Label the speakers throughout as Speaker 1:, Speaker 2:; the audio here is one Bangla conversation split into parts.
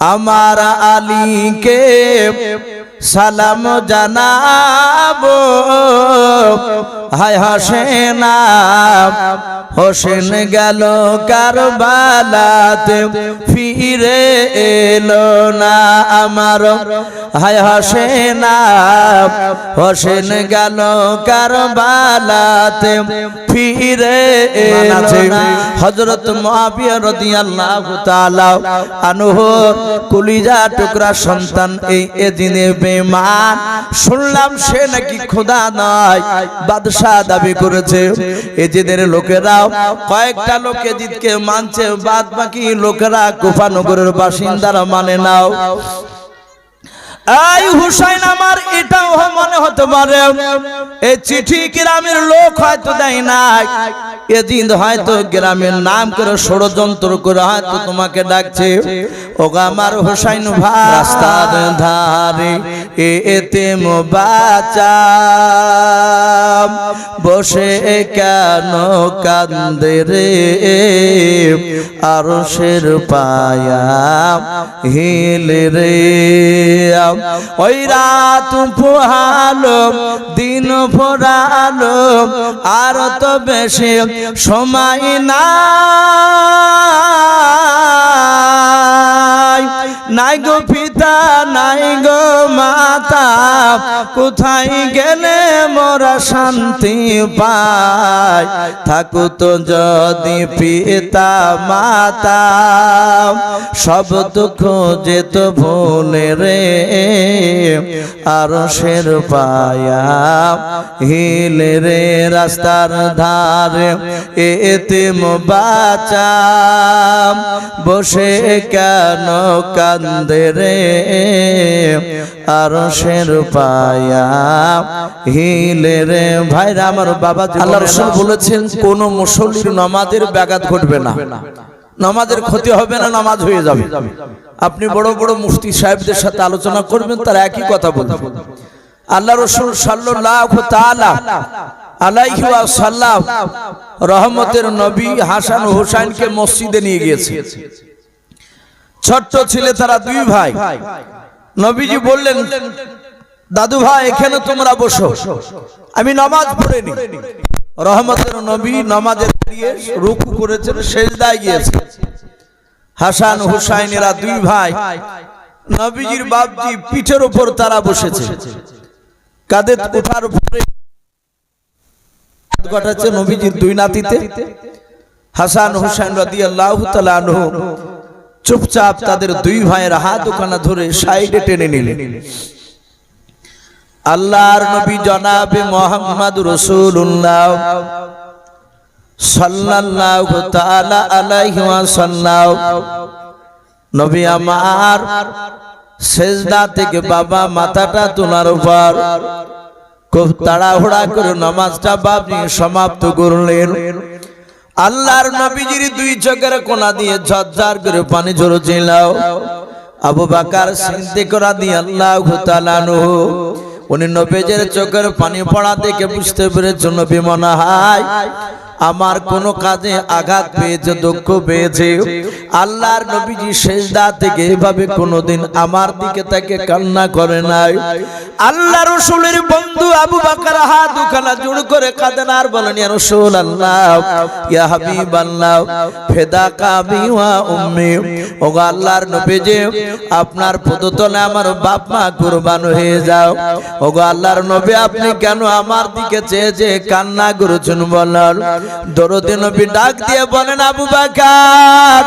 Speaker 1: আমার আলীকে সালাম জানাবো। হায় হোসেনা হোসেন গেল কারবালাতে ফিরে এলো না আমার। হায় হোসেনা হোসেন গেল কারবালাতে ফিরে এলো না। হযরত মুআবিয়া রাদিয়াল্লাহু তাআলা আনহুর কলিজা টুকরা সন্তান এই এজিদে বেঈমান, শুনলাম সে নাকি খোদা নয়, বাদশা দাবি করেছে। এজিদের লোকেরাও কয়েকটা লোক এজিদকে মানছে, বাদ বাকি লোকেরা কুফা নগরের বাসিন্দারা মানে নাও। এই হুসাইন আমার এটাও মনে হতে পারে এই চিঠি গ্রামের লোক হয়তো দেয় নাই, এজিদ হয়তো গ্রামের নাম করে ষড়যন্ত্র করে হয়তো তোমাকে ডাকছে। ওগো আমার হুসাইন ভাই, রাস্তার ধারে এতিম বাচ্চা বসে কেন কান্দে রে, আরশের পায়া হিলে রে। ওই রাত পোহালো দিন ফোরালো, আর তো বেশি সময় নাই গো পিতা নাই গো মাতা, কোথায় গেলে মোরা শান্তি পাই, থাকো তো যদি পিতা মাতা, সব দুঃখ যেত ভুলে রে, আরশের পায়া হিলে রে। রাস্তার ধারে এতিম বাচ্চা বসে কেন কান্দে রে, আরশের পায়া হিলে রে। ভাইরা আমার বাবা, আল্লাহ রাসূল বলেছেন কোন মুসল্লির নামাজের ব্যাঘাত ঘটবে না, নামাজের ক্ষতি হবে না, নামাজ হয়ে যাবে। আপনি বড় বড় মুফতি সাহেবদের সাথে আলোচনা করবেন, তারা একই কথা বলবে। আল্লাহ রাসূল সাল্লাল্লাহু তাআলা আলাইহি ওয়াসাল্লাম রহমতের নবী হাসান ও হুসাইনকে মসজিদে নিয়ে গিয়েছে। ছোট্ট ছেলে তারা দুই ভাই। নবীজি বললেন, দাদু ভাই এখানে তোমরা বসো, আমি নামাজ পড়ে নি। রহমতের নবী নামাজে দাঁড়িয়ে রুকু করেছেন, সেজদায় গিয়েছে। হাসান হুসাইনেরা দুই ভাই, নবীজির বাপজি পিঠের উপর তারা বসেছে, কাঁধে উঠার উপরে ঘটাচ্ছে নবীজির দুই নাতিতে। হাসান হুসাইন রাদিয়াল্লাহু তাআলা আনহু চুপচাপ তাদের দুই ভাইয়ের হাত ওখানে ধরে সাইডে টেনে নিলেন। আল্লাহর নবী জনাবে মুহাম্মদ রাসূলুল্লাহ সাল্লাল্লাহু তাআলা আলাইহি ওয়াসাল্লাম নবী আমার সেজদা থেকে বাবা মাথাটা তোলার উপর খুব তাড়াহুড়া করে নামাজটা বাপনি সমাপ্ত করলেন। আল্লাহর নবীজির দুই চোখের কোনা দিয়ে ঝরঝর করে পানি ঝরছিল। আবু বকর সিদ্দিক রাদিয়াল্লাহু তাআলা আনহু উনি নবীজির চোখের পানি পড়া দেখে বুঝতে পেরেছেন নবী মনে হয় আমার কোন কাজে আঘাত পেয়েছে, দুঃখ পেয়েছে। আল্লাহর নবীজি সেজদা থেকে এভাবে কোনদিন আমার দিকে তাকে কান্না করে নাই। আল্লাহ রাসূলের বন্ধু আবু বকর হাত দুখানা জোড় করে কাঁদেন আর বলেন, ইয়া রাসূলুল্লাহ ইয়া হাবিবাল্লাহ ফিদাকা আবি ওয়া উম্মি, ওগো আল্লাহর নবীজি আপনার পদতলে আমার বাপ মা কুরবান হয়ে যাও। ওগো আল্লাহর নবী আপনি কেন আমার দিকে চেয়ে চেয়ে কান্না করেছেন বলেন। দরদে নবী ডাক দিয়ে বলেন, আবু বকর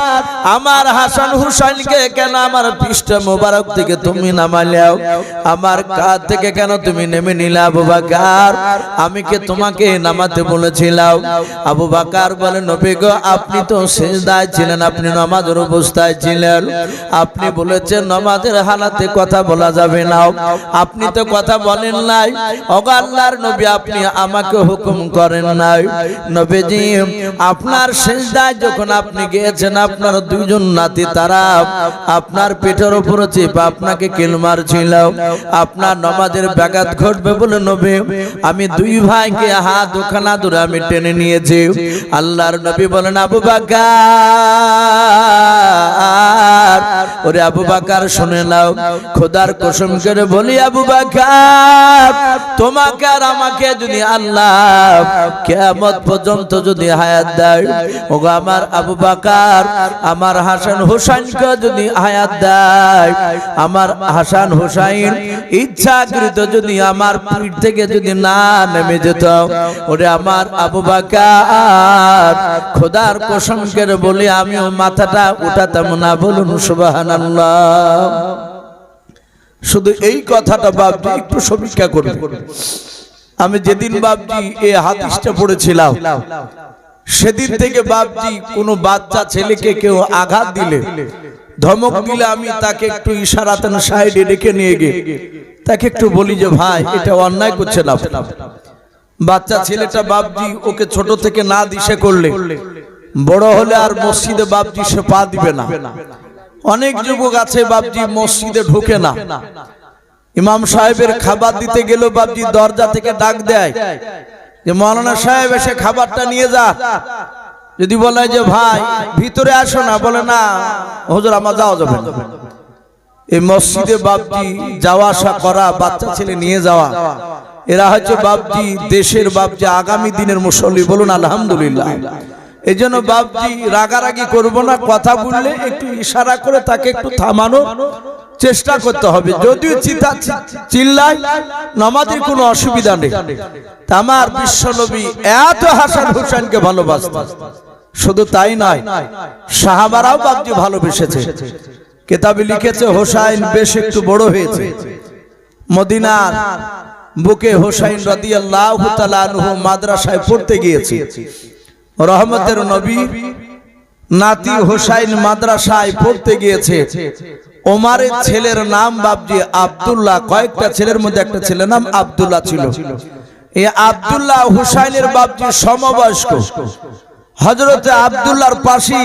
Speaker 1: আমার হাসান হুসাইনকে কেন আমার পৃষ্ঠ মোবারক থেকে তুমি নামাইলাও, আমার কাঁধ থেকে কেন তুমি নেমে নিলে? আবু বকর আমি কি তোমাকে নামাতে বলেছিলাম? আবু বকর বলেন, নবী গো আপনি তো সিজদায় ছিলেন, আপনি নামাজের অবস্থায় ছিলেন, আপনি বলেছেন নামাজের হালাতে কথা বলা যাবে না, আপনি তো কথা বলেন নাই। ওগো আল্লাহর নবী আপনি আমাকে হুকুম করেন নাই। নবী নবীজি আপনার সিজদায় যখন আপনি গিয়েছেন আপনার দুইজন নাতি তারা আপনার পেটের উপরে চেপে আপনাকে কিল মারছিল আপনার নামাজের ব্যাঘাত ঘটবে বলে নবী আমি দুই ভাইকে হাত ওখানা ধরে আমি টেনে নিয়েছি আল্লাহর নবী বলেন আবু বকর ওরে আবু বকর শুনে নাও খোদার কসম করে বলি আবু বকর তোমাকে আর আমাকে যদি আল্লাহ কিয়ামত পর্যন্ত যদি হায়াত দেয় ওগো আমার আবু বকর আমার হাসান হোসেনকে যদি হায়াত দেয় আমার হাসান হোসেন ইচ্ছাকৃত যদি আমার পিঠ থেকে যদি না নেমে যেত ওরে আমার আবু বকর খোদার কসম করে বলি আমিও মাথাটা উঠাতাম না বলুন সুবহানাল্লাহ শুধু এই কথাটা বাপজি একটু সমীক্ষা করুন আমি যেদিন বাপজি এই হাদিসটা পড়েছিলাম সেদিন থেকে বাপজি কোনো বাচ্চা ছেলেকে কেউ আঘাত দিলে ধমক দিলে আমি তাকে একটু ইশারাতে সাইডে রেখে নিয়ে গিয়ে তাকে একটু বলি যে ভাই এটা অন্যায় করছেন আপনি বাচ্চা ছেলেটা বাপজি ওকে ছোট থেকে না দিশে করলে বড় হলে আর মসজিদে বাপজি সে পা দিবে না অনেক যুবক আছে বাপজি মসজিদে ঢোকে না ইমাম সাহেবের খাবার দিতে গেলেও বাপজি দরজা থেকে ডাক দেয় যে মাওলানা সাহেব এসে খাবারটা নিয়ে যা যদি বলে যে ভাই ভিতরে আসো না বলে না হুজুর আমার যাওয়া যাবে না এই মসজিদে বাপজি যাওয়া আসা করা বাচ্চা ছেলে নিয়ে যাওয়া এরা হচ্ছে বাপজি দেশের বাপজি আগামী দিনের মুসল্লি বলুন আলহামদুলিল্লাহ এই জন্য বাপজি রাগারাগি করবো না কথা বললে একটু ইশারা করে তাকে একটু থামানো চেষ্টা করতে হবে যদিও চিল্লায় নামাজের কোনো অসুবিধা নেই আমার বিশ্বনবী এত হাসান হোসেনকে ভালোবাসতেন শুধু তাই নয় সাহাবারাও বাপজি ভালোবেসেছে কিতাবে লিখেছে হোসাইন বেশ একটু বড় হয়েছে মদিনার বুকে হোসাইন রাদিয়াল্লাহু তাআলা আনহু মাদ্রাসায় পড়তে গিয়েছে রহমতের নবী নাতি হোসাইন মাদ্রাসায় পড়তে গিয়েছে ওমরের ছেলের নাম বাপজি আব্দুল্লাহ কয়েকটা ছেলের মধ্যে একটা ছেলের নাম আব্দুল্লাহ ছিল এই আব্দুল্লাহ হোসাইনের বাপজি সমবয়স্ক হযরতে আব্দুল্লাহর পাশে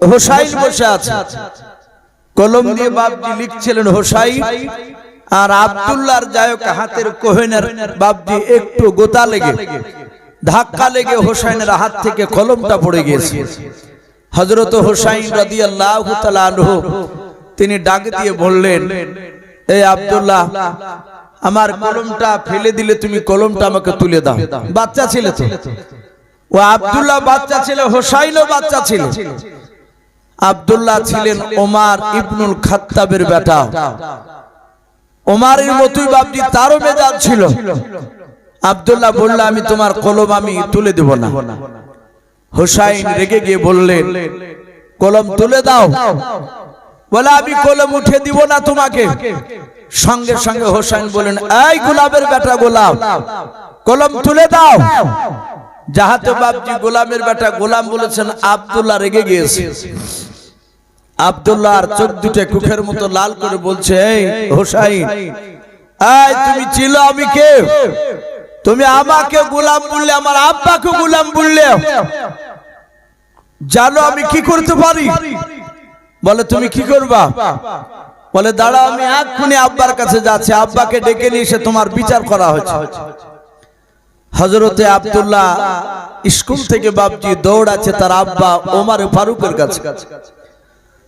Speaker 1: হোসাইন বসে আছে কলম দিয়ে বাপজি লিখছিলেন হোসাইন আর আব্দুল্লাহর যায়ক হাতের কোহেনের বাপজি একটু গোতা লেগে ধাক্কা লেগে হোসাইনের হাত থেকে কলমটা পড়ে গিয়েছে হযরত হোসাইন রাদিয়াল্লাহু তাআলা আনহু তিনি ডাক দিয়ে বললেন এই আব্দুল্লাহ আমার কলমটা ফেলে দিলে তুমি কলমটা আমাকে তুলে দাও বাচ্চা ছেলে তো ও আব্দুল্লাহ বাচ্চা ছেলে হোসাইনও বাচ্চা ছিল আব্দুল্লাহ ছিলেন ওমর ইবনুল খাত্তাবের বেটা ওমরের মতোই বাপজি তারও মেজাজ ছিল আব্দুল্লাহ বলল আমি তোমার কলম আমি তুলে দেব না হোসাইন রেগে গিয়ে বললেন কলম তুলে দাও বলে আমি কলম উঠে দিব না তোমাকে সঙ্গে সঙ্গে হোসাইন বলেন এই গোলামের বেটা গোলাম কলম তুলে দাও যাহাতে বাপজি গোলামের বেটা গোলাম বলেছেন আব্দুল্লাহ রেগে গিয়েছে আব্দুল্লাহর চোখ দুটো কুখের মতো লাল করে বলছে এই হোসাইন এই তুমি ছিল আমি কে তুমি আমাকে গোলাম বললে আমার আব্বাকে গোলাম বললে জানো আমি কি করতে পারি বলে তুমি কি করবা বলে দাঁড়াও আমি এক্ষুনি আব্বার কাছে যাচ্ছি আব্বাকে ডেকে নিয়ে এসে তোমার বিচার করা হচ্ছে হযরতে আব্দুল্লাহ স্কুল থেকে বাপজি দৌড়াচ্ছে তার আব্বা ওমর ফারুকের কাছে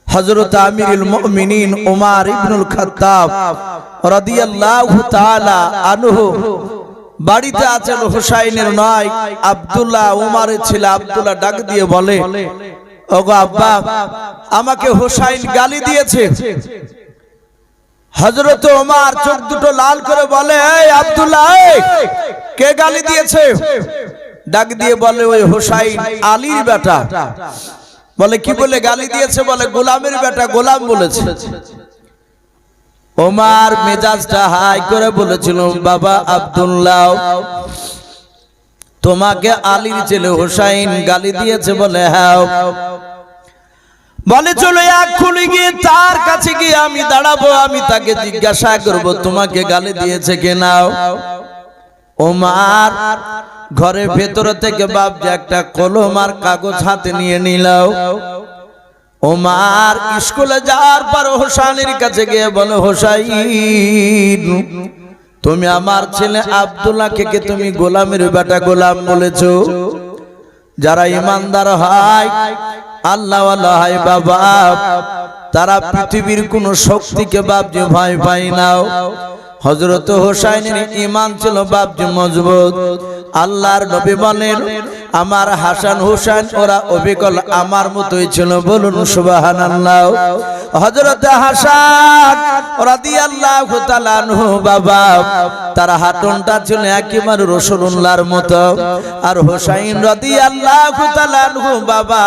Speaker 1: হযরত আমিরুল মুমিনিন ওমর ইবনুল খাত্তাব রাদিয়াল্লাহু তাআলা আনহু বাড়িতে আছেন হোসাইনের নয় আব্দুল্লাহ ওমরের ছেলে আব্দুল্লাহ ডাক দিয়ে বলে ওগো আব্বা আমাকে হোসাইন গালি দিয়েছে হযরত ওমর চোখ দুটো লাল করে বলে এই আব্দুল্লাহ কে গালি দিয়েছে ডাক দিয়ে বলে ওই হোসাইন আলীর বেটা বলে কি বলে গালি দিয়েছে বলে গোলামের বেটা গোলাম বলেছে ওমর মেজাজটা হাই করে বলেছিল বাবা আব্দুল্লাহ তোমাকে আলীর ছেলে হোসাইন গালি দিয়েছে বলে হ্যাঁ বলে চলো এক্ষুনি গিয়ে তার কাছে গিয়ে আমি দাঁড়াবো আমি তাকে জিজ্ঞাসা করব তোমাকে গালি দিয়েছে কিনা ওমর ঘরের ভেতর থেকে বাপজি একটা কলম আর কাগজ হাতে নিয়ে নিলাও। ওমর স্কুলে যাওয়ার পর হোসেনের কাছে গিয়ে বলে, হোসাইন, তুমি আমার ছেলে আব্দুল্লাহকে কে তুমি গোলামের বেটা গোলাম বলেছো? যারা ইমানদার হয়, আল্লাহওয়ালা হয় বাবা, তারা পৃথিবীর কোন শক্তিকে বাপজি ভয় পায় না। হযরত হোসাইনের ঈমান ছিল বাপজি মজবুত। আল্লাহর নবী বলেন, আমার হাসান হোসেন ওরা অবিকল আমার মতোই ছিল। বলুন সুবহানাল্লাহ। হযরত হাসান রাদিয়াল্লাহু তাআলা আনহু বাবা, তার হাঁটনটা ছিল একেবারে রাসূলুল্লাহর মতো। আর হোসাইন রাদিয়াল্লাহু তাআলা আনহু বাবা,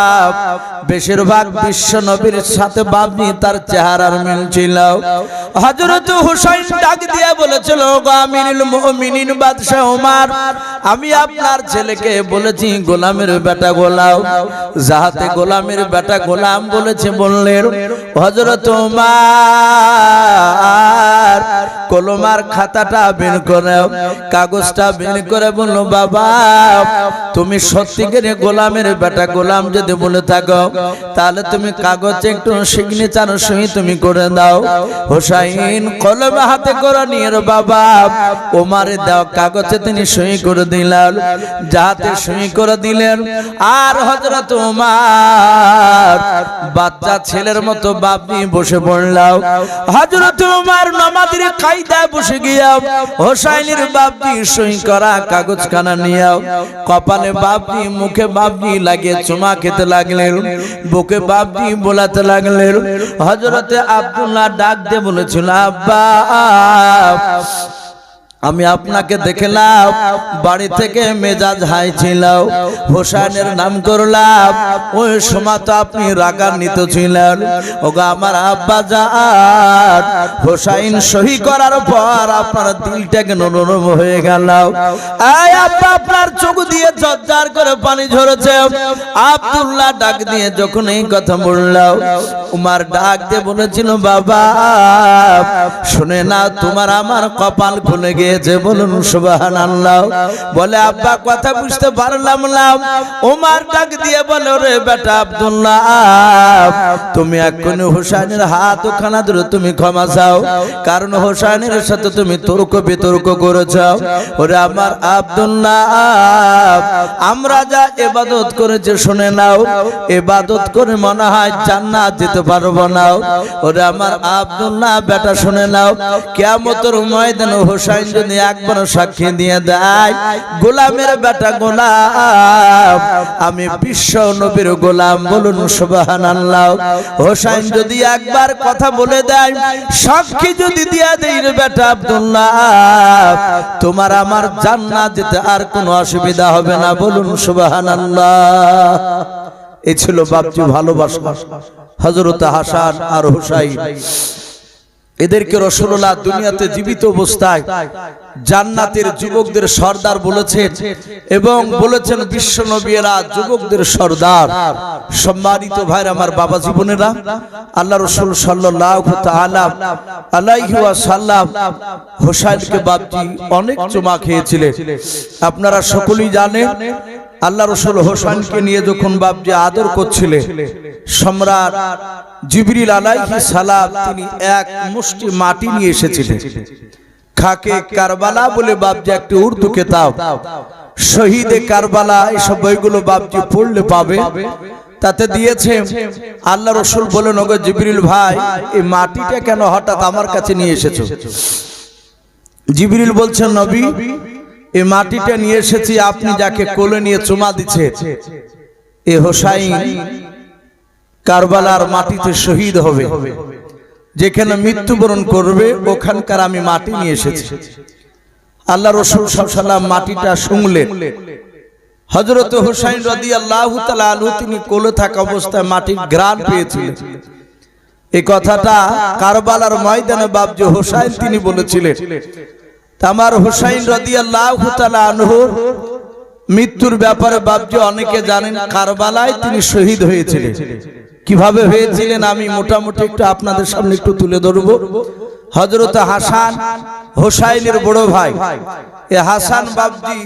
Speaker 1: বেশিরভাগ বিশ্ব নবীর সাথে বাপজি তার চেহারার মিল ছিল। হযরত হোসাইন ডাক দিয়ে বলেছিল, গো আমিরুল মুমিনিন বাদশা ওমর, আমি আপনার ছেলেকে বলেছি গোলামের বেটা গোলাম। যাহাতে গোলামের বেটা গোলাম বলেছে বললেন, হযরত ওমর কলমার খাতাটা বের করে, কাগজটা বের করে বলল, বাবা তুমি সত্যিকারে গোলামের বেটা গোলাম যদি বলে থাকো, তাহলে তুমি কাগজে একটু সিগনেচার সই তুমি করে দাও। হোসাইন কলম হাতে করে নিয়ে বাবা ওমরে দাও কাগজে তিনি সই করে দিলেন। যাহাতে সই করে দিলেন, আর হযরত ওমর বাচ্চা ছেলের মতো বাপনি বসে পড়লাম। হযরত ওমর নামাজের কায়দায় বসে গিয়া হোসাইনের বাপনি সই করা কাগজ খানা নিয়ে কপালে বাপনি মুখে বাপনি লাগিয়ে চুমা খেতে লাগলেন, বুকে বাপনি বোলাতে লাগলেন। হযরতে আব্দুল্লাহ ডাক দিয়ে বলেছিল, আব্বা আমি আপনাকে দেখলাম বাড়ি থেকে মেজাজ হাই ছিল, হোসেনের নাম করলাম, ওই সময় তো আপনি রাগান্বিত ছিলেন। ওগো আমার আব্বা জান, হোসেন সহি করার পর আপনার দিলটা কেন নরম হয়ে গেল? এই আব্বা আপনার চোখ দিয়ে ঝরঝর করে পানি ঝরেছে। আব্দুল্লাহ ডাক দিয়ে যখন এই কথা বলল, উমর ডাক দিয়ে বলেছিল, বাবা শুনে না, তোমার আমার কপাল খুলে গিয়েছে। বলুন সুবহানাল্লাহ। বলে, আব্বা কথা বুঝতে পারলাম না। ওমর ডাক দিয়ে বলে, রে বেটা আব্দুল্লাহ, তুমি এক্ষুনি হোসেনের হাত খানা ধরে তুমি ক্ষমা চাও, কারণ হোসেনের সাথে তুমি তর্ক বিতর্ক করেছো। ওরে আমার আব্দুল্লাহ, আমরা যা ইবাদত করেছি শুনে নাও, ইবাদত করে মনে হয় জান্নাত যেতে পারবো না। ওরে আমার আব্দুল্লাহ বেটা শুনে নাও, কিয়ামতের ময়দানে হোসেন যদি একবার সাক্ষী দিয়ে দেয় গোলামের বেটা গোলাম, আমি বিশ্ব নবীর গোলাম। বলুন সুবহানাল্লাহ। হোসেন যদি একবার কথা বলে দেয়, সাক্ষী যদি দিয়ে দেয়, বেটা আব্দুল্লাহ তোমার আমার জান্নাত যেতে আর কোনো অসুবিধা হবে না। বলুন সুবহানাল্লাহ। এই ছিল বাপজি ভালোবাসা হযরত হাসান আর হোসাইন। এদেরকে রাসূলুল্লাহ দুনিয়াতে জীবিত অবস্থায় জান্নাতের যুবকদের সর্দার বলেছেন এবং বলেছেন বিশ্ব নবীরা যুবকদের সর্দার। সম্মানিত ভাইরা আমার, বাবা জীবনেরা, আল্লাহ রাসূল সাল্লাল্লাহু তাআলা আলাইহি ওয়াসাল্লাম হোসাইনকে বাপজি অনেক চুমা খেয়েছিলেন। আপনারা সকলেই জানেন, আল্লাহ রাসূল হোসেনকে নিয়ে যখন বাপজি আদর করছিলেন, সম্রাট জিবরিল আলাইহিস সালাম তিনি এক মুষ্টি মাটি নিয়ে এসেছিলেন। খাকে কারবালা বলে বাপজি একটি উর্দু কিতাব, শহীদে কারবালা, এইসব বইগুলো বাপজি পড়লে পাবে। তাতে দিয়েছে, আল্লাহ রাসূল বলেন, ওগো জিবরিল ভাই, এই মাটিটা কেন হঠাৎ আমার কাছে নিয়ে এসেছো? জিবরিল বলছেন, নবী এই মাটিটা নিয়ে এসেছি, আপনি যাকে কোলে নিয়ে চুমা দিচ্ছেন, এ হোসাইন কারবালার মাটিতে শহীদ হবে, যেখানে মৃত্যুবরণ করবে ওখানকার আমি মাটি নিয়ে এসেছি। আল্লাহ রাসূল সাল্লাল্লাহু আলাইহি ওয়াসাল্লাম মাটিটা শুংলেন। হযরত হোসাইন রাদিয়াল্লাহু তাআলা আনহু তিনি কোলে থাকা অবস্থায় মাটির ঘ্রাণ পেয়েছিলেন। এই কথাটা কারবালার ময়দানে বাপজি হোসাইন তিনি বলেছিলেন। আমার হোসাইন রাদিয়াল্লাহু তাআলা আনহু মৃত্যুর ব্যাপারে বাপজি অনেকে জানেন, কারবালায় তিনি শহীদ হয়েছিলেন। কিভাবে হয়েছিলেন আমি মোটামুটি একটু আপনাদের সামনে একটু তুলে ধরব। হযরত হাসান হোসাইনের বড় ভাই, এই হাসান বাপজি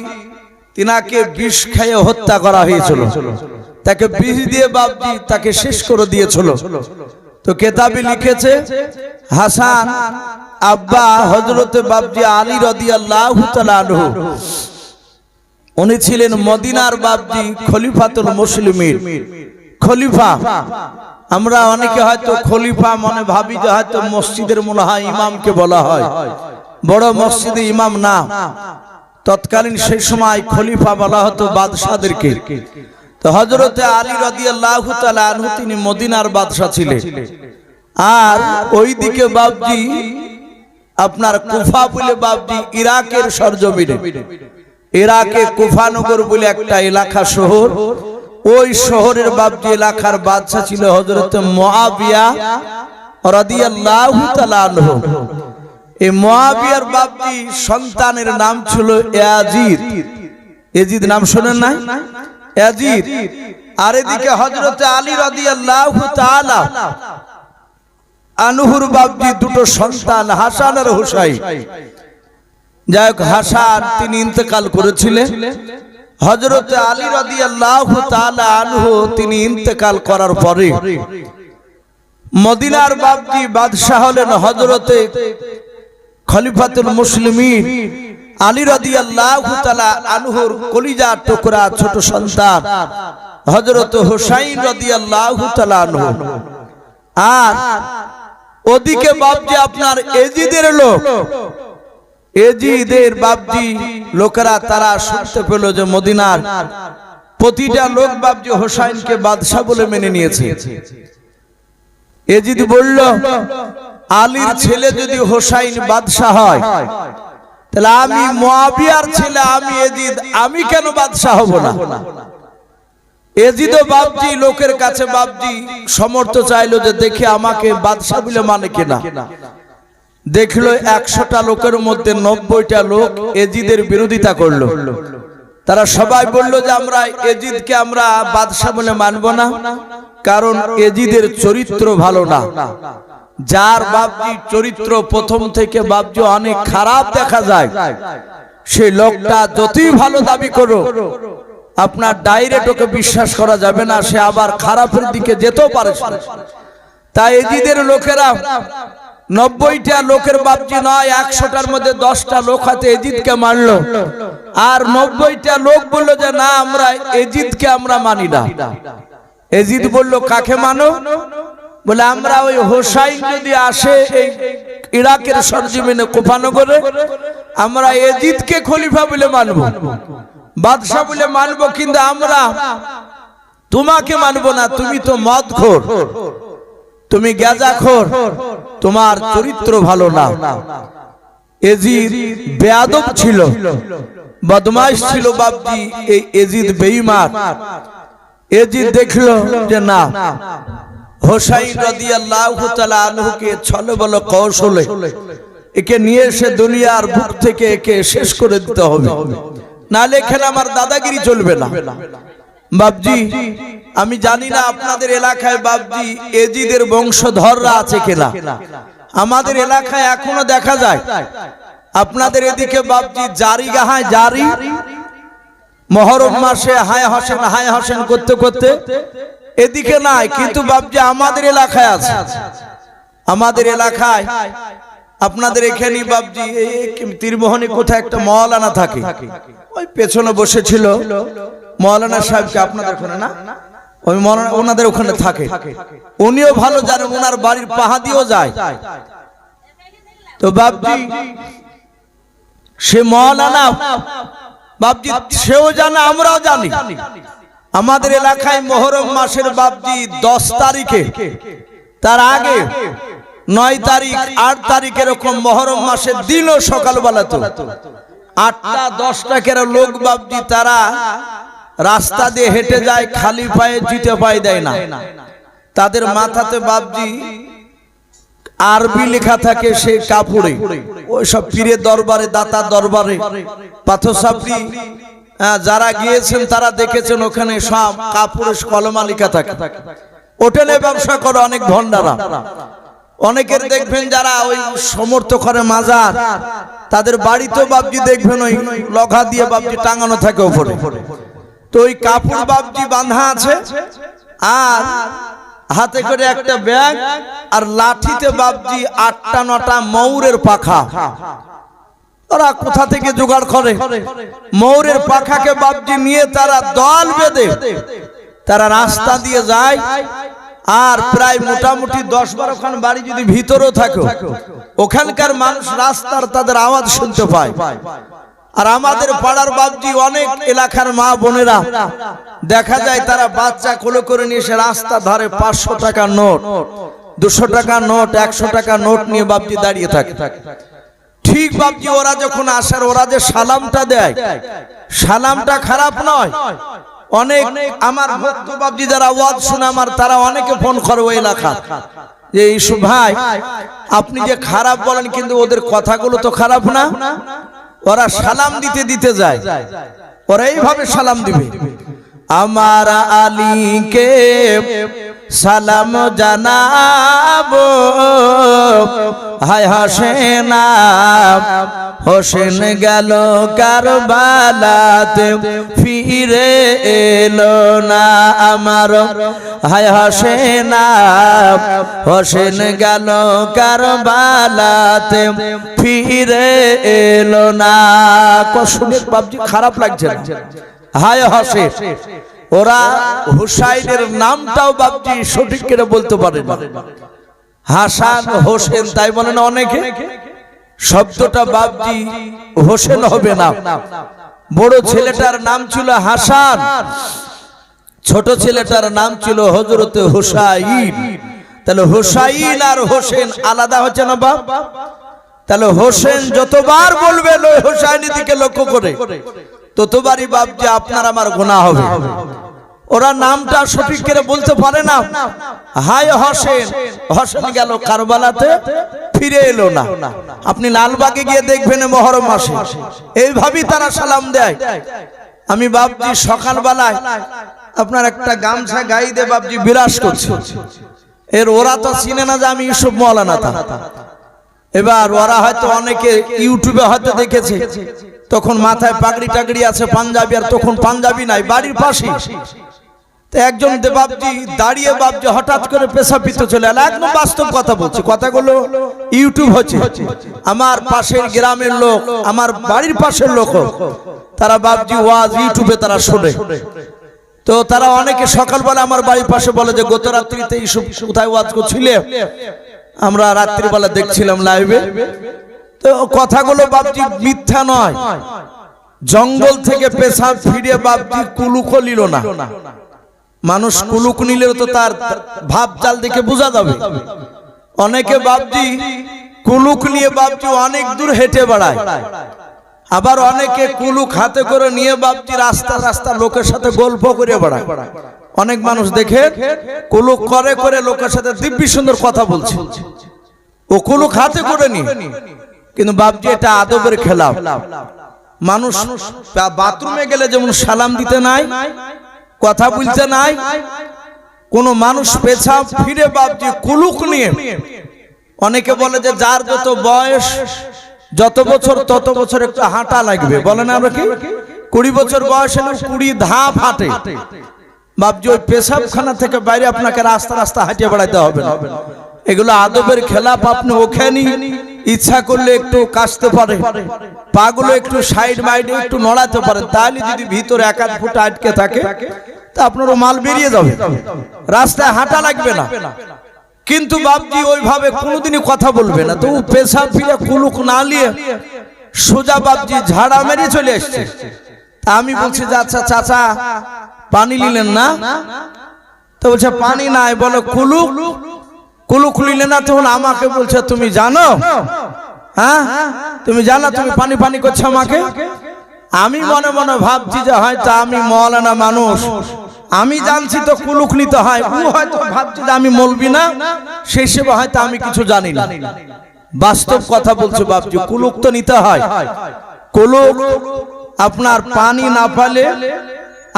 Speaker 1: তিনাকে বিষ খেয়ে হত্যা করা হয়েছিল, তাকে বিষ দিয়ে বাপজি তাকে শেষ করে দিয়েছিল। তো কেতাবে লিখেছে হাসান আব্বা হযরতে বাপজি আলী রাদিয়াল্লাহু তাআলা আনহু, উনি ছিলেন মদিনার বাপজি খলিফাতুল মুসলিমিন, খলিফা। আমরা অনেকে হয়তো খলিফা মনে ভাবি যে হয়তো মসজিদের মনে হয় ইমামকে বলা হয়, বড় মসজিদে ইমাম না, তৎকালীন সেই সময় খলিফা বলা হতো বাদশাদেরকে। তো হযরতে আলী রাদিয়াল্লাহু তাআলা আনহু তিনি মদিনার বাদশা ছিলেন। আর ওইদিকে বাপজি আপনার কুফা বলে বাপজি ইরাকের সরজমিনে, ইরাকে কুফানগর বলে একটা এলাকা শহর, ওই শহরের বাপজি এলাকার বাদশা ছিল হযরত মুআবিয়া রাদিয়াল্লাহু তাআলা আনহু। এই মুআবিয়ার বাপজি সন্তানের নাম ছিল ইয়াজিদ। ইয়াজিদ নাম শুনেন না? ইয়াজিদ। আর এদিকে হযরত আলী রাদিয়াল্লাহু তাআলা আনহুর বাপজি দুটো সন্তান হাসান আর হুসাইন। যাই হোক, হাসান তিনি ইন্তেকাল করেছিলেন। হযরত আলী রাদিয়াল্লাহু তাআলা আনহু তিনি ইন্তেকাল করার পরে মদিনার বাপজি বাদশাহ হলেন হযরতে খলিফাতুল মুসলিমিন আলী রাদিয়াল্লাহু তাআলা আনহুর কলিজার টুকরা ছোট সন্তান হযরত হুসাইন রাদিয়াল্লাহু তাআলা আনহু। আর ওদিকে বাপজি আপনার এজিদের লোক, এজিদের বাপজি লোকেরা তারা শুনতে পেল যে মদিনার প্রতিটা লোক বাপজি হুসাইনকে বাদশা বলে মেনে নিয়েছে। এজিদ বলল, আলীর ছেলে যদি হুসাইন বাদশা হয় তাহলে আমি মুআবিয়ার ছেলে, আমি এজিদ, আমি কেন বাদশা হব না? এজিদও বাপজি লোকের কাছে বাপজি সমর্থ চাইলো যে দেখে আমাকে বাদশা বলে মানে কিনা। দেখলো 100টা লোকের মধ্যে 90টা লোক এজিদের বিরোধিতা করলো। তারা সবাই বলল যে আমরা এজিদকে আমরা বাদশা বলে মানব না, কারণ এজিদের চরিত্র ভালো না। যার বাপজি চরিত্র প্রথম থেকে বাপজি অনেক খারাপ দেখা যায়, সেই লোকটা যতই ভালো দাবি করো আপনার ডাইরেক্ট ওকে বিশ্বাস করা যাবে না, সে আবার খারাপের দিকে যেতেও পারে। তাই এজিদের লোকেরা 90টা লোকের বাপজি নয়, 100টার মধ্যে 10টা লোক হাতে এজিদকে মানলো। আর 90টা লোক বললো যে না, আমরা এজিদকে আমরা মানি না। এজিদ বলল, কাকে মানো? বলে আমরা ওই হুসাইন যদি আসে এই ইরাকের সরজমিনে কুফানগরে, আমরা এজিদকে খলিফা বলে মানবো, বাদশা বলে মানবো, কিন্তু আমরা তোমাকে মানবো না। তুমি তো মদখোর, তুমি গাঁজাখোর, তোমার চরিত্র ভালো না। এজিদ বেয়াদব ছিল, বদমাইশ ছিল বাপজি। এই এজিদ বেঈমান। এজিদ দেখলো যে না, হুসাইন রাদিয়াল্লাহু তাআলা আনহুকে ছলে বলে কৌশলে একে নিয়ে এসে দুনিয়ার বুক থেকে একে শেষ করে দিতে হবে, নাহলে এখানে আমার দাদাগিরি চলবে না। বাপজি আমি জানি না আপনাদের এলাকায় বাপজি এজিদের বংশধররা আছে কিনা। আমাদের এলাকায় এখনো দেখা যায়। আপনাদের এদিকে বাপজি জারি গাহায় জারি, মুহররম মাসে হায় হোসেন করতে করতে, এদিকে নাই, কিন্তু বাপজি আমাদের এলাকায় আছে। আমাদের এলাকায় আপনাদের এখানে বাপজি তীরমোহনী কোথায় একটা মাওলানা থাকে, ওই পেছনে বসেছিল মাওলানা সাহেবকে, আপনাদের ওখানে না, ওই মাওলানা ওনাদের ওখানে থাকে। উনিও ভালো জানেন, ওনার বাড়ির পাহাড়িও যায়। তো বাপজি সে মাওলানা বাপজি সেও জানে, আমরাও জানি। আমাদের এলাকায় মুহররম মাসের বাপজি 10 তারিখে, তার আগে 9 তারিখ 8 তারিখ এরকম মুহররম মাসের দিনও সকালবেলা তো 8টা 10টা কেরা লোক বাপজি তারা রাস্তা দিয়ে হেঁটে যায়, খালি পায়ে, জুতো পায়ে দেয় না। তাদের মাথাতে বাপজি আরবি লেখা থাকে সেই কাপড়ে, ওই সব পীরের দরবারে, দাতার দরবারে, পাথরসাপড়ি যারা গিয়েছেন তারা দেখেছেন ওখানে সব কাপড়ে কলমা লেখা থাকে। হোটেলে ব্যবসা করে অনেক ভন্ডারা, অনেকের দেখবেন যারা ওই সমর্থ করে মাজার, তাদের বাড়িতেও বাবজি দেখবেন ওই লগা দিয়ে বাবজি টাঙানো থাকে উপরে। তো ওই কাপড় বাবজি বাঁধা আছে, আর হাতে করে একটা ব্যাগ, আর লাঠিতে বাবজি 8টা 9টা ময়ূরের পাখা। ওরা কোথা থেকে জোগাড় করে? ময়ূরের পাখাকে বাবজি নিয়ে তারা দল বেঁধে তারা রাস্তা দিয়ে যায়। আর প্রায় মোটামুটি 10-12 খান বাড়ি যদি ভিতরেও থাকে, ওখানকার মানুষ রাস্তার তাদের আওয়াজ শুনতে পায়। আর আমাদের পাড়ার বাবজি অনেক এলাকার মা বোনেরা দেখা যায় তারা বাচ্চা কোলে করে নিয়ে এসে রাস্তা ধারে 500 টাকার নোট, 200 টাকার নোট, 100 টাকার নোট নিয়ে বাবজি দাঁড়িয়ে থাকে। ঠিক বাবজি ওরা যখন আসার, ওরা যে সালামটা দেয়, সালামটা খারাপ নয়। অনেক আমার ভক্ত বাবজি যারা ওয়াজ শুনে আমার, তারা অনেকে ফোন করে ওই এলাকা, যে ইসু ভাই আপনি যে খারাপ বলেন, কিন্তু ওদের কথাগুলো তো খারাপ না। ওরা সালাম দিতে দিতে যায়, ওরা এইভাবে সালাম দিবে, আমার আলীকে সালাম জানাবো, হায় হোসেনা হোসেন গেল কারবালাতে ফিরে এলো না আমার, হায় হোসেনা হোসেন গেল কারবালাতে ফিরে এলো না। শুনে বাবজি খারাপ লাগছে না? হায় হোসেন, ওরা হুসাইনের নামটাও বাবজি সঠিক করে বলতে পারে না, হাসান হোসেন তাই বলে না অনেকে। শব্দটা বাবজি হোসেন হবে না। বড় ছেলেটার নাম ছিল হাসান, ছোট ছেলেটার নাম ছিল হযরতে হুসাইন। তাহলে হুসাইন আর হোসেন আলাদা হচ্ছে না বাপ? তাহলে হোসেন যতবার বলবে হুসাইনের দিকে লক্ষ্য করে, ততবারই বাবজি আপনার আমার গুনাহ হবে। ওরা নামটা সঠিক করে বলতে পারে না। হায় হোসেন, হোসেন গেল কারবালাতে ফিরে এলো না। আপনি লালবাগে গিয়ে দেখবেন মহরম মাসে এইভাবেই তারা সালাম দেয়। আমি বাবজি সকালবেলায় আপনার একটা গামছা গায়ে দিয়ে বাবজি বিরাজ করছি, এর ওরা তো চিনে না যে আমি ইউসুফ মাওলানা। এবার ওরা হয়তো অনেকে ইউটিউবে হয়তো দেখেছে, তখন মাথায় পাগড়ি টাগড়ি আছে পাঞ্জাবি, আর তখন পাঞ্জাবি নাই, বাড়ির পাশে। তো একজন বাবজি দাঁড়িয়ে বাবজি হঠাৎ করে পেশাব পিতে চলে এলো। একদম বাস্তব কথা বলছি, কথাগুলো ইউটিউব হচ্ছে। আমার পাশের গ্রামের লোক, আমার বাড়ির পাশের লোক, তারা বাবজি ওয়াজ ইউটিউবে তারা শোনে। তো তারা অনেকে সকালবেলা আমার বাড়ির পাশে বলে যে গত রাত্রিতে ইউসুফ কোথায় ওয়াজ করছিলে, আমরা রাত্রিবেলা দেখছিলাম লাইভে। তো কথাগুলো বাবজি মিথ্যা নয়। জঙ্গল থেকে পেশাব ফিরে বাবজি কুলুকও নিল না। মানুষ কুলুক নিলেও তো তার ভাব চাল দেখে বোঝা যাবে। অনেকে বাবজি কুলুক নিয়ে বাবজি অনেক দূর হেঁটে বেড়ায়, আবার অনেকে কুলুক হাতে করে নিয়ে বাবজি রাস্তা রাস্তা লোকের সাথে গল্প করে বেড়ায়। অনেক মানুষ দেখে কুলুক করে করে লোকের সাথে দিব্যি সুন্দর কথা বলছে, ও কুলুক হাতে করে নিয়ে। কিন্তু বাবজি এটা আদবের খেলাফ। মানুষ বাথরুমে গেলে যেমন সালাম দিতে নাই, কথা বলতে নাই, কোন মানুষ পেছাব ফিরে বাবজি কুলুক নিয়ে। অনেকে বলে যে যার যত বয়স, যত বছর তত বছর একটু হাঁটা লাগবে, বলে না আমরা কি 20 বছর বয়স হলে 20 ধাপ হাঁটে। বাবজি ওই পেশাবখানা থেকে বাইরে আপনাকে রাস্তা রাস্তা হাঁটিয়ে বেড়াতে হবে না। এগুলো আদবের খেলাফ। আপনি ওখানে ইচ্ছা করলে একটু কাশতে পারে, পাগুলো একটু সাইড মাইডে একটু নড়াতে পারেন, তাহলে যদি ভিতরে 1-1 ফুট আটকে থাকে তা আপনারও মাল বেরিয়ে যাবে, রাস্তায় হাঁটা লাগবে না। কিন্তু বাবজি ওইভাবে কোনোদিনই কথা বলবে না। তো পেশাব ফিরে কুলুক না নিয়ে সোজা বাবজি ঝাড়া মেরে চলে এসছে। তা আমি বলছি যে আচ্ছা চাচা পানি নিলেন না? তো বলছে পানি নাই। বলে কুলুক কুলুক নিলে না? তখন আমাকে বলছে তুমি জানো, হ্যাঁ তুমি জানো তুমি পানি পানি করছো আমাকে। আমি মনে মনে ভাবছি যে হয়তো আমি মওলানা মানুষ, আমি জানছি তো কুলুক নিতে হয়। ও হয়তো ভাবছি যে আমি মলবি না, সেই হিসেবে হয়তো আমি কিছু জানি না। বাস্তব কথা বলছে বাবজি, কুলুক তো নিতে হয়। কুলুক আপনার পানি না পেলে,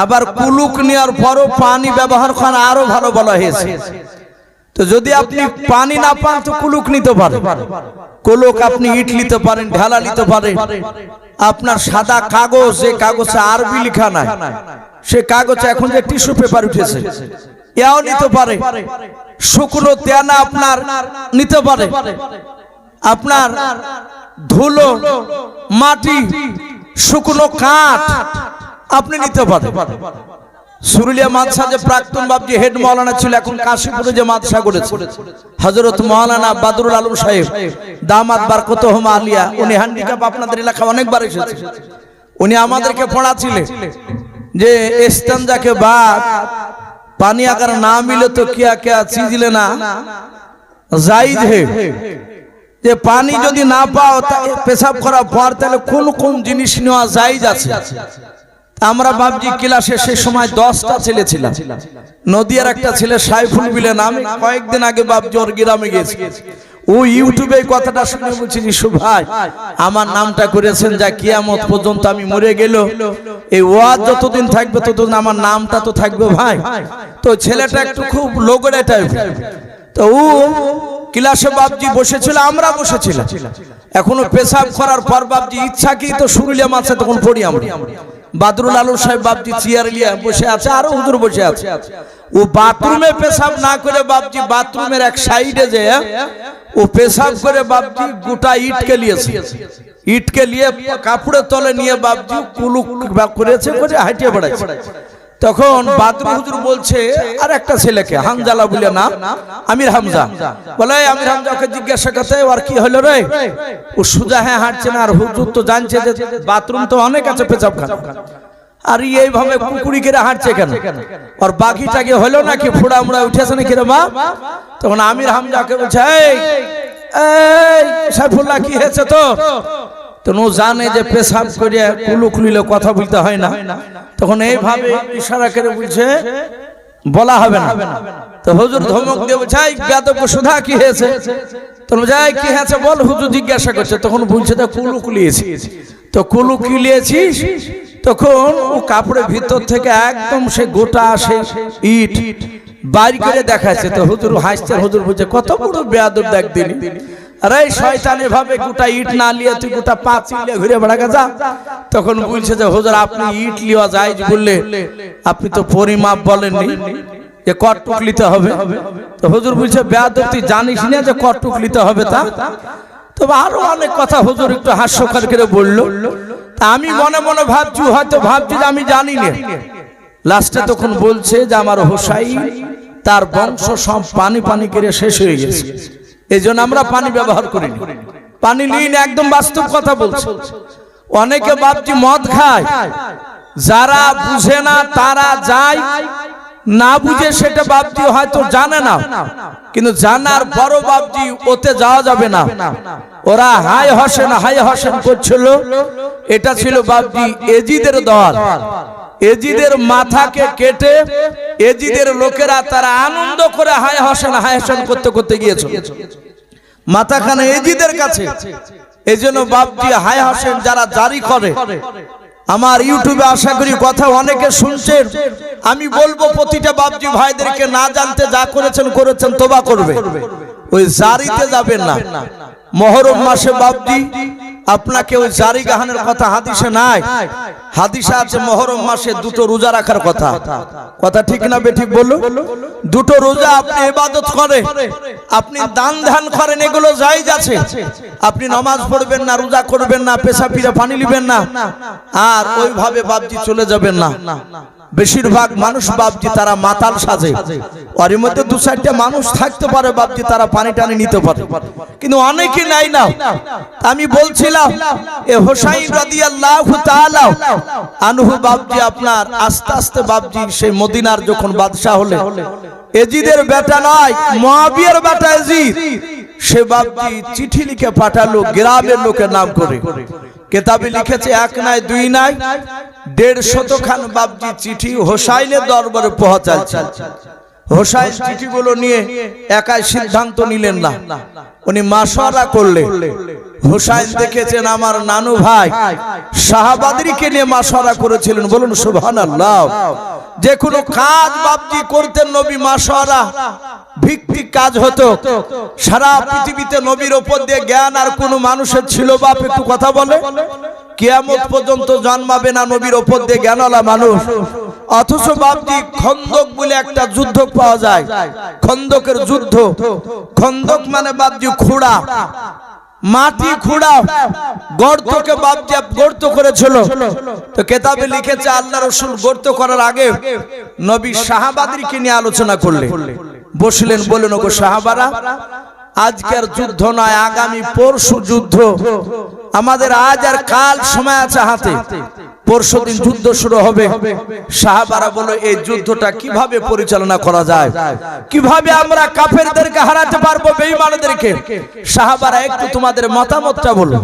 Speaker 1: আবার কুলুক নেওয়ার পরও পানি ব্যবহার করা আরো ভালো বলা হয়েছে। তো যদি আপনি পানি না পান তো কুলুক নিতে পারেন, কুলুক আপনি ইট নিতে পারেন, ঢালা নিতে পারেন। আপনার সাদা কাগজ, যে কাগজে আরবি লেখা নাই, সে কাগজে এখন যে টিস্যু পেপার উঠেছে, এও নিতে পারে। শুকনো তেনা আপনার নিতে পারে। আপনার ধুলো, মাটি, শুকনো কাঠ আপনি নিতে পারেন। সুরুলিয়া মাদ্রাসা যে প্রাক্তন বাবজি হেড মাওলানা ছিল, এখন কাশীপুরে যে মাদ্রাসা করেছে হযরত মাওলানা বাদরুল আলম সাহেব দামাত বারকতুহুম আলিয়া, উনি হ্যান্ডিক্যাপ আপনাদের এলাকায় অনেকবার এসেছে। উনি আমাদেরকে পড়াছিলেন যে ইস্তেঞ্জা के बाद पानी अगर ना मिले तो क्या क्या चीज लेना जायज है। যে পানি যদি না পাও পেশাব করার পর তাহলে কোন কোন জিনিস নেওয়া জায়েজ আছে। আমরা বাবজি ক্লাসে সেই সময় 10টা ছেলে ছিল। নদিয়ার একটা ছেলে সাইফুল বিলে নাম, কয়েকদিন আগে বাবজি ওর গ্রামে গেছে। ও ইউটিউবে এই কথাটা শুনে বলছি, নিশু ভাই আমার নামটা করেছেন যা কিয়ামত পর্যন্ত আমি মরে গেল, এই ওয়াজ যতদিন থাকবে ততদিন আমার নামটা তো থাকবে ভাই। তো ছেলেটা একটু খুব লোগড়ে টাইপের। তো ও ক্লাসে বাবজি বসেছিল, আমরা বসেছিলাম। এখনো পেশাব করার পর বাবজি ইচ্ছা কি তো সুরুলিয়া মাছে তখন পড়ি আমরা। বাদরুল আলম সাহেব বাবজি চেয়ার নিয়ে বসে আছে, আর হুজুর বসে আছে। ও বাথরুমে পেশাব না করে বাবজি বাথরুমের এক সাইডে যে ও পেশাব করে বাবজি গোটা ইটকে নিয়েছে, ইটকে নিয়ে কাপড়ের তলে নিয়ে বাবজি কুলুক করেছে, করে হাঁটিয়ে বেড়াচ্ছে। তখন বাদরু হুজুর বলছে আর একটা ছেলেকে, হামজালা বলে নাম, আমির হামজা, বলে আমির হামজাকে জিজ্ঞাসা করতে আর কি হলো রে। ও সুজা হ্যাঁ হাঁটছে না, আর হুজুর তো জানছে যে বাথরুম তো অনেক আছে পেশাব খানা, আর এইভাবে কুকুরি করে হাঁটছে কেন, আর বাকিটাকে হলো নাকি ফোড়া মুড়া উঠেছে নাকি রে মা। তখন আমির হামজাকে বলছে এই সাইফুল্লাহ কি হয়েছে তো। তো ও জানে যে পেশাব করে কুলুক নিলে কথা বলতে হয় না, তখন এইভাবে ইশারা করে বলছে বলা হবে না। তো হুজুর ধমক দিয়ে বলছে এই বেয়াদব সুধা কি হয়েছে। তখন যাই কি হয়েছে বল, হুজুর জিজ্ঞাসা করছে। তখন বলছে তো কুলুক নিয়েছি। তো কুলুক কি নিয়েছিস? তখন ও কাপড়ের ভিতর থেকে একদম সে গোটা সে ইট বাইর করে দেখাচ্ছে। তো হুজুর হাসছে, হুজুর বলছে কত বড় বেয়াদব দেখ দিলি, আরে শয়তানি ভাবে গোটা ইট না লিয়ে তুই গোটা পাঁচিল নিয়ে ঘুরে বেড়া যা। তখন বলছে যে হুজুর আপনি ইট লিয়া জায়েজ বললে, আপনি তো পরিমাপ বলেননি যে কটটুক নিতে হবে। তো হুজুর বলছে বেয়াদব তুই জানিস না যে কটটুক নিতে হবে তা। তো আরো অনেক কথা হুজুর একটু হাস্যকর করে বললো। আমি মনে মনে ভাবছি, হয়তো ভাবছি যে আমি জানি না। লাস্টে তখন বলছে যে আমার হোসাইন তার বংশ সব পানি পানি করে শেষ হয়ে গেছে, এই জন্য আমরা পানি ব্যবহার করি, পানি নিই না। একদম বাস্তব কথা বলছে। অনেকে বাবজি মদ খায়, যারা বুঝে না তারা যায়, না বুঝে সেটা বাবজি হয়তো জানে না, কিন্তু জানার বড় বাবজি ওতে যাওয়া যাবে না। ওরা হাই হোসেন করছিল, এটা ছিল বাবজি এজিদের দল। এজিদের মাথাকে কেটে এজিদের লোকেরা তারা আনন্দ করে হাই হোসেন করতে করতে গিয়েছে মাথাখানে এজিদের কাছে। এই জন্য বাবজি হাই হোসেন যারা জারি করে, আমার ইউটিউবে আশা করি কথা অনেকে শুনছেন, আমি বলবো প্রতিটা বাবজি ভাইদেরকে না জানতে যা করেছেন তওবা করবে, ওই জারিতে যাবেন না। মুহররম মাসে বাবজি আপনাকে ওই জারি গাহানের কথা হাদিসে নাই। হাদিসে আছে মুহররম মাসে দুটো রোজা রাখার কথা। কথা ঠিক না বেঠিক বলুন? দুটো রোজা আপনি ইবাদত করে, আপনি দান ধ্যান করেন, এগুলো জায়েজ আছে। আপনি নামাজ পড়বেন না, রোজা করবেন না, পেশা ফিরে পানি নেবেন না, আর ওইভাবে বাবজি চলে যাবেন না। বেশিরভাগ মানুষ বাবজি তারা মাতাল সাজে, আর এর মধ্যে দু চারটা মানুষ থাকতে পারে বাবজি তারা পানি টানি নিতে পারে, কিন্তু অনেকে নাই না। আমি বলছিলাম এ হোসাইন রাদিয়াল্লাহু তাআলা আনহু বাবজি আপনার আস্তে আস্তে বাবজি সেই মদিনার যখন বাদশা হলে, এজিদের বেটা নয় মুয়াবিয়ার বেটা এজিদ, সে বাবজি চিঠি লিখে পাঠালো গ্রামের লোকের নাম করে। কিতাবে লিখেছে এক নাই দুই নাই 150 খান বাবজি চিঠি হোসাইনের দরবারে পৌঁছাচ্ছে। হোসাইন চিঠিগুলো নিয়ে একাই সিদ্ধান্ত নিলেন না, উনি মাশওয়ারা করলেন। হোসাইন দেখেছেন আমার নানু ভাই সাহাবাদেরকে নিয়ে মাশওয়ারা করেছিলেন, বলুন সুবহানাল্লাহ। যে কোনো কাজ বাপজি করতেন নবী মাশাআল্লাহ ভিত্তিক কাজ হতো। সারা পৃথিবীতে নবীর উপর দিয়ে জ্ঞান আর কোনো মানুষের ছিল বাপ? একটু কথা বলে। কিয়ামত পর্যন্ত জন্মাবে না নবীর উপর দিয়ে জ্ঞানওয়ালা মানুষ। অথচ বাপজি খন্দক বলে একটা যুদ্ধ পাওয়া যায়, খন্দকের যুদ্ধ। খন্দক মানে বাপজি খুঁড়া, মাটি খুঁড়া, গর্তকে বাপজি গর্ত করেছিল। তো কেতাবে লিখেছে আল্লাহ রাসূল গর্ত করার আগে নবী সাহাবাদেরকে নিয়ে আলোচনা করলেন, বসলেন, বলেন ওগো সাহাবারা, আজকের যুদ্ধ নয়, আগামী পরশু যুদ্ধ। আমাদের আজ আর কাল সময় আছে হাতে, পরশু দিন যুদ্ধ শুরু হবে। সাহাবারা বলো এই যুদ্ধটা কিভাবে পরিচালনা করা যায়, কিভাবে আমরা কাফেরদেরকে হারাতে পারবো, বেঈমানদেরকে। সাহাবারা একটু তোমাদের মতামতটা বলো।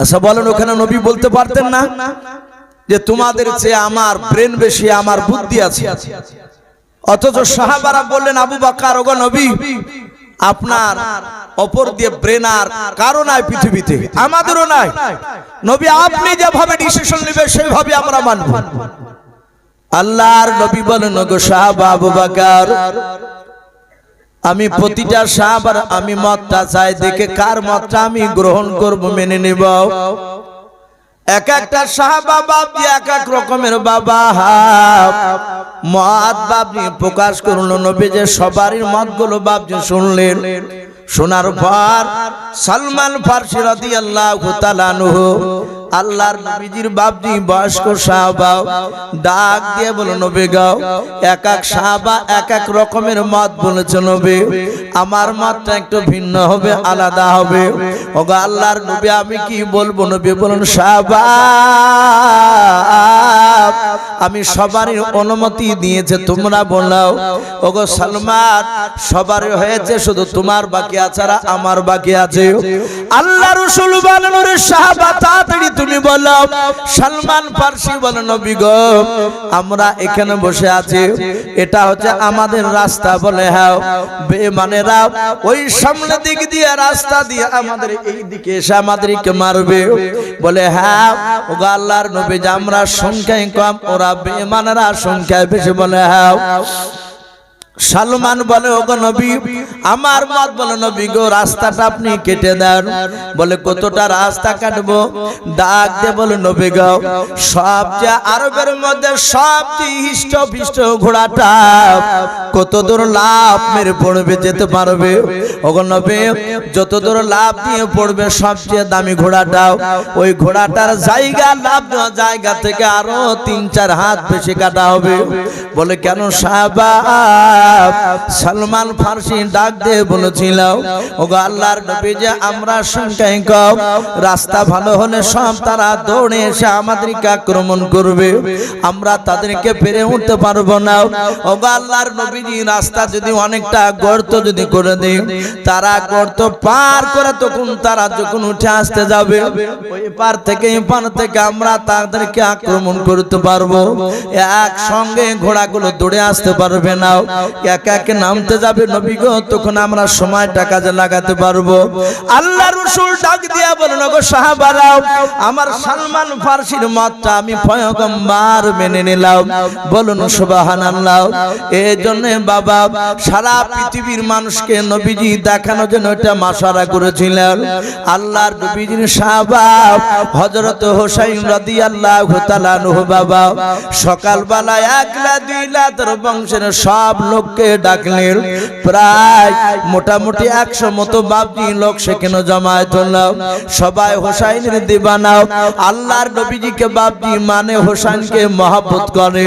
Speaker 1: আচ্ছা বলেন, ওখানে নবী বলতে পারতেন না যে তোমাদের চেয়ে আমার ব্রেন বেশি, আমার বুদ্ধি আছে? অথচ সাহাবারা বললেন আবু বকর, ওগো নবী, আপনার অপর দিয়ে ব্রেন আর কারো নাই পৃথিবীতে, আমাদেরও নাই। নবী আপনি যেভাবে ডিসিশন নেবেন সেইভাবে আমরা মানব। আল্লাহর নবী বলেন, ওগো সাহাবা আবু বকর, আমি প্রতিটা সাহাবার আমি মতটা চাই, দেখে কার মতটা আমি গ্রহণ করব, মেনে নেব। এক একটা সাহাবা বাপজি এক এক রকমের বাবা মত বাপজি প্রকাশ করলো। নবী যে সবারই মতগুলো বাপজি শুনলেন। শোনার পর সালমান ফারসি রাদিয়াল্লাহু তাআলা আনহু, আল্লাহর নবীজির বাপজি বয়স্ক সাহাবা, ডাক দিয়ে বলো, নবী গো, এক এক সাহাবা এক এক রকমের মত বলেছে নবী, আমার মতটা একটু ভিন্ন হবে, আলাদা হবে। ওগো আল্লাহর নবী আমি কি বলবো? নবী বলুন, সাহাবা আমি সবারই অনুমতি দিয়েছে, তোমরা বলাও। ওগো সালমান, সবারই হয়েছে, শুধু তোমার বাকি আছে আর আমার বাকি আছে। আল্লাহ রাসূল বলেন, ওরে সাহাবা তাড়াতাড়ি তুমি বলো। সালমান ফারসি বলেন, নবী গো, আমরা এখানে বসে আছি, এটা হচ্ছে আমাদের রাস্তা। বলে হ্যাঁ। বেঈমানেরা ওই সামনে দিক দিয়ে রাস্তা দিয়ে আমাদের এই দিকে এসে আমাদেরকে মারবে। বলে হ্যাঁ। ওগো আল্লাহর নবী, যে আমরা সংখ্যায় কম, ওরা বেঈমানেরা সংখ্যায় বেশি। বলে হ্যাঁ। সালমান বলে, ওগো নবী, আমার মত বলে নবী গো, রাস্তাটা আপনি কেটে দেন। বলে কতটা রাস্তা কাটবো? ডাক দিয়ে বলে, নবী গো, সবচেয়ে আরবের মধ্যে সবচেয়ে হিষ্ট ঘোড়াটা কত দূর লাভ মেরে পড়বে, যেতে পারবে? ওগো নবী, যত দূর লাভ দিয়ে পড়বে সবচেয়ে দামি ঘোড়াটাও, ওই ঘোড়াটার জায়গা, লাভ দেওয়া জায়গা থেকে আরো 3-4 হাত বেশি কাটা হবে। বলে কেন সাহাবা? সালমান ফারসি ডাক দিয়ে বলেছিল, ওগো আল্লাহর নবী, যে আমরা সংখ্যায় কম, রাস্তা ভালো হলে সব তারা দৌড়ে এসে আমাদেরকে আক্রমণ করবে, আমরা তাদেরকে পেরে উঠতে পারবো না। ওগো আল্লাহর নবীজি, রাস্তা যদি অনেকটা গর্ত যদি করে দেয়, তারা গর্ত পার করে তখন তারা যখন উঠে আসতে যাবে, ওই পার থেকে এই পার থেকে আমরা তাদেরকে আক্রমণ করতে পারবো। একসঙ্গে ঘোড়াগুলো দৌড়ে আসতে পারবে না, এক এক নামতে যাবে। নবী গো, তখন আমরা সময়টা কাজে লাগাতে পারবো। আল্লাহ রাসূল ডাক দিয়া বলেন, গো সাহাবারা, আমার সালমান ফারসির মতটা আমি পয়গম্বর মেনে নিলাম। বলুন সুবহানাল্লাহ। এই জন্য বাবা সারা পৃথিবীর মানুষকে নবীজি দেখানোর জন্য এটা মাশওয়ারা করেছিলেন। আল্লাহর নবীজির সাহাবা হযরত হুসাইন রাদিয়াল্লাহু তাআলা আনহু বাবা সকালবেলা 1 লাখ 2 লাখ বংশের সব লোককে ডাকলেন। প্রায় মোটামুটি 100 মতো বাপজি লোক সেখানে জমায়েত হলো। সবাই হুসাইনের দিওয়ানা, আল্লাহর নবীজিকে বাপজি মানে হুসাইনকে মহব্বত করে।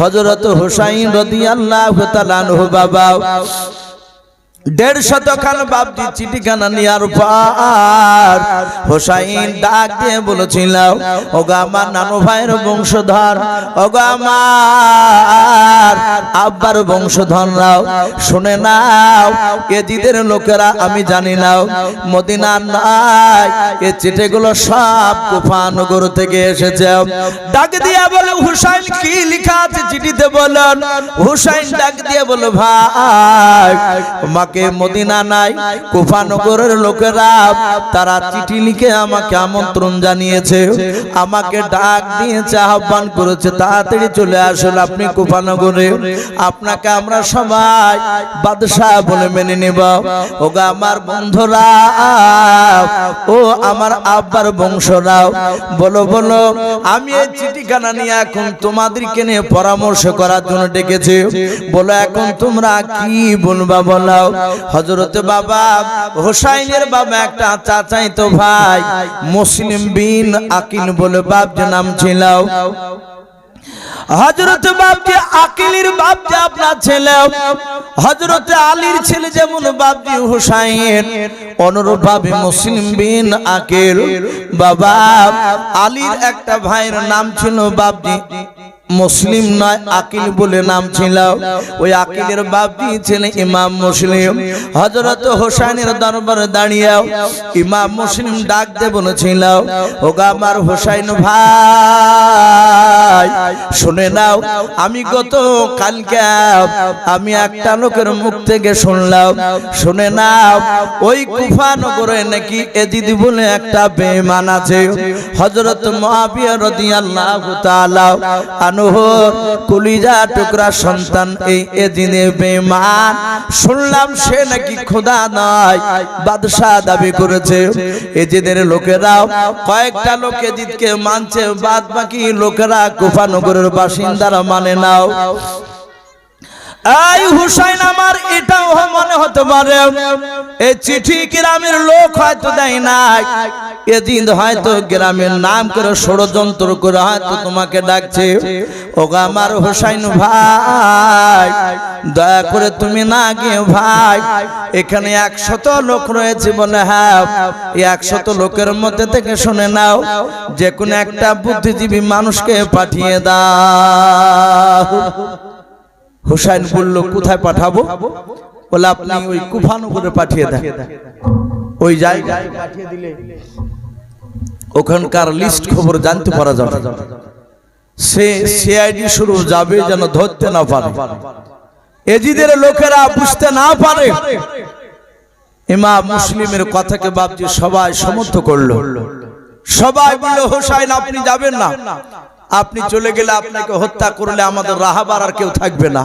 Speaker 1: হযরত হুসাইন রাদিয়াল্লাহু তাআলা আনহু বাবা 150 খান বাপজি চিঠিখানা নেওয়ার পর হুসাইন ডাক দিয়ে বলেছিল, ওগো আমার নানু ভাইয়ের বংশধর, ওগো আমার আব্বার বংশধররাও, শুনে নাও, এজিদের লোকেরা আমি জানি না মদিনার নাই, এই চিঠিগুলো সব কুফা নগর থেকে এসেছে। ডাক দিয়ে বলে, হুসাইন কি লেখা আছে চিঠিতে বলেন। হুসাইন ডাক দিয়ে বলে, ভাই মক্কে মদিনা নাই, কুফা নগরের লোকেরা তারা চিঠি লিখে আমাকে আমন্ত্রণ জানিয়েছে, আমাকে ডাক দিয়েছে, আহ্বান করেছে, তাড়াতাড়ি চলে আসুন আপনি কুফা নগরে, আপনাকে আমরা সবাই বাদশাহ বলে মেনে নেব। ওগো আমার বন্ধুরা, ও আমার আব্বার বংশরাও, বলো বলো, আমি এই চিঠিখানা নিয়ে এখন তোমাদেরকে নিয়ে পরামর্শ করার জন্য ডেকেছি, বলো এখন তোমরা কি বলবা বলো। হযরত বাবা হোসাইনের বাবা একটা চাচাই তো ভাই মুসলিম বিন আকিল বলে বাপজি নাম ছিল। হযরত বাপজি আকিলের বাপজি আপনার ছেলে, হযরত আলীর ছেলে যেমন বাপজি হোসাইন, অনুরূপভাবে মুসলিম বিন আকিল বাবা আলীর একটা ভাইয়ের নাম ছিল বাপজি মুসলিম নয় আকিল বলে নাম ছিল। ওই আকিলের বাপজি ছিলেন ইমাম মুসলিম। হযরত হোসাইনের দরবারে দাঁড়িয়ে ইমাম মুসলিম ডাক দিয়ে বলেছিল, ওগো আমার হোসাইন ভাই শুনে নাও, আমি গত কালকে আমি একটা লোকের মুখ থেকে শুনলাম, শুনে নাও ওই কুফা নগরে নাকি এজিদ বলে একটা বেঈমান আছে। হযরত মুআবিয়া রাদিয়াল্লাহু তাআলা কলিজা টুকরা সন্তান এই এজিদে বেঈমান, শুনলাম সে নাকি খোদা নয়, বাদশাহ দাবি করেছে। এজিদের লোকেরাও কয়েকটা লোক এজিদকে মানছে, বাদ বাকি লোকেরা কুফা নগরের বাসিন্দারা মানে নাও। এই হুসাইন আমার এটাও মনে হতে পারে এই চিঠি গ্রামের লোক হয়তো দেয় নাই, এদিন হয়তো গ্রামের নাম করে ষড়যন্ত্র করে হয়তো তোমাকে ডাকছে। ওগো আমার হুসাইন ভাই, দয়া করে তুমি না গিয়ে ভাই, এখানে 100 লোক রয়েছে বলে, হ্যাঁ 100 লোকের মধ্যে থেকে শুনে নাও, যে কোনো একটা বুদ্ধিজীবী মানুষকে পাঠিয়ে দাও। হুসাইন বলল কোথায় পাঠাবো? বলে আপনি ওই কুফা নগরে পাঠিয়ে দেন। ওই জায়গায় পাঠিয়ে দিলে ওখানকার লিস্ট খবর জানতে পারা যাবে, সে সিআইডি শুরু যাবে যেন ধরতে না পারে, এজিদের লোকেরা বুঝতে না পারে। ইমাম মুসলিমের কথাকে বাপজি সবাই সমর্থন করলো, সবাই বলল হোসাইন আপনি যাবেন না, আপনি চলে গেলে আপনাকে হত্যা করলে আমাদের রাহাবার আর কেউ থাকবে না।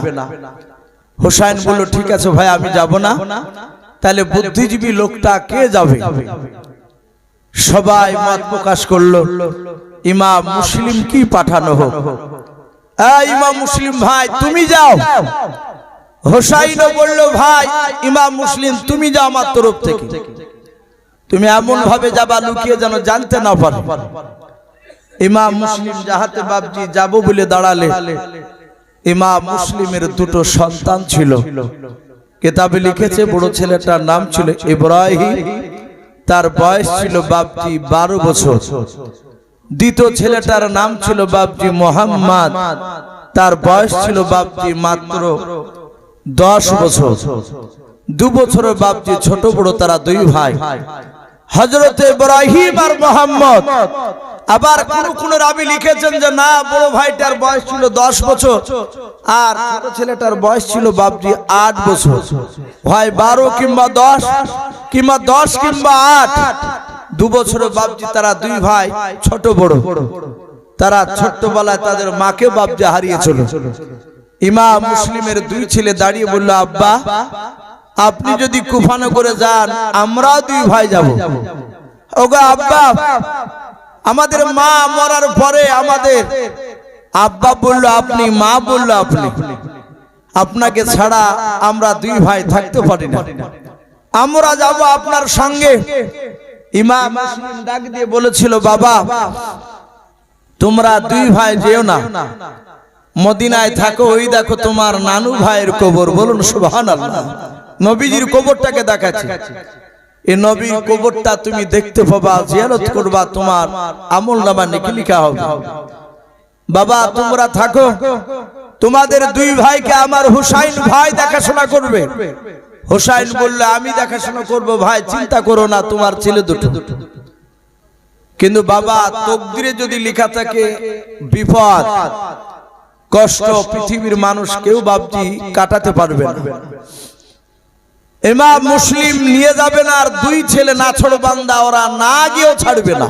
Speaker 1: হোসাইন বলল ঠিক আছে ভাই আমি যাব না, তাহলে বুদ্ধিজীবী লোকটা কে যাবে? সবাই মত প্রকাশ করলো ইমাম মুসলিম কি পাঠানো হোক। ইমাম মুসলিম ভাই তুমি যাও। হোসাইনও বলল ভাই ইমাম মুসলিম তুমি যাও আমার তরফ থেকে, তুমি এমন ভাবে যাবা লুকিয়ে যেন জানতে না পারে। ইমাম মুসলিম যাহাতে বাপজি যাব বলে দাঁড়ালে, ইমাম মুসলিমের 2টো সন্তান ছিল, কিতাবে লিখেছে বড় ছেলেটার নাম ছিল ইব্রাহিম, তার বয়স ছিল বাপজি 12 বছর। দ্বিতীয় ছেলেটার নাম ছিল বাপজি মুহাম্মদ, তার বয়স ছিল বাপজি মাত্র 10 বছর। 2 বছরের বাপজি ছোট বড় তারা 2 ভাই, হযরত ইব্রাহিম আর মুহাম্মদ। আবার কোন রাবি লিখেছেন যে না বড় ভাইটার বয়স ছিল 10 বছর আর ছোট ছেলেটার বয়স ছিল বাপজি 8 বছর। ভাই 12 কিংবা 10 কিংবা 10 কিংবা 8, 2 বছরের বাপজি তারা 2 ভাই ছোট বড়। তারা ছোট্টবেলায় তাদের মাকে বাপজি হারিয়েছিল। ইমাম মুসলিমের 2 ছেলে দাঁড়িয়ে বলল আব্বা আপনি যদি কুফা নগরে যান আমরাও 2 ভাই যাব। ওগো আব্বা আমাদের মা মরার পরে আমাদের আব্বা বলল আপনি, মা বলল আপনি, আপনাকে ছাড়া আমরা 2 ভাই থাকতে পারি না, আমরা যাব আপনার সঙ্গে। ইমাম মুসলিম ডাক দিয়ে বলেছিল বাবা তোমরা 2 ভাই যেও না, মদিনায় থাকো, ওই দেখো তোমার নানু ভাইয়ের কবর। বলুন সুবহানাল্লাহ। নবীজির কবরটাকে দেখাচ্ছি, এই নবীর কবরটা তুমি দেখতে পাবা, জিয়ারত করবা, তোমার আমলনামা নেকি লেখা হবে। বাবা তোমরা থাকো, তোমাদের 2 ভাইকে আমার হুসাইন ভাই দেখাশোনা করবে। হুসাইন বলল আমি দেখাশোনা করব ভাই, চিন্তা করো না, তোমার ছেলে 2। কিন্তু বাবা তকদিরে যদি লেখা থাকে বিপদ কষ্ট পৃথিবীর মানুষ কেউ বাপজি কাটাতে পারবে না। ইমাম মুসলিম নিয়ে যাবে না, আর দুই ছেলে নাছড় বান্দা ওরা না গিয়েও ছাড়বে না।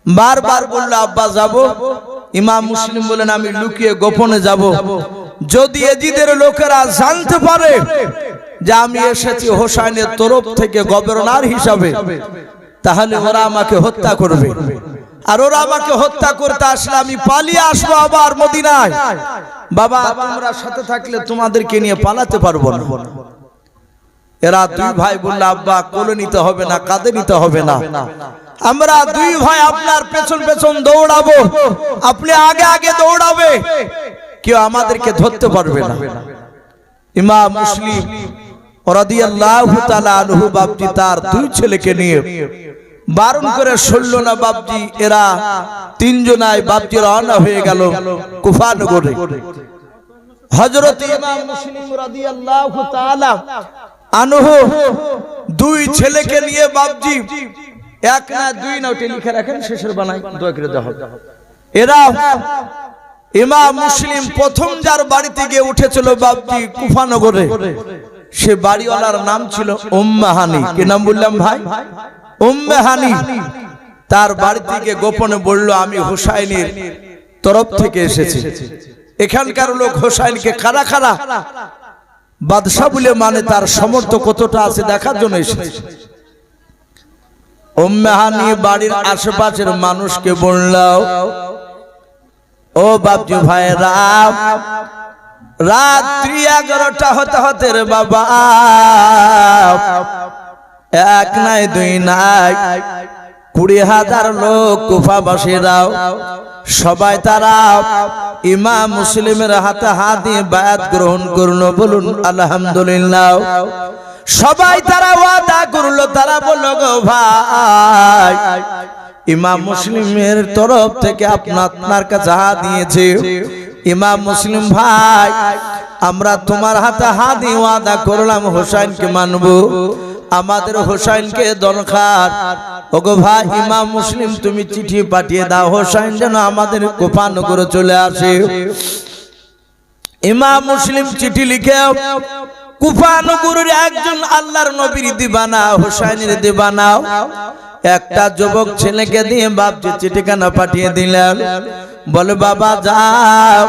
Speaker 1: বারবার বললো আব্বা যাব। ইমাম মুসলিম বলেন আমি লুকিয়ে গোপনে যাব, যদি এজিদের লোকেরা জানতে পারে যে আমি এসেছি হোসাইনের তরফ থেকে গভর্নর হিসাবে, তাহলে ওরা আমাকে হত্যা করবে, আর ওরা আমাকে হত্যা করতে আসলে আমি পালিয়ে আসবো আবার মদিনায়। বাবা তোমরা সাথে থাকলে তোমাদেরকে নিয়ে পালাতে পারবো না। এরা দুই ভাই বললো আব্বা কোলে নিতে হবে না, কাঁধে নিতে হবে না, আমরা দুই ভাই আপনার পেছন পেছন দৌড়াবো, আপনি আগে আগে দৌড়াবে, কেউ আমাদেরকে ধরতে পারবে না। ইমাম মুসলিম রাদিয়াল্লাহু তাআলা আনহু বাপজি তার দুই ছেলেকে নিয়ে বারণ করে শুনলো না বাপজি, এরা তিনজনাই বাপজি রওনা হয়ে গেল কুফা নগরে। হযরত ইমাম মুসলিম রাদিয়াল্লাহু তাআলা আনহু দুই ছেলেকে নিয়ে বাপজি, এক না দুই না, ওটা লিখে রাখেন শেষের বানাই দোয়া করে দাও। এরা ইমাম মুসলিম প্রথম যার বাড়িতে গিয়ে উঠেছিল বাপজি কুফা নগরে, সে বাড়িওয়ালার নাম ছিল উম্মে হানি। কি নাম বললাম ভাই? উম্মে হানি। তার বাড়ি থেকে গোপনে বলল আমি হোসাইনের তরফ থেকে এসেছি। এখানকার লোক হোসাইনকে খাড়া খাড়া বাদশা বলে মানে, তার সমর্থ কতটা আছে দেখার জন্য এসেছে। উম্মে হানি বাড়ির আশেপাশের মানুষকে বলল ও বাপজি ভাইরা, রাত্রি 11টা হতে হতে রে বাবা, এক নাই দুই নাই 20,000 লোক কুফাবাসীরাও সবাই তারা ইমাম মুসলিমের হাতে হাত দিয়ে বায়াত গ্রহণ করলো। বলুন আলহামদুলিল্লাহ। সবাই তারা ওয়াদা করলো, তারা বলল গো ভাই, ইমাম মুসলিমের তরফ থেকে আপনার কাছে হাত দিয়েছে। ইমাম মুসলিম ভাই, আমরা তোমার হাতে হাত দিয়ে ওয়াদা করলাম হোসাইনকে মানবো, আমাদের হোসাইনকে দরকার। ওগো ভাই ইমাম মুসলিম তুমি চিঠি পাঠিয়ে দাও, হোসাইন যেন আমাদের কুফা নগরে চলে আসে। ইমাম মুসলিম চিঠি লিখে কুফা নগরের একজন আল্লাহর নবীর দিবানা, হোসাইনের দিবানা একটা যুবক ছেলেকে দিয়ে বাপজি চিঠিখানা পাঠিয়ে দিলেন। বলে বাবা যাও,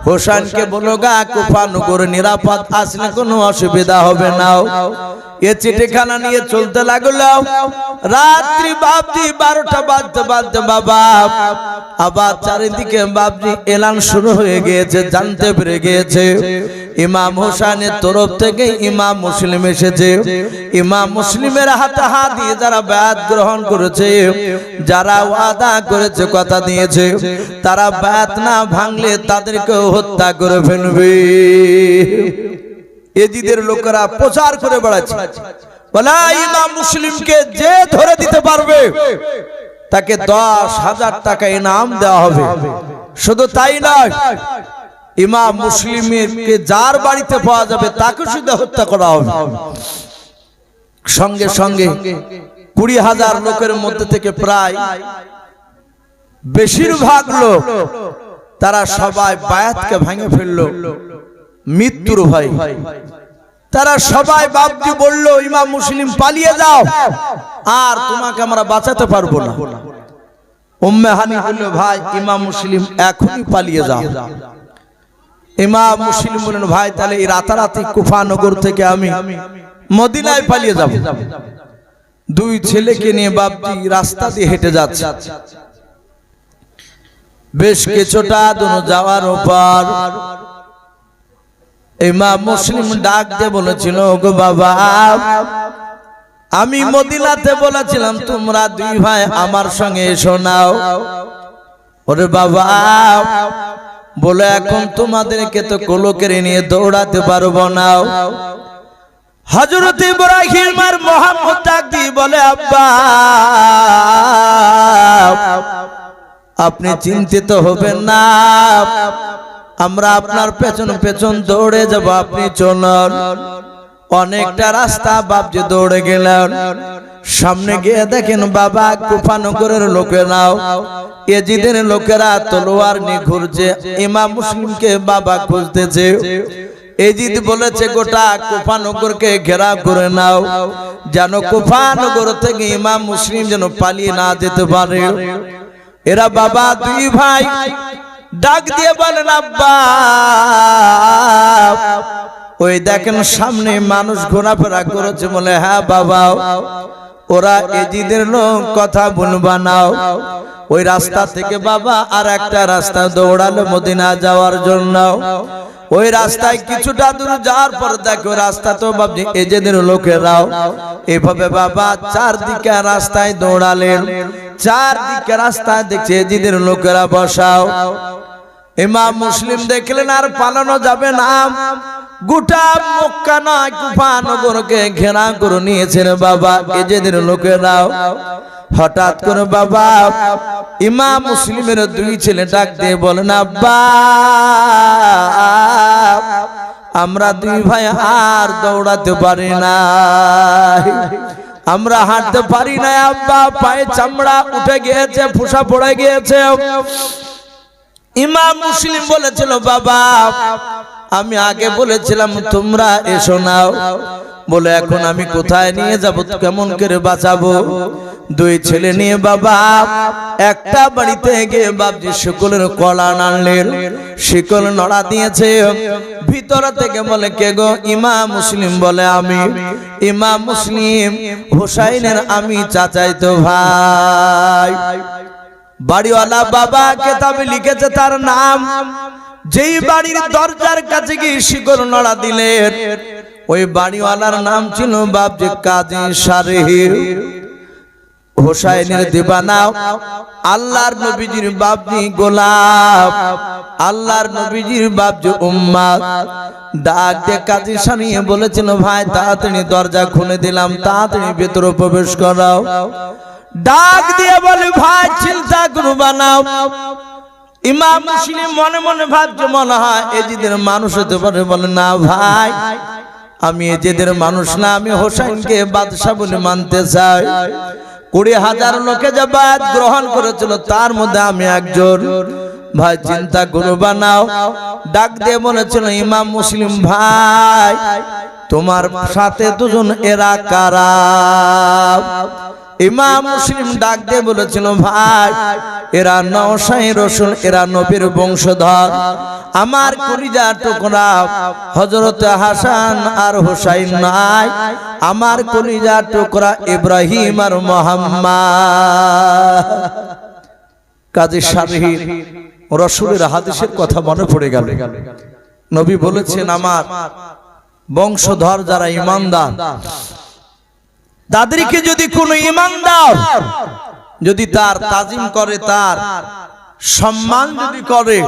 Speaker 1: হোসাইনকে বলো গা কুফা নগরে নিরাপদ আসলে কোনো অসুবিধা হবে না। এ চিঠিখানা নিয়ে চলতে লাগলো। রাত্রি বাপজি 12টা বাজতে বাজতে বাবা আবার চারিদিকে বাপজি এলান শুরু হয়ে গিয়েছে, জানতে পেরে গিয়েছে ইমাম হোসেনের তরফ থেকে ইমাম মুসলিম এসেছে। ইমাম মুসলিমের হাতে হাত দিয়ে যারা বায়াত গ্রহণ করেছে, যারা ওয়াদা করেছে কথা দিয়েছে, তারা বায়াত না ভাঙলে তাদেরকে হত্যা করে ফেলবে। এজিদের লোকেরা প্রচার করে বেড়াচ্ছে, বলে ইমাম মুসলিমকে যে ধরে দিতে পারবে তাকে 10,000 টাকা ইনাম দেওয়া হবে। শুধু তাই নয়, ইমাম মুসলিমকে যার বাড়িতে পাওয়া যাবে তাকে শুধু হত্যা করা হবে। সঙ্গে সঙ্গে 20,000 লোকের মধ্যে থেকে প্রায় বেশিরভাগ লোক তারা সবাই বায়াতকে ভেঙে ফেললো মৃত্যুর ভয়। তারা সবাই বাপজি বলল ইমাম মুসলিম পালিয়ে যাও, আর তোমাকে আমরা বাঁচাতে পারবো না। উম্মে হানি বলল ভাই ইমাম মুসলিম এখনই পালিয়ে যাও। ইমাম মুসলিম বললেন ভাই তাহলে এই রাতারাতি কুফা নগর থেকে আমি মদিনায় পালিয়ে যাব। দুই ছেলেকে নিয়ে বাপজি রাস্তা দিয়ে হেঁটে যাচ্ছে। বেশ কিছুটা দূর যাওয়ার পর ইমাম মুসলিম ডাক দিয়ে বলেছিল গো বাবা, আমি মদিনাতে বলেছিলাম তোমরা দুই ভাই আমার সঙ্গে এসো নাও। ওরে বাবা বলে এখন তোমাদেরকে তো কোলকেরে নিয়ে দৌড়াতে পারবো না। হযরত ইব্রাহিম আর মুহাম্মদ ডাক দিয়ে বলে আব্বা আপনি চিন্তিত হবেন না, আমরা আপনার পেছন পেছন দৌড়ে যাব, আপনি চলুন। অনেকটা রাস্তা বাপজি দৌড়ে গেলেন। সামনে গিয়ে দেখেন বাবা কুফা নগরের লোকেরাও এজিদের লোকেরা তলোয়ার নিয়ে ঘুরছে, ইমাম মুসলিমকে বাবা খুঁজতেছে। এজিদ বলেছে গোটা কুফা নগরকে ঘেরাও করে নাও, যেন কুফা নগর থেকে ইমাম মুসলিম যেন পালিয়ে না যেতে পারে। এরা বাবা দুই ভাই ডাক দিয়ে বলেন আব্বা, ওই দেখেন সামনে মানুষ ঘোরাফেরা করেছে। বলে হ্যাঁ বাবা, ওরা এজিদের লোক, কথা বলবা নাও। ওই রাস্তা থেকে বাবা আর একটা রাস্তা দৌড়ালো মদিনা যাওয়ার জন্য। ওই রাস্তায় কিছুটা দূর যাওয়ার পর দেখো রাস্তা তো ভাবছি এজিদের লোকেরাও। এভাবে বাবা চারদিকে রাস্তায় দৌড়ালেন, চারদিকে রাস্তায় দেখছে এজিদের লোকেরা বসাও। ইমাম মুসলিম দেখলেন আর পালানো যাবে না, গোটা মক্কা নয় কুফা নগরকে ঘেরা করে নিয়েছেন বাবা এজিদের লোকেরাও। হঠাৎ করে বাবা ইমাম মুসলিমের দুই ছেলে ডাক দিয়ে বলেন আব্বা, আমরা দুই ভাই আর দৌড়াতে পারি না, আমরা হাঁটতে পারি না আব্বা, পায়ে চামড়া উঠে গিয়েছে, ফুসা পড়ে গিয়েছে। ইমাম মুসলিম বলেছিল বাবা, আমি আগে বলেছিলাম তোমরা এসো নাও। বলে এখন আমি কোথায় নিয়ে যাব, কেমন করে বাঁচাবো? দুই ছেলে নিয়ে বাবা একটা বাড়িতে গিয়ে বাবজি শিকলের কলা নাড়লেন, শিকল নড়া দিয়েছে। ভিতর থেকে বলে কে গো? ইমাম মুসলিম বলে আমি। ইমাম মুসলিম হুসাইনের আমি চাচাইতো ভাই। বাড়িওয়ালা বাবা কেতাবে লিখেছে তার নাম। যেই বাড়ির দরজার কাছে গিয়ে শিকল নড়া দিলেন, ওই বাড়িওয়ালার নাম ছিল বাবজি কাজী সারেহির। হুসাইনের দিবানা, আল্লাহর নবীজির বাবজি গোলাম, আল্লাহর নবীজির বাবজি উম্মাদ। ডাক দিয়ে কাজী সারিয়ে বলেছিল ভাই তাড়াতাড়ি দরজা খুলে দিলাম, তাড়াতাড়ি ভেতরে প্রবেশ করাও। ডাক দিয়ে বলে ভাই চিন্তা করবা না। ইমাম মুসলিম মনে মনে ভাবছে মনে হয় এজিদের মানুষ হতে পারে। বলে না ভাই, আমি এজিদের মানুষ না, আমি হোসাইনকে বাদশা বলে মানতে চাই। 20,000 লোকে যে বায়াত গ্রহণ করেছিল তার মধ্যে আমি একজন। ভাই চিন্তা করবা না। ডাক দিয়ে বলেছিল ইমাম মুসলিম ভাই তোমার সাথে দুজন এরা কারা? ইমাম মুসলিম ডাক দিয়ে বলেছিল ভাই এরা নওশাই রাসূল, এরা নবীর বংশধর। আমার কলিজা টুকরা হযরত হাসান আর হুসাইন নাই, আমার কলিজা টুকরা ইব্রাহিম আর মুহাম্মদ। কাজী সারহি রাসূলের হাদিসের কথা মনে পড়ে গেল। নবী বলেছেন আমার বংশধর যারা ঈমানদার, তাদেরকে যদি কোনো ঈমানদার যদি তার তাজিম করে, তার সম্মান যদি করে,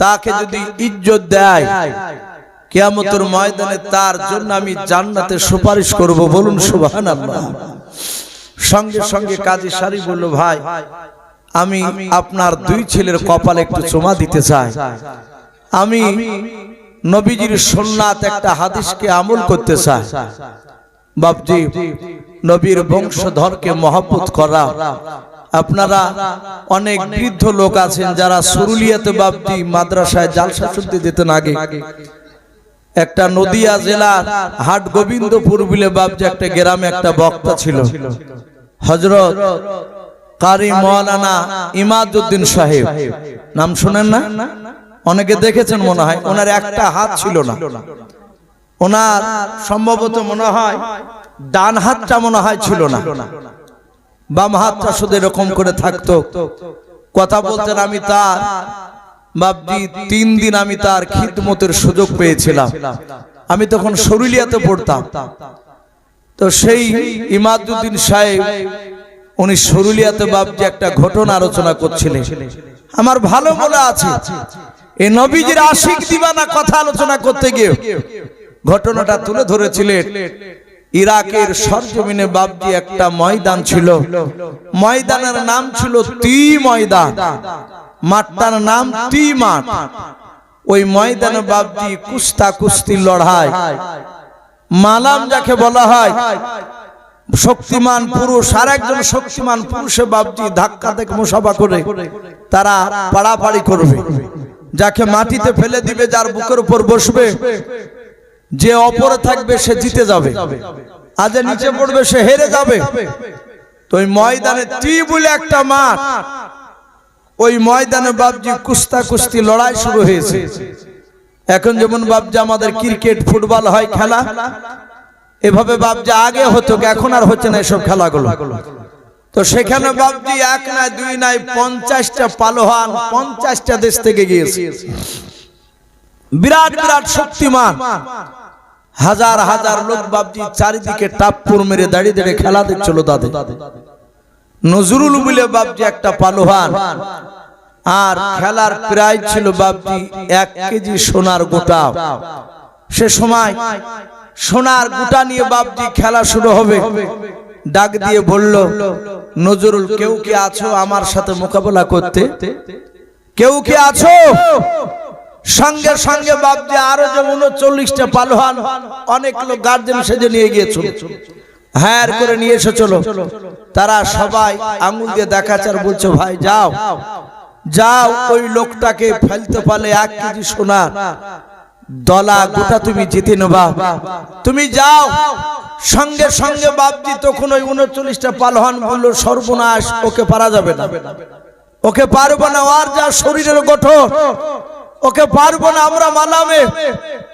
Speaker 1: তাকে যদি ইজ্জত দেয়, কিয়ামতের ময়দানে তার জন্য আমি জান্নাতে সুপারিশ করব। বলুন সুবহানাল্লাহ। সঙ্গে সঙ্গে কাজী সারি বলল ভাই আমি আপনার দুই ছেলের কপালে একটু চুমা দিতে চাই, আমি নবীজির সুন্নাত একটা হাদিসকে আমল করতে চাই। বাপজি নবীর বংশধরকে মহব্বত করা। আপনারা অনেক বৃদ্ধ লোক আছেন যারা সুরুলিয়াতে বাপজি মাদ্রাসায় জালসা শুনতে যেতেন আগে। একটা নদিয়া জেলার হাট গোবিন্দপুর বলে বাপজি একটা গ্রামে একটা বক্তা ছিল, হযরত কারি মাওলানা ইমাদউদ্দিন সাহেব। নাম শুনেন না? অনেকে দেখেছেন মনে হয়। ওনার একটা হাত ছিল না, ওনার সম্ভবত মনে হয় ডান হাতটা মনে হয় ছিল না, বাম হাতটা শুধু এরকম করে থাকতো। কথা বলতেন। আমি তার বাপজি 3 দিন আমি তার খিদমতের সুযোগ পেয়েছিলাম। আমি তখন সরুলিয়াতে পড়তাম। তো সেই ইমাদউদ্দিন সাহেব উনি সরুলিয়াতে বাপজি একটা ঘটনা আলোচনা করছিলেন। আমার ভালো মনে আছে এই নবীজির আশিক দিবানা কথা আলোচনা করতে গিয়ে ঘটনাটা তুলে ধরেছিলেন। ইরাকের সরজমিনে বাপজি একটা ময়দান ছিল, ময়দানের নাম ছিল তি ময়দান, মাঠটার নাম তি মাঠ। ওই ময়দানে বাপজি কুস্তা কুস্তি লড়াই, মালাম যাকে বলা হয়, শক্তিমান পুরুষ আর একজন শক্তিমান পুরুষে বাপজি ধাক্কা থেকে মুসাফা করে তারা পাড়াপাড়ি করবে। যাকে মাটিতে ফেলে দিবে, যার বুকের উপর বসবে, যে অপরে থাকবে সে জিতে যাবে, আর যে নিচে পড়বে সে হেরে যাবে। তো ওই ময়দানে বলে একটা মাঠ, ওই ময়দানে বাপজি কুস্তি লড়াই শুরু হয়েছে। এখন যেমন বাপজি আমাদের ক্রিকেট ফুটবল হয় খেলা, এভাবে বাপজি আগে হতো, এখন আর হচ্ছে না এসব খেলাগুলো। তো সেখানে বাপজি এক নাই দুই নাই 50টা পালোয়ান 50টা দেশ থেকে গিয়েছে, বিরাট বিরাট শক্তিমান, হাজার হাজার লোক বাপজি চারিদিকে টাপ্পুর মেরে দাঁড়িয়ে দাঁড়িয়ে খেলা দেখছিল তাদের। নজরুল বলে বাপজি একটা পালোয়ান, আর খেলার প্রাইজ ছিল বাপজি 1 কেজি সোনার গোটা। সে সময় সোনার গোটা নিয়ে বাপজি খেলা শুরু হবে। ডাক দিয়ে বলল, নজরুল কেউ কি আছো আমার সাথে মোকাবেলা করতে? কেউ কি আছো? সঙ্গে সঙ্গে বাপজি আরো যেমন 40টা পালোয়ান, অনেক লোক গার্জেন সেজে নিয়ে গিয়েছিল, হ্যাঁ করে নিয়ে এসে চলো। তারা সবাই আঙুল দিয়ে দেখাচ্ছে আর বলছে, ভাই যাও যাও, ওই লোকটাকে ফেলতে পারলে 1 কেজি সোনা দলা গোটা তুমি জিতে নেবা, তুমি যাও। সঙ্গে সঙ্গে বাপজি তখন ওই 39টা পালোয়ান বললো, সর্বনাশ, ওকে পারা যাবে না, ওকে পারবো না, আর যা শরীরের গঠন, ওকে পারবো না, আমরা মানামে।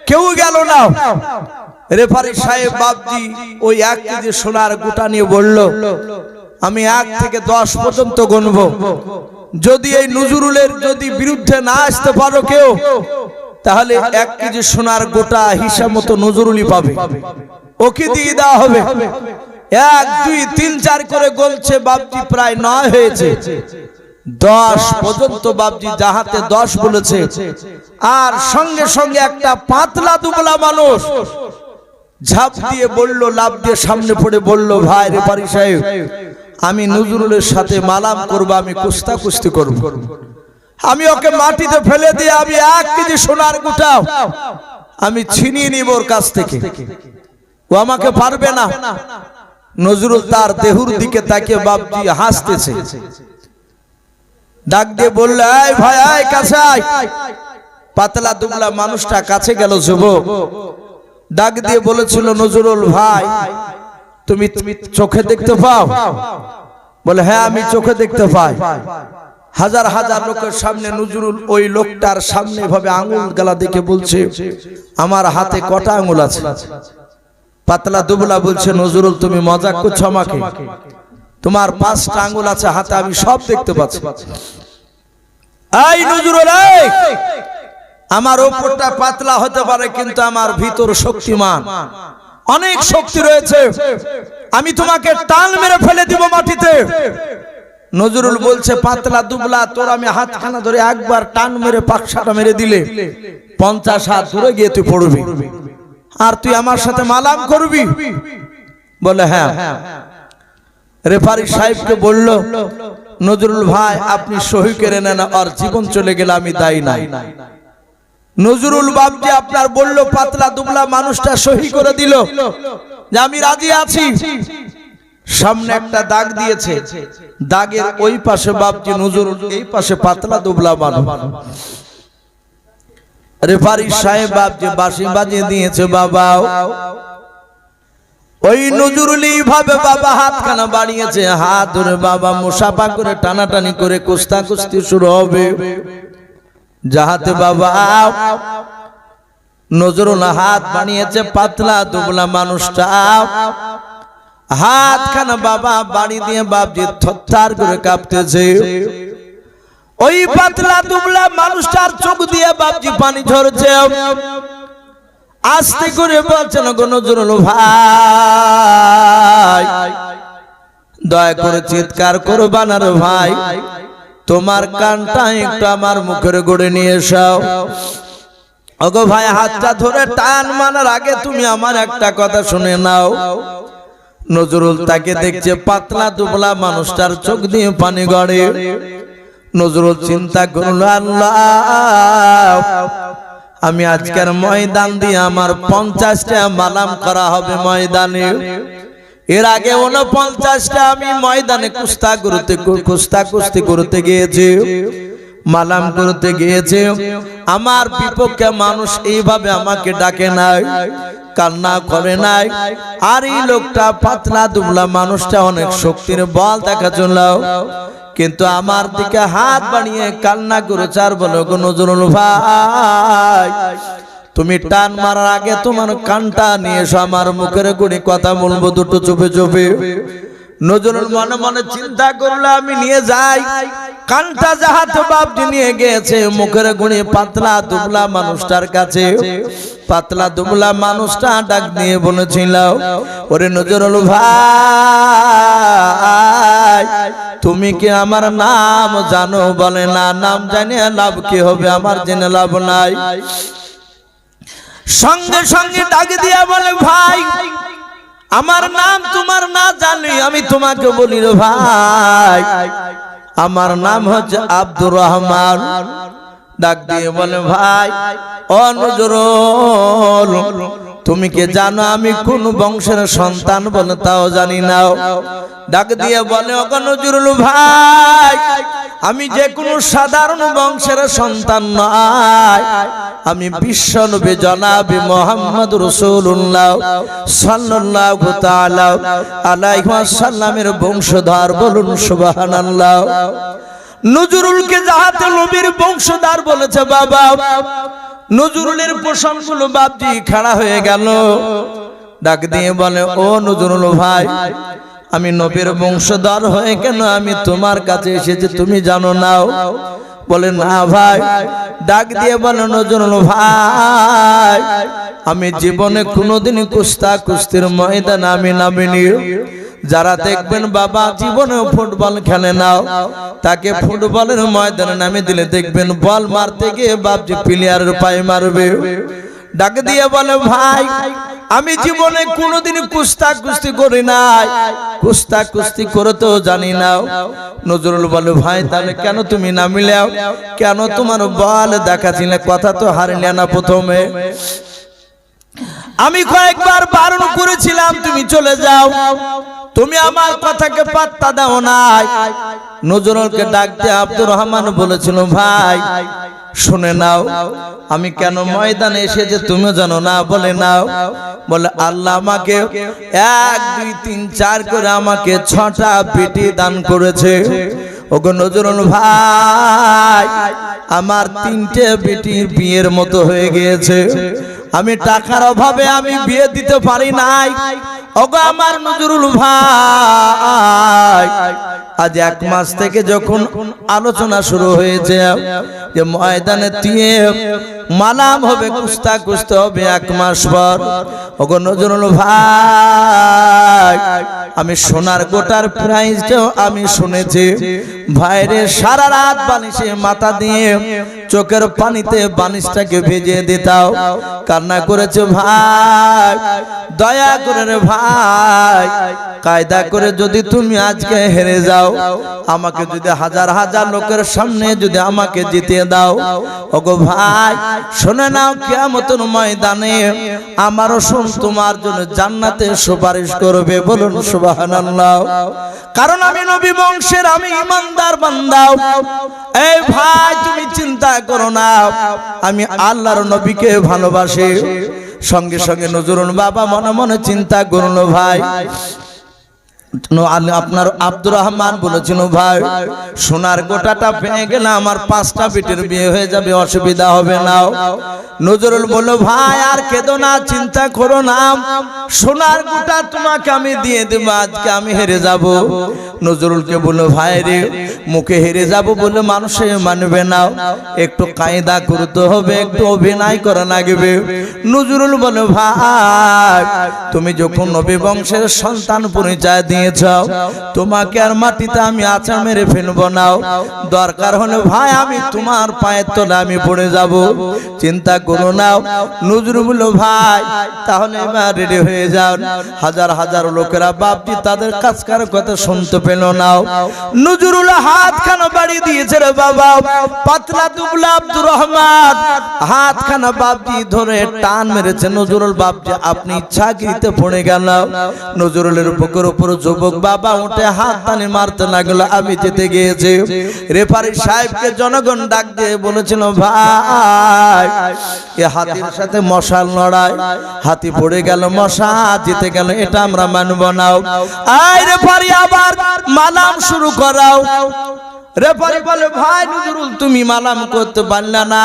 Speaker 1: কেউ গেল না। রেফারি সাহেব বাপজি ওই 1 কেজি সোনার গোটা নিয়ে বলল, আমি 1 থেকে 10 পর্যন্ত গুনবো, যদি এই নজরুলের যদি বিরুদ্ধে না আসতে পারো কেউ, তাহলে 1 কেজি সোনার গোটা হিসাব মতো নজরুলই পাবে, ওকে দিয়ে দেওয়া হবে। 1 2 3 4 করে গলছে বাপজি, প্রায় 9 হয়েছে। 10 পর্যন্ত বাপজি যাহাতে 10 বলেছে, আর সঙ্গে সঙ্গে একটা পাতলা দুবলা মানুষ ঝাঁপ দিয়ে বলল, লাভ দিয়ে সামনে পড়ে বলল, ভাই রেফারি সাহেব, আমি নজরুলের সাথে মালাম করব, আমি কুস্তি করব, আমি ওকে মাটিতে ফেলে দিয়ে আমি 1 কেজি সোনার গোটা আমি ছিনিয়ে নিব ওর কাছ থেকে, ও আমাকে পারবে না। নজরুল তার দেহুর দিকে তাকিয়ে বাপজি হাসতেছে। ডাক দিয়ে বলল, এই ভাই আয় কাছে আয়। পাতলা দুবলা মানুষটা কাছে গেল যুবক, ডাক দিয়ে বলেছিল, নজরুল ভাই তুমি চোখে দেখতে পাও? বলে, হ্যাঁ আমি চোখে দেখতে পাই। হাজার হাজার লোকের সামনে নজরুল ওই লোকটার সামনে ভাবে আঙুল গলা দেখে বলছে, আমার হাতে কটা আঙুল আছে? পাতলা দুবলা বলছে, নজরুল তুমি মজাক করছো আমাকে, তোমার 5টা আঙুল আছে হাতে, আমি সব দেখতে পাচ্ছি। এই নজরুল, আমার উপরটা পাতলা হতে পারে, কিন্তু আমার ভিতর শক্তিমান, অনেক শক্তি রয়েছে, আমি তোমাকে টান মেরে ফেলে দিব মাটিতে। নজরুল বলছে, পাতলা দুবলা, তোর আমি হাতখানা ধরে একবার টান মেরে পাকসাটা মেরে দিলে 50 হাত দূরে গিয়ে তুই পড়বি, আর তুই আমার সাথে মালাম করবি? বলে, হ্যাঁ। রেফারি সাহেবকে বলল, নজরুল ভাই আপনি সহি করে নেন, আর জীবন চলে গেলে আমি দায়ী নাই। নজরুল বাপজি আপনার বলল, পাতলা দুবলা মানুষটা সহি করে দিল যে আমি রাজি আছি। সামনে একটা দাগ দিয়েছে, দাগের ওই পাশে বাপজি নজরুল, এই পাশে পাতলা দুবলা মানুষ। রেফারি সাহেব বাপজি বাঁশি বাজিয়ে দিয়েছে। বাবা ওই নজরুল এইভাবে বাবা হাতখানা বাড়িয়েছে, হাত ধরে বাবা মুসাফা করে টানাটানি করে কুস্তি শুরু হবে। যাহাতে বাবা নজরুল হাত বানিয়েছে, পাতলা দুবলা মানুষটা হাতখানা বাবা বাড়ি দিয়ে বাপজি থরথর করে কাঁপতেছে। ওই পাতলা দুবলা মানুষটার চোখ দিয়ে বাপজি পানি ঝরছে। আস্তে করে বলছেন, গো নজরুল ভাই দয়া করে চিৎকার করবা না রে ভাই, তোমার কানটা একটু আমার মুখের গড়ে নিয়ে এসো। ওগো ভাই হাতটা ধরে টান মারার আগে তুমি আমার একটা কথা শুনে নাও। নজরুল তাকে দেখছে, পাতলা দুবলা মানুষটার চোখ দিয়ে পানি গড়ে। নজরুল চিন্তা করল, আল্লাহ আমি আজকের ময়দান দিয়ে আমার 50টা মালাম করা হবে ময়দানে। এর আগে 49টা আমি ময়দানে কুস্তি করতে গিয়েছি। মালাম করতে গিয়েছে, আমার বিপক্ষে মানুষ এইভাবে আমাকে ডাকে নাই, কান্না করে নাই। আর এই লোকটা পাতলা দুবলা মানুষটা অনেক শক্তির বল দেখা চল, কিন্তু আমার দিকে হাত বাড়িয়ে কান্না করেছে আর বলে, গো নজরুল ভাই, তুমি টান মারার আগে তোমার কানটা নিয়ে এসো, আমার মুখের গুণে কথা বলবো দুটো চুপে চুপে। নজরুল মনে মনে চিন্তা করলো, আমি নিয়ে যাই। কানটা যাহাতে বাপজি নিয়ে গিয়েছে মুখের গুণে পাতলা দুবলা মানুষটার কাছে। পাতলা দুবলা মানুষটা ডাক দিয়ে বলেছিল, ওরে নজরুল ভাই, তুমি কি আমার নাম জানো? বলে না, নাম জানিয়ে লাভ কি হবে, আমার জেনে লাভ নাই। সঙ্গে সঙ্গে ডাক দিয়া বলে, ভাই আমার নাম তোমার না জানি, আমি তোমাকে বলি রে ভাই, আমার নাম হচ্ছে আব্দুর রহমান। ডাক দিয়ে বলে, ভাই ও নজরুল, তুমি কি জানো আমি কোন বংশের সন্তান? বলে তাও জানি না। ডাক দিয়ে বলে, ও নজরুল ভাই, আমি যে কোনো সাধারণ বংশের সন্তান নয়, আমি বিশ্বনবী জনাবে মুহাম্মদ রাসূলুল্লাহ সাল্লাল্লাহু তাআলা আলাইহি ওয়াসাল্লামের বংশধর। বলুন সুবহানাল্লাহ। নজরুলকে যাহাতে নবীর বংশধর বলেছে, বাবা নজরুলের প্রশংসা বাপজি খাড়া হয়ে গেল। ডাক দিয়ে বলে, ও নজরুল ভাই, আমি নবীর বংশধর হয়ে কেন আমি তোমার কাছে এসেছি তুমি জানো না? বলে না ভাই। ডাক দিয়ে বলে, নজরুল ভাই, আমি জীবনে কোনোদিন কুস্তির ময়দানে আমি নামিনি। যারা দেখবেন বাবা জীবনে ফুটবল খেলে নাও, তাকে ফুটবলের ময়দানে নামে দিলে দেখবেন বল মারতে গিয়ে বাপজি প্লেয়ারের পায়ে মারবে। ডাক দিয়ে বলে, ভাই আমি জীবনে কোনোদিন কুস্তি করি নাই, কুস্তি করে তো জানি না। নজরুল বলে, ভাই তাহলে কেন তুমি নামিলে? কেন তোমার বল দেখাছিলে? কথা তো হারিলে না প্রথমে। আমি কয়েকবার বারণ করেছিলাম তুমি চলে যাও, তুমি আমার কথাকে পাত্তা দাও নাই। নজরুলকে ডাকতে আব্দুর রহমান বলেছিল, ভাই শুনে নাও, আমি কেন ময়দানে এসেছে তুমি জানো না? বলে নাও। বলে, আল্লাহ আমাকে 1 2 3 4 করে আমাকে 6টা বেটি দান করেছে। ওগো নজরুল ভাই, আমার 3টে বেটির বিয়ের মতো হয়ে গিয়েছে, আমি টাকার অভাবে আমি বিয়ে দিতে পারি নাই। ওগো আমার নজরুল ভাই, আজ 1 মাস থেকে যখন আলোচনা শুরু হয়েছে যে ময়দানে দিয়ে মালাম হবে, কুস্তি হবে 1 মাস পর। ওগো নজরুল ভাই, আমি সোনার গোটার প্রাইজটাও আমি শুনেছি। ভাইরে সারা রাত বালিশে মাথা দিয়ে চোখের পানিতে বালিশটাকে ভিজিয়ে দিতাও, কান্না করেছে। ভাই দয়া করে রে ভাই, কায়দা করে যদি তুমি আজকে হেরে যাও, আমাকে যদি হাজার হাজার লোকের সামনে যদি আমাকে জিতিয়ে দাও, ওগো ভাই শুনে নাও, কিয়ামতের ময়দানে আমার রসুল তোমার জন্য জান্নাতে সুপারিশ করবে। বলুন সুবহানাল্লাহ। কারণ আমি নবী বংশের, আমি ইমানদার বান্দা। এই ভাই তুমি চিন্তা করো না, আমি আল্লাহর নবীকে ভালোবাসি। সঙ্গে সঙ্গে নজরুল বাবা মনে মনে চিন্তা করলো, ভাই আপনার আব্দুর রহমান বলেছিল, ভাই সোনার গোটাটা পেয়ে গেলে আমার 5টা বেটির বিয়ে হয়ে যাবে, অসুবিধা হবে না। নজরুল বলল, ভাই আর কেঁদো না, চিন্তা করো না, সোনার গোটা তোমাকে আমি দিয়ে দেবো, আজকে আমি হেরে যাব। নজরুলকে বললো, ভাই রে মুখে হেরে যাব বলে মানুষে মানবে না, একটু কায়দা করতে হবে, একটু অভিনয় করা লাগবে। নজরুল বলে, ভাই তুমি যখন নবী বংশের সন্তান পরিচয় দিয়ে তোমাকে আর মাটিতে আমি আছাড় মেরে ফেলবো না, দরকার হলে ভাই আমি তোমার পায়ের তলে আমি পড়ে যাব, চিন্তা করো না। নজরুল বলল, ভাই তাহলে এবার রেডি হয়ে যাও। হাজার হাজার লোকেরা বাপজি তাদের কাজকার কথা শুনতে পেল না। নজরুল হাতখানা বাড়ি দিয়েছে রে বাবা, পাতলা দুবলা আব্দুর রহমান হাতখানা বাপজি ধরে টান মেরেছে। নজরুল বাপজি আপনি ইচ্ছাকৃত পড়ে গেল। নজরুলের বুকের উপর যুবক বাবা উঠে হাত টানে মারতে লাগলো। আমি যেতে গিয়েছি, রেফারি সাহেবকে জনগণ ডাক দিয়ে বলেছিল, ভাই এ হাতির সাথে মশার লড়াই, হাতি পড়ে গেল, মশা জিতে গেল, এটা আমরা মানব না। আই রেফারি আবার মালাম শুরু করাও। রেফারি বলে, ভাই নজরুল তুমি মালাম করতে পারলে না,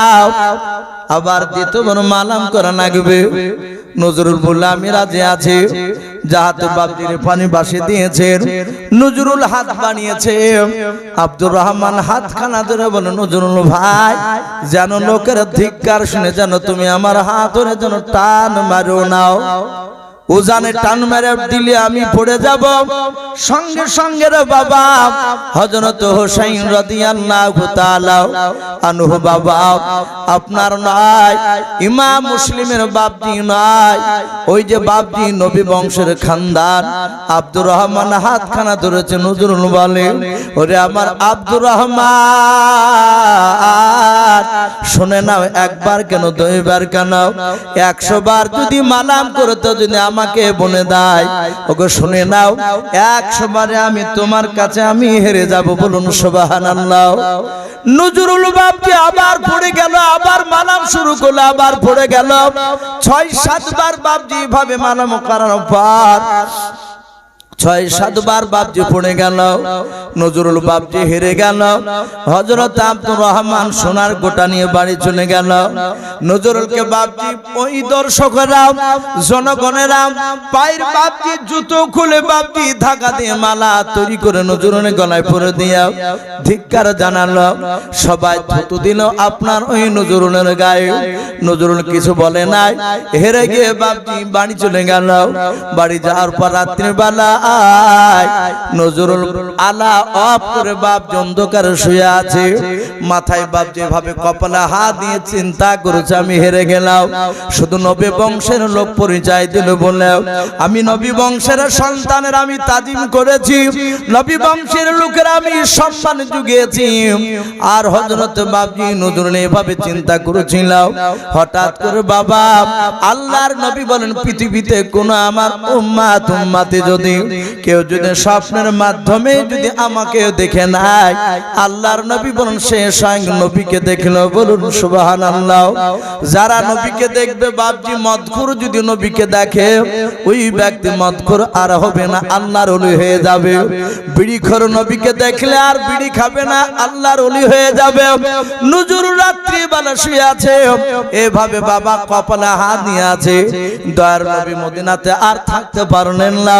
Speaker 1: আবার দ্বিতীয়বার মালাম করা লাগবে। নজরুল বলল, আমি রাজি আছি। যাহাতে বাপজি রেফারি বাসে দিয়েছেন, নজরুল হাত বানিয়েছে। আব্দুর রহমান হাত খানা ধরে বলে, নজরুল ভাই যেন লোকের ধিক্কার শুনে যেন তুমি আমার হাত ধরে যেন টান মারো নাও। উজানে টান মেরে দিলে আমি পড়ে যাব। সঙ্গে সঙ্গে রে বাবা হযরত হুসাইন রাদিয়াল্লাহু তাআলা আনহু বাবা আপনার নয়, ইমাম মুসলিমের বাপজি নয়, ওই যে বাপজি নবী বংশের খানদান আব্দুর রহমান হাতখানা ধরেছে। নজরুল বলে, ওরে আমার আব্দুর রহমান শুনে নাও, একবার কেন দুইবার কেন 100 বার যদি মালাম করতে যদি আমাকে বলে দেয়, ওগো শুনে নাও 100 বারে আমি তোমার কাছে আমি হেরে যাব। বলুন সুবহানাল্লাহ। নজরুল বাপজি আবার পড়ে গেল, আবার মালাম শুরু করলো, আবার পড়ে গেল। 6-7 বার বাপজি ভাবে মালাম করার পর 6-7 বার বাপজি পড়ে গেল। নজরুল বাপজি হেরে গেল। হযরত আব্দুর রহমান সোনার গোটা নিয়ে বাড়ি চলে গেল। নজরুলকে বাপজি ওই দর্শকরা জনগণেরা পায়ের বাপজি জুতো খুলে বাপজি ধাকা দিয়ে মালা তৈরি করে নজরুলের গলায় পরে দিয়ে ধিক্কার জানালো। সবাই থুতু দিল আপনার ওই নজরুলের গায়ে। নজরুল কিছু বলে নাই, হেরে গিয়ে বাপজি বাড়ি চলে গেল। বাড়ি যাওয়ার পর রাত্রির বেলা নজরুল আলা অফ করে বাপ অন্ধকারে শুয়ে আছে। মাথায় বাপ যেভাবে কপালে হাত দিয়ে চিন্তা করেছে, আমি হেরে গেলাম। শুধু নবী বংশের লোক পরিচয় দিল বলে আমি নবী বংশের সন্তানের আমি তাজিম করেছি, নবী বংশের লোকের আমি সম্মান জুগিয়েছি। আর হযরত বাপজি নজরুল এভাবে চিন্তা করেছিল। হঠাৎ করে বাবা আল্লাহর নবী বলেন, পৃথিবীতে কোন আমার উম্মাতে যদি কেউ যদি স্বপ্নের মাধ্যমে যদি আমাকে দেখে নাই, আল্লাহর নবী বলেন সে স্বয়ং নবীকে দেখলো। বলুন সুবহানাল্লাহ। যারা নবীকে দেখবে বাপজি মদখুর যদি নবীকে দেখে, ওই ব্যক্তি মদখুর আর হবে না, আল্লাহর ওলি হয়ে যাবে। বিড়িখোর নবীকে দেখলে আর বিড়ি খাবে না, আল্লাহর ওলি হয়ে যাবে। নজরুল রাত্রি বেলা শুয়ে আছে, এভাবে বাবা কপালে হাত নিয়ে আছে। দয়ার নবী মদিনাতে আর থাকতে পারলেন না।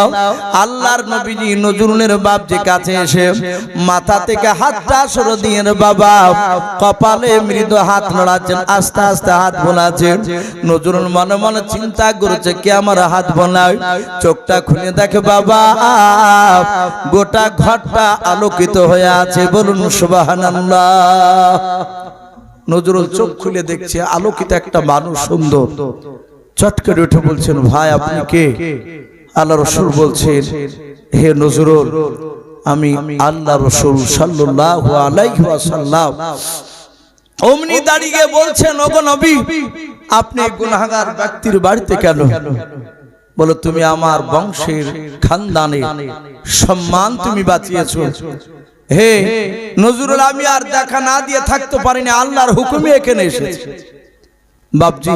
Speaker 1: আল্লাহর নবীজি নজরুলের বাপজি কাছে এসে মাথা থেকে হাতটা সরে দিয়ে বাবা কপালে মৃদু হাত নড়াচ্ছেন, আস্তে আস্তে হাত বোলাচ্ছেন। নজরুল মনে মনে চিন্তা করেছে, কে আমার হাত বোলায়। চোখটা খুলে দেখে বাবা গোটা ঘরটা আলোকিত হয়ে আছে। বলুন সুবহানাল্লাহ। নজরুল চোখ খুলে দেখছে আলোকিত একটা মানুষ, সুন্দর। চট করে উঠে বলছেন, ভাই আপনি কে? আল্লাহ রাসূল বলছেন, হে নজরুল আমি আল্লাহ রাসূল সাল্লাল্লাহু আলাইহি ওয়াসাল্লাম। অমনি দাঁড়িয়ে বলছেন, ওগো নবী আপনি গুনাহগার ব্যক্তির বাড়িতে কেন? বলো তুমি আমার বংশের খানদানে সম্মান তুমি বাঁচিয়েছো। হে নজরুল আমি আর দেখা না দিয়ে থাকতে পারিনি, আল্লাহর হুকুমে এখানে এসেছি। বাপজি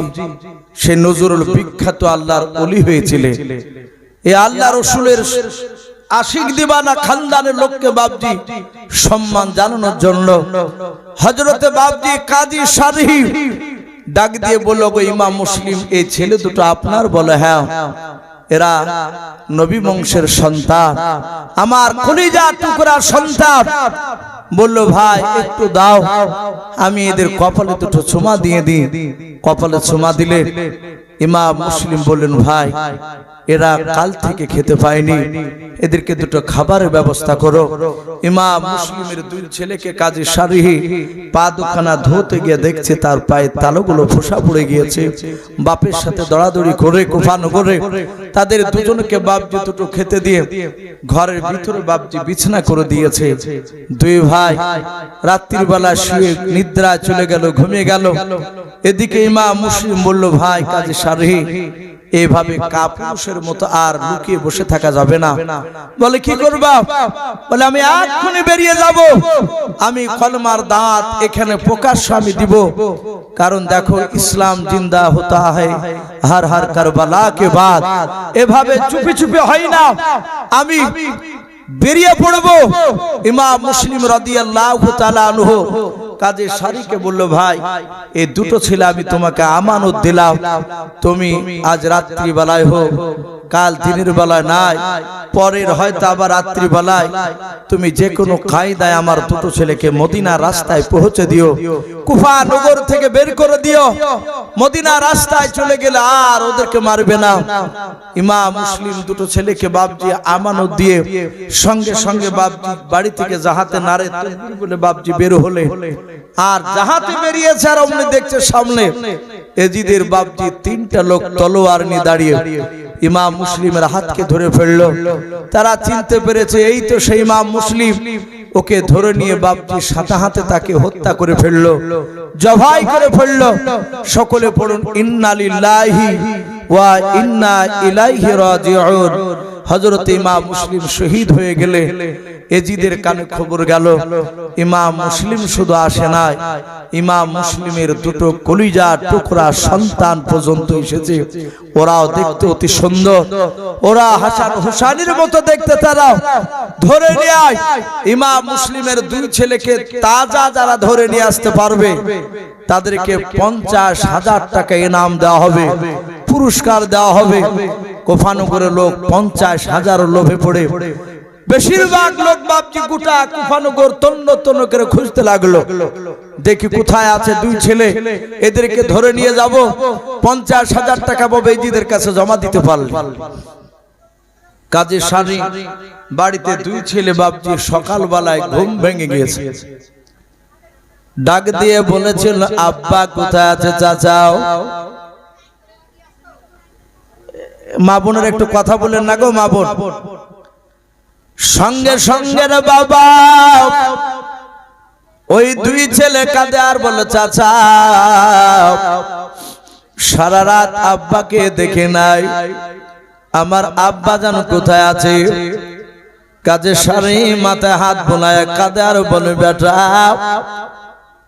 Speaker 1: সে নজরুল বিখ্যাত আল্লাহর ওলি হয়েছিলেন। এই আল্লাহ রাসূলের আশিক দিবানা খানদানের লোককে বাপজি সম্মান জানানোর জন্য হযরতে বাপজি কাজী সারহি ডাক দিয়ে বলল, গো ইমাম মুসলিম এই ছেলে দুটো আপনার? বলে হ্যাঁ, এরা নবী বংশের সন্তান, আমার কলিজা টুকরা সন্তান। বলল ভাই একটু দাও, আমি এদের কপালে দুটো চুমা দিয়ে দিই। কপালে চুমা দিলে ইমাম মুসলিম বললেন, ভাই এরা কাল থেকে খেতে পায়নি, এদেরকে দুটো খাবারের ব্যবস্থা করো। ইমাম মুসলিমের দুই ছেলেকে কাজী সারহি পা দুখানা ধুতে গিয়ে দেখছে তার পায়ে তালুগুলো ফোসা পড়ে গিয়েছে। বাপের সাথে দৌড়াদৌড়ি করে কোফানো করে তাদের দুজনকে বাপজি দুটো খেতে দিয়ে ঘরের ভিতরে বাপজি বিছানা করে দিয়েছে। দুই ভাই রাত্রির বেলা শুয়ে নিদ্রা চলে গেল, ঘুমিয়ে গেল। এদিকে ইমাম মুসলিম বলল, ভাই কাজী সারহি এইভাবে কাপুরুষের মতো আর লুকিয়ে বসে থাকা যাবে না। বলে কি করবা? বলে আমি এক্ষুনি বেরিয়ে যাব, আমি কলমার দাঁত এখানে প্রকাশ্য আমি দিব। কারণ দেখো ইসলাম জিন্দা হতা হয় হর হর কারবালা কে বাদ। এভাবে চুপি চুপি হয় না, আমি বেরিয়ে পড়বো। ইমাম মুসলিম রাদিয়াল্লাহু তাআলা আনহু কাজী শারিকে বলল, ভাই এই দুটো ছেলে আমি তোমাকে আমানত দিলাম, তুমি আজ রাত্রি বেলায় হোক, কাল দিনের বেলায় নাই, পরের হয়তো আবার রাত্রি বেলায় তুমি যে কোনো কায়দায় আমার দুটো ছেলেকে মদিনা রাস্তায় পৌঁছে দিও, কুফা নগর থেকে বের করে দিও। মদিনা রাস্তায় চলে গেলে আর ওদেরকে মারবে না। ইমাম মুসলিম দুটো ছেলেকে বাপজি আমানত দিয়ে সঙ্গে সঙ্গে বাপজি বাড়ি থেকে জাহাতে নারে তাকবীর বলে বাপজি বের হলে, আর জাহাতে বেরিয়েছে আর অমনি দেখছে সামনে এজিদের বাপজি তিনটা লোক তলোয়ার নিয়ে দাঁড়িয়ে ইমাম মুসলিমের হাতকে ধরে ফেললো। তারা চিনতে পেরেছে এই তো সেই ইমাম মুসলিম। ওকে ধরে নিয়ে বাপজি সাথে হাতে তাকে হত্যা করে ফেললো, জবাই করে ফেললো। সকলে পড়ুন ইন্না লিল্লাহি ওয়া ইন্না ইলাইহি রাজিউন। হযরত ইমাম মুসলিম শহীদ হয়ে গেলে এজিদের কানে খবর গেল। ইমাম মুসলিম শুধু আসে নাই, ইমাম মুসলিমের দুটো কলিজা টুকরা সন্তান পর্যন্ত এসেছে। ওরাও দেখতে অতি সুন্দর, ওরা হাসান হুসাইনের মতো দেখতে। তারা ধরে নিয়ে আয় ইমাম মুসলিমের দুই ছেলেকে তাজা যারা ধরে নিয়ে আসতে পারবে তাদেরকে 50,000 টাকা ইনাম দেওয়া হবে, পুরস্কার দেওয়া হবে। কুফানগরের লোক 50,000 লোভে পড়ে বেশিরভাগ লোক বাপজি গোটা কুফানগর তন্ন তন্ন করে খুঁজতে লাগলো, দেখি কোথায় আছে দুই ছেলে, এদেরকে ধরে নিয়ে যাব, 50,000 টাকা পাবে, এজিদের কাছে জমা দিতে পারল। কাজী শানি বাড়িতে দুই ছেলে বাপজি সকালবেলায় ঘুম ভেঙে গিয়েছে, ডাক দিয়ে বলেছিল, আব্বা কোথায় আছে চাচাও? মা বোনের একটু কথা বলেন না গো মা বোন। সঙ্গে সঙ্গে রে বাবা ওই দুই ছেলে কাঁদে আর বলে, চাচা সারা রাত আব্বাকে দেখে নাই, আমার আব্বা জানো কোথায় আছে? কাজে সারি মাথায় হাত বোলায় কাঁদে আর বলে, বেটা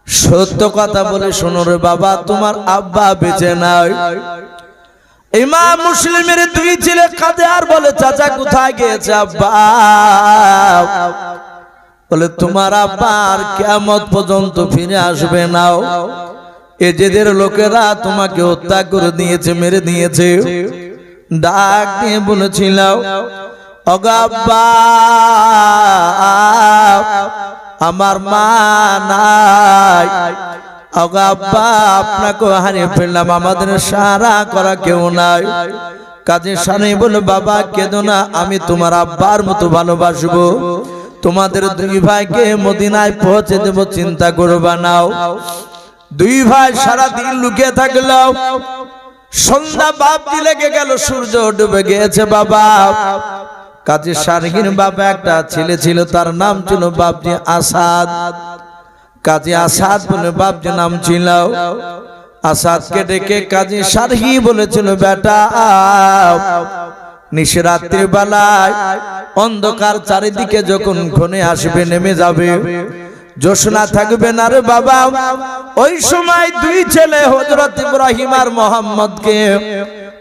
Speaker 1: সত্য কথা বলে শোনো রে বাবা, তোমার আব্বা বেঁচে নাই। ইমাম মুসলিমের দুই ছেলে কাঁদে আর বলে, চাচা কোথায় গিয়েছে আব্বা? বলে, তোমার আব্বা আর কিয়ামত পর্যন্ত ফিরে আসবে না, এজেদের লোকেরা তোমাকে হত্যা করে দিয়েছে, মেরে দিয়েছে। ডাক দিয়ে বলেছিল, ওগো আব্বা আমার মা নাই, ওগো আব্বা আপনাকে হারিয়ে ফেললাম, আমাদের সারা করা কেউ নাই। কাজে শানি বলে, বাবা কেঁদো না, আমি তোমার আব্বার মতো ভালোবাসবো, তোমাদের দুই ভাইকে মদিনায় পৌঁছে দেব, চিন্তা করবা না। দুই ভাই সারা দিন লুকিয়ে থাকলো। সন্ধ্যা বাপজি লেগে গেল, সূর্য ডুবে গিয়েছে। বাবা কাজী শারগির বাবা একটা ছেলে ছিল, তার নাম ছিল বাপজি আসাদ। কাজী আসাদ বলে বাপজি নাম ছিল। আসাদকে ডেকে কাজী শারগি বলেছিল, বেটা নিশরাত্রি বেলায় অন্ধকার চারিদিকে যখন ঘনে আসবে, নেমে যাবে, জোছনা থাকবে না রে বাবা, ওই সময় দুই ছেলে হযরত ইব্রাহিম আর মোহাম্মদকে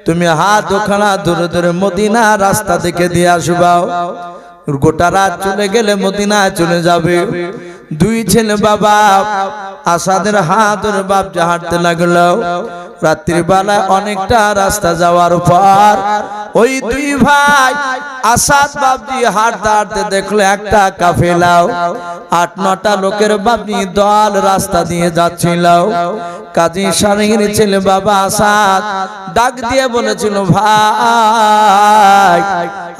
Speaker 1: তুমি হাত ওখানা ধরে ধরে মদিনা রাস্তা থেকে দিয়ে আসবা। গোটা রাত চলে গেলে মদিনায় চলে যাবে। দুই ছেলে বাবা আসাদের হাত ধরে বাপ হাঁটতে লাগলো। রাত্রি বেলা অনেকটা রাস্তা যাওয়ার পর ওই দুই ভাই আসাদ বাপজি হাঁটতে হাঁটতে দেখলো একটা কাফেলা 8-9টা লোকের বাপজি দল রাস্তা দিয়ে যাচ্ছিল। কাজী শারগির ছেলে বাবা আসাদ ডাক দিয়ে বলেছিল, ভাই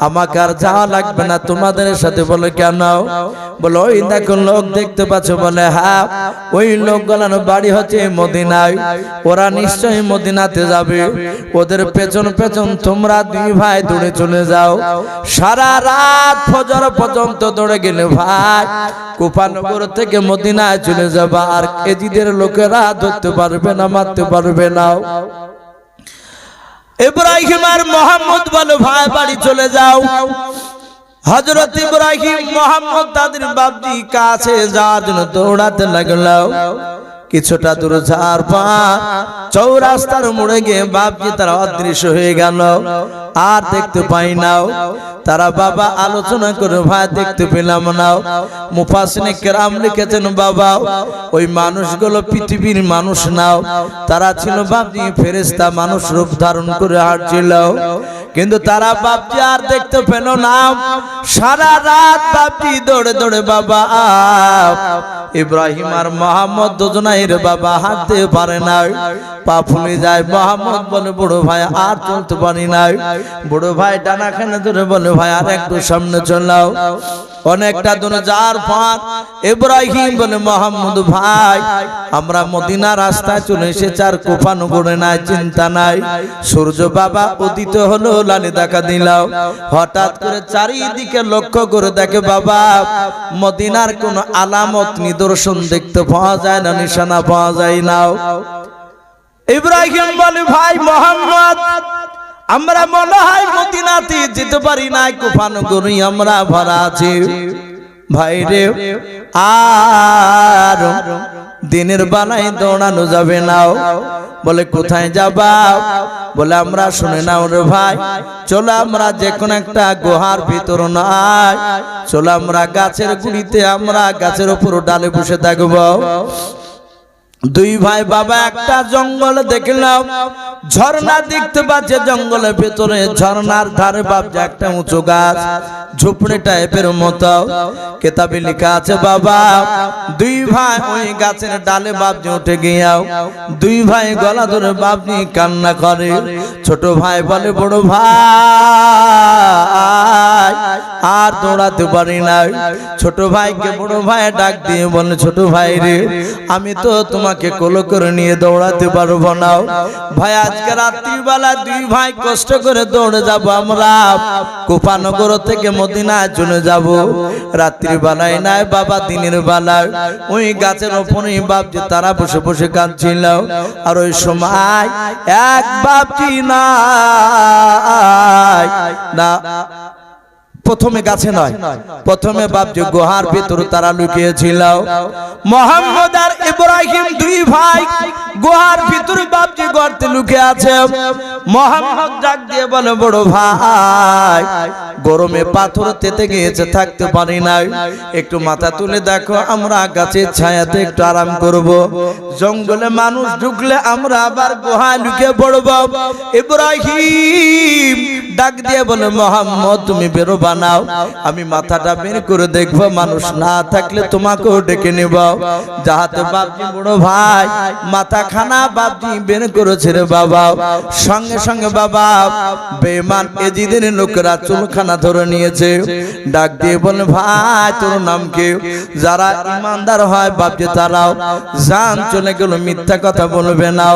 Speaker 1: আমাকে আর যাওয়া লাগবে না, তোমাদের সাথে। বলে কেন? বলে ওই দেখো লোক দেখতে পাচ্ছ? বলে হ্যাঁ, ওই লোকগুলোর বাড়ি হচ্ছে মদিনায়, ওরা নিশ্চয়ই মদিনাতে যাবে, ওদের পেছন পেছন তোমরা দুই ভাই দৌড়ে চলে যাও। সারা রাত ফজর পর্যন্ত দৌড়ে গেলে ভাই কুফানগর থেকে মদিনায় চলে যাবা, আর এজিদের লোকেরা ধরতে পারবে না, মারতে পারবে না। ইব্রাহিম আর মোহাম্মদ বলে ভাই বাড়ি চলে যাও। হযরত ইব্রাহিম মোহাম্মদ তাদের বাপজি কাছে যাওয়ার জন্য দৌড়াতে লাগলো। কিছুটা দূর যাওয়ার পর চৌরাস্তার মোড়ে গিয়ে বাপজি তারা অদৃশ্য হয়ে গেল, আর দেখতে পাই না। তারা বাবা আলোচনা করে ভাই দেখতে পেলাম না। মুফাসসিরিনে কেরাম লিখেছেন বাবা ওই মানুষগুলো পৃথিবীর মানুষ নাও, তারা ছিল বাপজি ফেরেশতা মানুষ রূপ ধারণ করে হাঁটছিল, কিন্তু তারা বাপজি আর দেখতে পেল না। সারা রাত বাপজি দৌড়ে দৌড়ে বাবা ইব্রাহিম আর মোহাম্মদ দুজনাই রে বাবা হাঁটতে পারে না, পা ফুলে যায়। মোহাম্মদ বলে বড় ভাই আর চলতে পারি না। বড় ভাই ডানাখানে ধরে বলে ভাই আর একটু সামনে চলাও। অনেকটা দূরে যাওয়ার পর ইব্রাহিম বলে মোহাম্মদ ভাই আমরা মদিনা রাস্তায় চলে এসেছি, আর কোপানো করে নাই, চিন্তা নাই। সূর্য বাবা উদিত হলো, লালি দেখা দিলাও। হঠাৎ করে চারিদিকে লক্ষ্য করে দেখে বাবা মদিনার কোন আলামত নিদর্শন দেখতে পাওয়া যায় না, নিশানা পাওয়া যায় না। ইব্রাহিম বলে ভাই মোহাম্মদ আমরা মনে হয় মদিনাতে যেতে পারি না, কোপানো করে আমরা ভরা আছি। ভাই রে আর দিনের বেলায় দৌড়ানো যাবে না। বলে কোথায় যাবা? বলে আমরা শুনে নাও রে ভাই, চলো আমরা যে কোনো একটা গুহার ভিতর নাই, চলো আমরা গাছের গুড়িতে, আমরা গাছের উপর ডালে বসে থাকবো। দুই ভাই বাবা একটা জঙ্গল দেখলাম, ঝর্ণা দেখতে পাচ্ছে জঙ্গলের ভেতরে। ঝর্ণার ধারে বাপজি একটা উঁচু গাছ, ঝুপড়ি টাইপের মতো। কেতাবে লেখা আছে বাবা দুই ভাই ওই গাছের ডালে বাপজি উঠে গিয়াও, দুই ভাই গলা ধরে বাপজি কান্না করে। ছোট ভাই বলে বড় ভাই আর দৌড়াতে পারি না। ছোট ভাইকে বড় ভাই ডাক দিয়ে বলে ছোট ভাই রে আমি তো তোমাকে কোলে করে নিয়ে দৌড়াতে পারবো না। ভাই আজকে রাত্রিবেলা দুই ভাই কষ্ট করে দৌড়ে যাব, আমরা কোপানগর থেকে মদিনায় চলে যাব। রাত্রিবেলায় নাই বাবা, দিনের বেলায় ওই গাছের ওপরেই বাপজি তারা বসে বসে কাঁদছিল। আর ওই সময় এক বাপজি নাই না, প্রথমে গাছে নয়, প্রথমে বাপজি গুহার ভিতর তারা লুকিয়েছিল। মোহাম্মদ আর ইব্রাহিম দুই ভাই গুহার ভিতর বাপজি গর্তে লুকিয়ে আছে। মোহাম্মদ ডাক দিয়ে বলে বড় ভাই গরমে পাথর তেতে গিয়েছে, থাকতে পারি না, একটু মাথা তুলে দেখো, আমরা গাছের ছায়াতে একটু আরাম করব। জঙ্গলে মানুষ ঢুকলে আমরা আবার গুহায় লুকিয়ে পড়ব। ইব্রাহিম ডাক দিয়ে বলে মোহাম্মদ তুমি বেরো বানাও, আমি মাথাটা বের করে দেখবো, মানুষ না থাকলে তোমাকেও ডেকে নেব। যাহাতে বাপজি বড় ভাই মাথা খানা বাপজি বের করেছে রে বাবা। সঙ্গে সঙ্গে বাবা বেঈমান এজিদের লোকেরা চুলখানা ধরে নিয়েছে। ডাক দিয়ে বলে ভাই তোর নাম কি? যারা ইমানদার হয় বাপজি তারাও জান চলে গেল, মিথ্যা কথা বলবে না।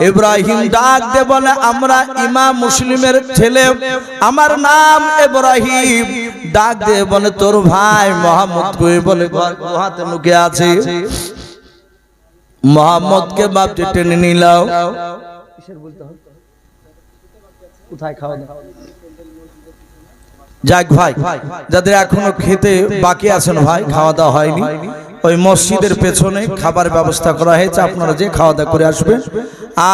Speaker 1: ইব্রাহিম ডাক দিয়ে বলে আমরা ইমাম মুসলিমের ছেলে, আমার নাম ইব্রাহিম। ডাক দিয়ে বলে তোর ভাই মোহাম্মদ কই? বলে গুহাতে লুকিয়ে আছে। মোহাম্মদকে বাপজি টেনে নিলাও। কোথায় খাওয়া দাওয়া? যাক ভাই যাদের এখনো খেতে বাকি আছেন ভাই, খাওয়া দাওয়া হয়নি, ওই মসজিদের পেছনে খাবার ব্যবস্থা করা হয়েছে, আপনারা যে খাওয়া দাওয়া করে আসবেন।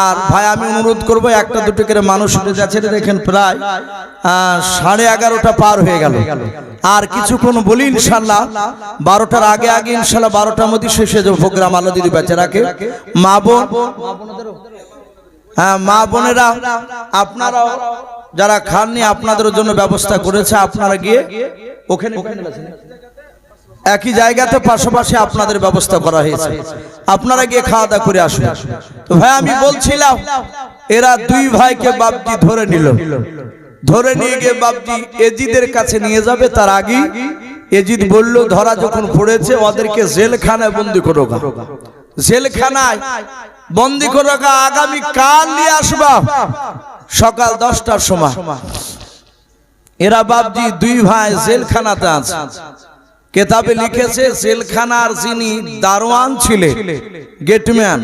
Speaker 1: আর ভাই আমি অনুরোধ করবো একটা দুটো করে মানুষ উঠে যাচ্ছে, দেখেন প্রায় 11:30 পার হয়ে গেল। আর কিছুক্ষণ বলি ইনশাল্লাহ 12টার আগে আগে ইনশাল্লাহ 12টার মধ্যে শেষ হয়ে যাবে প্রোগ্রাম। আলো দিদি বেচারাকে মা বোন, হ্যাঁ মা বোনেরা আপনারা যারা খাননি আপনাদের জন্য ব্যবস্থা করেছে, আপনারা গিয়ে ওখানে একই জায়গাতে পাশাপাশি আপনাদের ব্যবস্থা করা হয়েছে, আপনারা গিয়ে খাওয়া দাওয়া করে আসুন। তো ভাই আমি বলছিলাম এরা দুই ভাইকে বাপজি ধরে নিল, ধরে নিয়ে গিয়ে বাপজি এজিদের কাছে নিয়ে যাবে। তার আগে এজিদ বলল ধরা যখন পড়েছে ওদেরকে জেলখানায় বন্দি করো, জেলখানায় বন্দি করে আগামী কাল নিয়ে আসবা সকাল 10টার সময়। এরা বাপজি দুই ভাই জেলখানাতে আছে। কেতাবে লিখেছে জেলখানার যিনি দারোয়ান ছিলেন, গেটম্যান,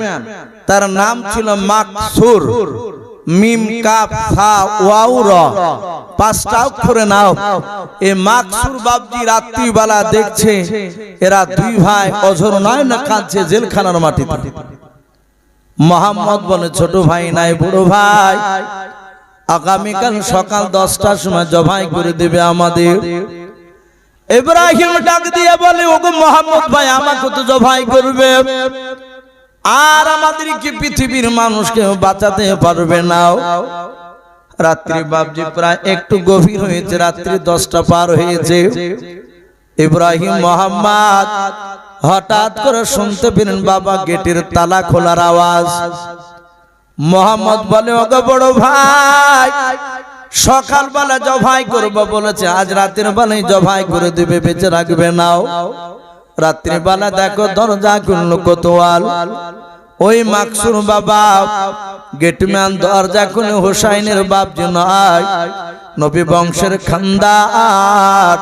Speaker 1: তার নাম ছিল মাকসুর। মিম কাফ ফা ওয়াও র পাঁচটা অক্ষরে নাও। এ মাকসুর বাবজি রাত্রিবেলা দেখছে এরা দুই ভাই অঝর নয় না কাঁদছে জেলখানার মাটিতে। মোহাম্মদ বলে ছোট ভাই নাই বড় ভাই, আগামীকাল সকাল 10টার সময় জবাই করে দেবে আমাদের। ইব্রাহিম ডাক দিয়ে বলে ওগো মোহাম্মদ ভাই আমাকে তো জবাই করবে, আর আমাদের কি পৃথিবীর মানুষকে বাঁচাতে পারবে না? রাত্রি বাবজি প্রায় একটু গভীর হয়েছে, রাত্রি 10টা পার হয়েছে। ইব্রাহিম মোহাম্মদ হঠাৎ করে শুনতে পেলেন বাবা গেটের তালা খোলার আওয়াজ। মোহাম্মদ বলে ওগো বড় ভাই সকালবেলা জবাই করবো বলেছে, আজ রাতের বেলায় জবাই করে দেবে, বেঁচে রাখবে নাও। রাত্রিবেলা দেখো দরজা খুললো কোতোয়াল। ওই মাকসুর বাবা গেটম্যান দরজা খুলে হোসাইনের বাপ নয়, নবী বংশের খানদার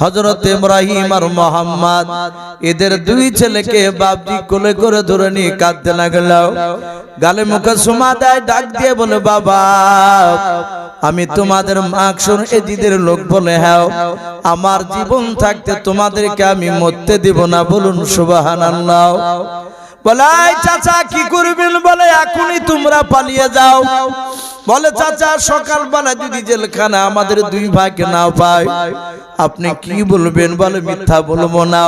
Speaker 1: হযরত ইব্রাহিম আর মোহাম্মদ, এদের দুই ছেলেকে বাপজি কোলে করে ধরে নিয়ে কাঁদতে লাগলো। গালে মুখে সুমা দেয়, ডাক দিয়ে বলে বাবা আমি তোমাদের মাকসুর এজিদের লোক বলে হ্যাঁ, আমার জীবন থাকতে তোমাদেরকে আমি মরতে দিব না, বলুন সুবহানাল্লাহ। বলে চাচা কি করবেন? বলে এখনই তোমরা পালিয়ে যাও। বলে চাচা সকালবেলা যদি জেলখানা আমাদের দুই ভাইকে না পায় আপনি কি বলবেন? বলে মিথ্যা বলবো না,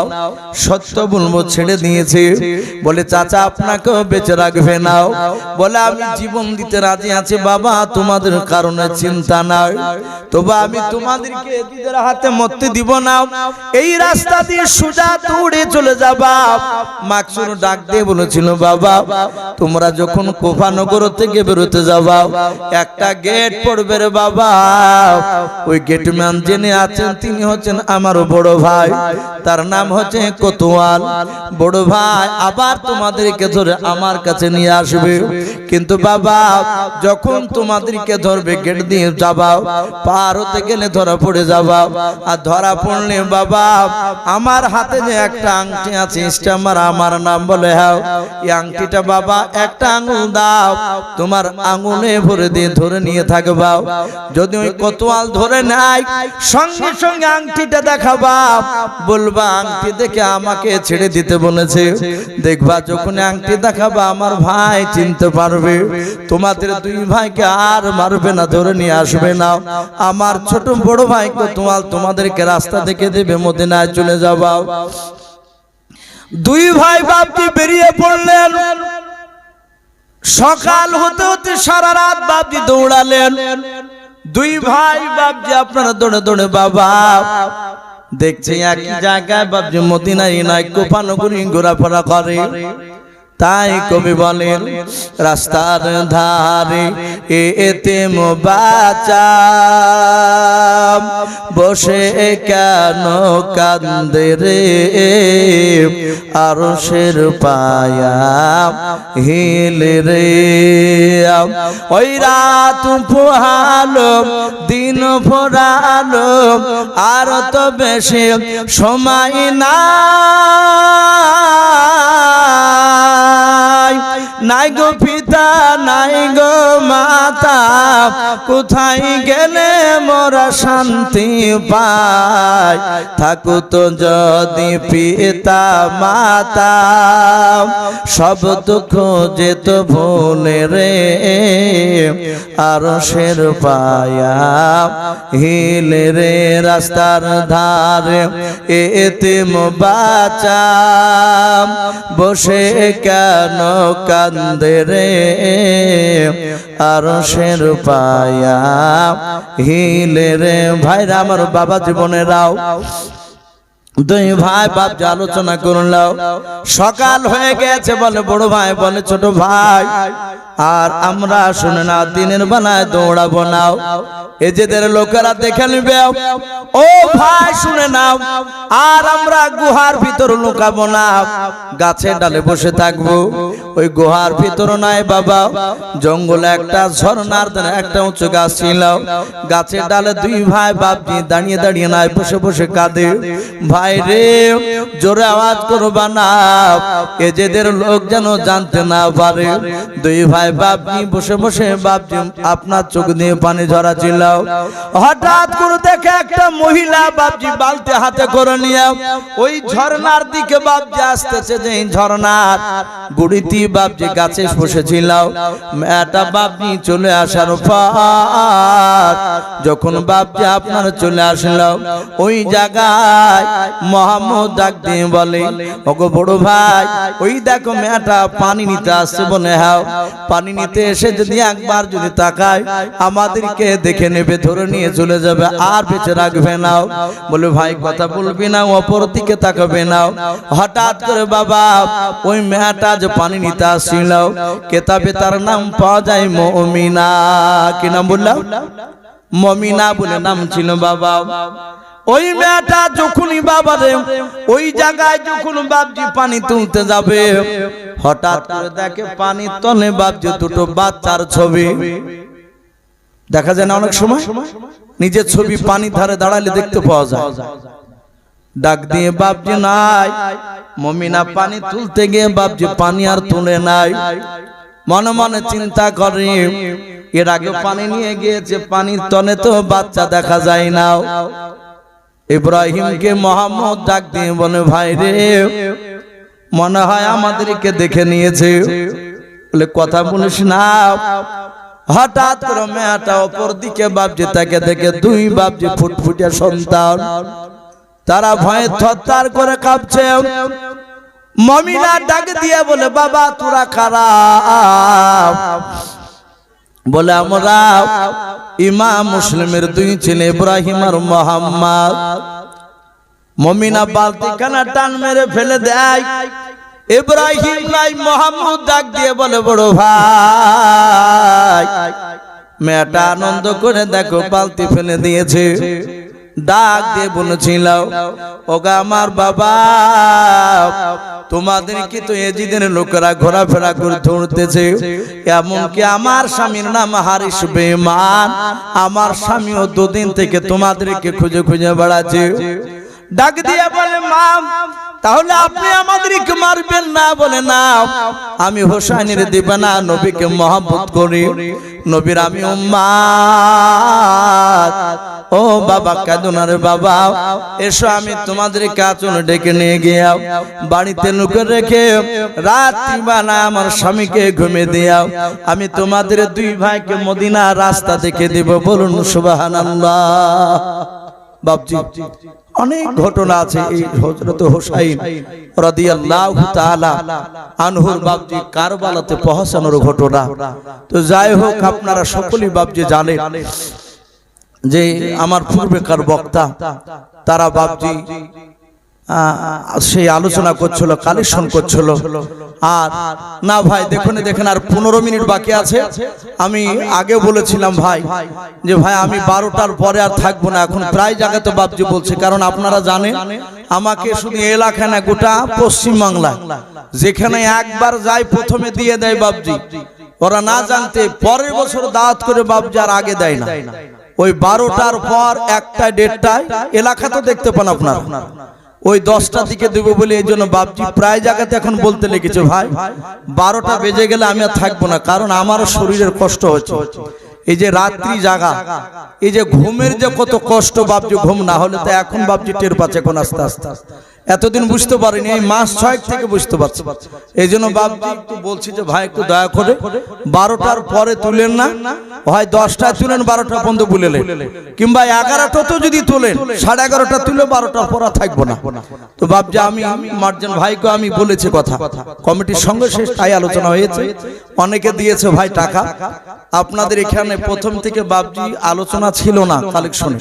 Speaker 1: সত্য বলবো, ছেড়ে দিয়েছে। বলে চাচা আপনাকেও বেঁচে রাখবে না। বলে আমি জীবন দিতে রাজি আছি বাবা, তোমাদের কারণে চিন্তা নাই, তবে আমি তোমাদেরকে এদের হাতে মরতে দিব না। এই রাস্তা দিয়ে সোজা দৌড়ে চলে যাবা। মাকসুর ডাক দিয়ে বলেছিল বাবা তোমরা যখন কোফানগর থেকে বেরোতে যাবা একটা গেট পড়বে রে বাবা, ওই গেটম্যান যিনি আছেন তিনি হচ্ছেন আমার বড় ভাই, তার নাম হচ্ছে কোতোয়াল। বড় ভাই আবার তোমাদেরকে ধরে আমার কাছে নিয়ে আসবে, কিন্তু বাবা যখন তোমাদেরকে ধরবে গেট দিয়ে যাবা, পার হতে গেলে ধরা পড়ে যাবা, আর ধরা পড়লে বাবা আমার হাতে যে একটা আংটি আছে আমার নাম বলে হ্যাঁ, এই আংটিটা বাবা একটা আঙুল দাও, তোমার আঙুলে ভরে দিয়ে ধরে নিয়ে থাকবা। যদি ওই কোতোয়াল ধরে নাই সঙ্গে সঙ্গে আংটিটা দেখাবা, বলবা আংটি দেখে আমাকে ছেড়ে দিতে বলেছে। দেখবা যখন আংটি দেখাবা আমার ভাই চিনতে পারবে, তোমাদের দুই ভাইকে আর মারবে না, ধরে নিয়ে আসবে না। আমার ছোট বড় ভাই কোতোয়াল তোমাদেরকে রাস্তা দেখে দেবে, মদিনায় চলে যাবা। দুই ভাই বাপজি বেরিয়ে পড়লেন। সকাল হতে হতে সারা রাত বাপজি দৌড়ালেন। দুই ভাই বাপজি আপনারা দৌড়ে দৌড়ে বাবা দেখছে একই জায়গায় বাপজি মদিনায় নয় কোফানগরী ঘোরাফেরা করে। তাই কবি বলেন রাস্তার ধারে এতিম বাচ্চা বসে কেন কান্দে রে, আরশের পায়া হিলে রে। ওই রাত পোহালো দিন ফোরালো, আর তো বেশি সময় না নাই গো পিতা নাই গো মাতা, কোথায় গেলে মোরা শান্তি পাই, থাকো তো যদি পিতা মাতা, সব দুঃখ যেত ভুলে রে, আরশের পায়া হিলে রে। রাস্তার ধারে এতিম বাচ্চা বসে কেন কান্দে রে, আরশের পায়া হিলে রে। ভাইরা আমার বাবা জীবনেরাও দুই ভাই বাপ যে আলোচনা করলাম, সকাল হয়ে গেছে। বলে বড় ভাই বলে ছোট ভাই আর আমরা শুনে না দিনের বেলায় দৌড়াবো নাও, এজেদের লোকেরা দেখে নিবে। ও ভাই শুনে নাও, আর আমরা গুহার ভিতর লুকাবো না, গাছের ডালে বসে থাকবো। ওই গুহার ভিতর নাই বাবা, জঙ্গলে একটা ঝর্ণার ধারে একটা উঁচু গাছ ছিল। গাছের ডালে দুই ভাই বাপজি দাঁড়িয়ে দাঁড়িয়ে নাই বসে বসে কাঁদে। ভাই রে, জোরে আওয়াজ করবা না, এজেদের লোক যেন জানতে না পারে। দুই ভাই বাপজি বসে বসে বাপজি আপনার চোখ দিয়ে পানি ঝরা ছিল। হঠাৎ করে দেখে একটা মহিলা বাপজি বালতি হাতে করে নিয়ে ওই ঝর্ণার দিকে বাপজি আসতেছে। যে ঝর্ণার গুড়িটি বাপজি গাছে বসেছিল। মেয়েটা বাপজি চলে আসার পর যখন বাপজি আপনার চলে আসলো, ওই জায়গায় মোহাম্মদ ডাক দিয়ে বলে, ওগো বড় ভাই, ওই দেখো মেয়েটা পানি নিতে আসছে। বলে হ্যাঁ, পানি নিতে এসে যদি একবার যদি তাকায় আমাদেরকে দেখে নেবে, ধরে নিয়ে চলে যাবে, আর বেঁচে রাখবে না। বলে ভাই কথা বলবি না, অপর দিকে তাকাবে না। হঠাৎ করে বাবা ওই মেয়েটা যে পানি নিতে আসছিল, কেতাবে তার নাম পাওয়া যায় মমিনা। কি নাম বললাম? মমিনা বলে নাম ছিল বাবা। ওই মেয়েটা যখনই বাবারে ওই জায়গায় যখন বাপজি পানি তুলতে যাবে, হঠাৎ করে দেখে পানির তলে বাপজি দুটো বাচ্চার ছবি দেখা যায় না? অনেক সময় নিজের ছবি পানি ধারে দাঁড়ালে দেখতে পাওয়া যায়। ডাক দিয়ে বাপজি নাই, মমিনা পানি তুলতে গিয়ে বাপজি পানি আর তুলে নাই। মনে মনে চিন্তা করে, এর আগে পানি নিয়ে গিয়েছে, পানির তলে তো বাচ্চা দেখা যায় না। ইব্রাহিমকে মোহাম্মদ ডাক দিয়ে বলে, ভাই রে, মনে হয় আমাদেরকে দেখে নিয়েছে। বলে কথা বলিস না। হঠাৎ করে মেয়েটা অপর দিকে বাপজি তাকে দেখে দুই বাপজি ফুটফুটে সন্তান, তারা ভয়ে থরথর করে কাঁপছে। মমিনা ডাক দিয়ে বলে, বাবা তোরা খারাপ। বলে আমরা ইমাম মুসলিমের দুই ছেলে ইব্রাহিম আর মোহাম্মদ। মমিনা বালতি খানা টান মেরে ফেলে দেয়। ইব্রাহিম নাই, মোহাম্মদ ডাক দিয়ে বলে, বড় ভাই, মেয়েটা আনন্দ করে দেখো বালতি ফেলে দিয়েছে। ডাক দিয়ে বলেছিল, ওগা আমার বাবা, তোমাদের কি তো এজিদের লোকেরা ঘোরাফেরা করে ধরতেছে, এমনকি আমার স্বামীর নাম হারিস বেঈমান, আমার স্বামীও দুদিন থেকে তোমাদেরকে খুঁজে খুঁজে বেড়াচ্ছে। ডাক দিয়ে বলে, মা তাহলে আপনি আমাদেরকে মারবেন না? বলে না, আমি হোসাইনের দিবানা, নবীকে মহব্বত করি, নবীর আমি উম্মাত। ও বাবা কাঁদো না রে বাবা, এসো আমি তোমাদেরকে আঁচলে ডেকে নিয়ে গিয়ে বাড়িতে লুকে রেখে রাত্রিবেলা আমার স্বামীকে ঘুমিয়ে দিয়াও, আমি তোমাদের দুই ভাইকে মদিনা রাস্তা দেখে দিব। বলুন সুবহানাল্লাহ। বাপজি অনেক ঘটনা আছে এই হযরত হোসাইন রাদিয়াল্লাহু তাআলা আনহুর বাপজি কারবালাতে পৌঁছানোর ঘটনা। তো যাই হোক, আপনারা সকলেই বাপজি জানেন যে আমার পূর্বেকার বক্তা তারা বাপজি সেই আলোচনা করছিল, কালেকশন করছিল। আর না ভাই দেখেন আর 15 মিনিট বাকি আছে। আমি আগে বলেছিলাম ভাই যে ভাই আমি 12টার পরে আর থাকবো না, এখন প্রায় জায়গাতে বাপজি বলছে, কারণ আপনারা জানেন আমাকে শুধু এলাকা না, গোটা পশ্চিম বাংলা যেখানে একবার যাই প্রথমে দিয়ে দেয় বাপজি, ওরা না জানতে পরের বছর দাওয়াত করে বাপজি আর আগে দেয় না। ওই 12টার পর 1টা 1:30টায় এলাকা তো দেখতে পান আপনারা, ওই 10টার দিকে দেবো বলে এই জন্য বাপজি প্রায় জায়গাতে এখন বলতে লেগেছে ভাই 12টা বেজে গেলে আমি আর থাকবো না, কারণ আমারও শরীরের কষ্ট হচ্ছে। এই যে রাত্রি জাগা, এই যে ঘুমের যে কত কষ্ট বাপজি, ঘুম না হলে তো এখন বাপজি টের পাচ্ছে এখন আস্তে আস্তে। এতদিন বুঝতে পারিনি, এই মাস 6 থেকে বুঝতে পারছি। এই জন্য বাপজি একটু বলছি যে ভাই একটু দয়া করে 12টার পরে তুলেন না, হয় 10টায় তুলেন, 12টা পর্যন্ত বুলেলেন, কিংবা 11টা তো যদি তোলেন 11:30টা তুলে 12টার পর থাকবো না। তো বাপজি আমি মার্জন ভাইকে আমি বলেছি কথা, কমিটির সঙ্গে শেষ তাই আলোচনা হয়েছে। অনেকে দিয়েছে ভাই টাকা, আপনাদের এখানে প্রথম থেকে বাপজি আলোচনা ছিল না কালেকশনে।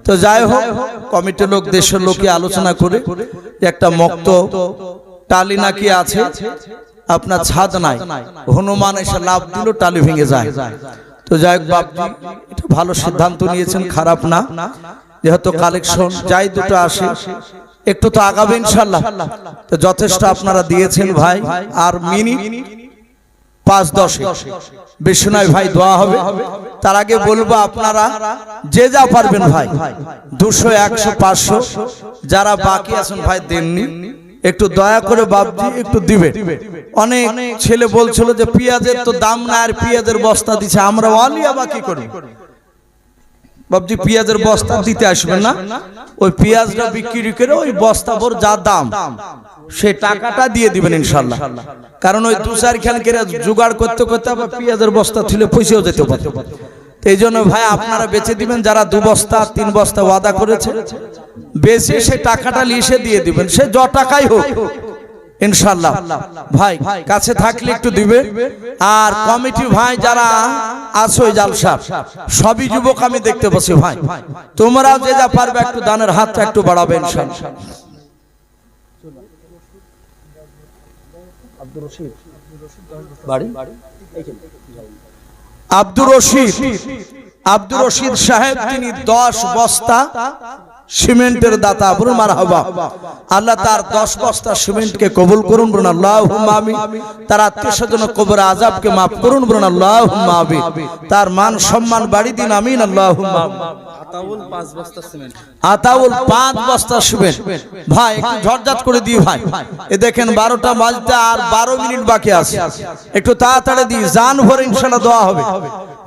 Speaker 1: তো যাই হোক, কমিটির লোক দেশের লোকে আলোচনা করে একটা মক্ত টালি নাকি আছে, আপনার ছাদ নাই, হনুমান এসে লাভ দিল, টালি ভেঙে যায়। তো যাই হোক বাপজি এটা ভালো সিদ্ধান্ত নিয়েছেন, খারাপ না, যেহেতু কালেকশন যাই দুটো আসে একটু তো আগাবে ইনশাল্লাহ। তো যথেষ্ট আপনারা দিয়েছেন ভাই, আর মিনিট 5-10 বেশি নয় ভাই, দোয়া হবে। তার আগে বলবো আপনারা যে যা পারবেন ভাই, 200, 100, 500 যারা বাকি আছেন ভাই দেননি, একটু দয়া করে বাপজি একটু দিবে। অনেক ছেলে বলছিল যে পেঁয়াজের তো দাম না, আর পেঁয়াজের বস্তা দিচ্ছে, আমরা ওয়ালিয়া বাকি করি। বাপজি পেঁয়াজের বস্তা দিতে আসবেন না, ওই পেঁয়াজটা বিক্রি করে ওই বস্তা ভর যা দাম সেই টাকাটা দিয়ে দিবেন ইনশাল্লাহ। কারণ ওই 2-4 খান করে জোগাড় করতে করতে আবার পেঁয়াজের বস্তা তুলে পয়সাও যেতে পারে। এই জন্য ভাই আপনারা বেচে দিবেন, যারা 2 বস্তা 3 বস্তা ওয়াদা করেছে বেশি সেই টাকাটা লিখে দিয়ে দিবেন, সে য টাকাই হোক ইনশাআল্লাহ। ভাই কাছে থাকলে একটু দিবে। আর কমিটি ভাই যারা আছো জালসা সবই যুবক আমি দেখতে পাচ্ছি ভাই, তোমরাও যে যা পারবে একটু দানের হাতটা একটু বাড়াবে ইনশাআল্লাহ। আব্দুর রশিদ সাহেব তিনি 10 বস্তা সিমেন্টের দাতা, বলুন মারহাবা। আল্লাহ তার 10 বস্তা সিমেন্টকে কবুল করুন, বলুন আল্লাহুম্মা আমিন। তার আত্মীয়স্বজন কবর আযাবকে maaf করুন, বলুন আল্লাহুম্মা আমিন। তার মান সম্মান বাড়ি দিন, আমিন আল্লাহুম্মা আমিন। আতাউল 5 বস্তা সিমেন্ট, আতাউল 5 বস্তা সিমেন্ট। ভাই একটু ঝটঝট করে দিই ভাই, এ দেখেন 12টা বাজতে আর 12 মিনিট বাকি আছে, একটু তাড়াতাড়ি দিই, জান ভরে ইনশাআল্লাহ দোয়া হবে।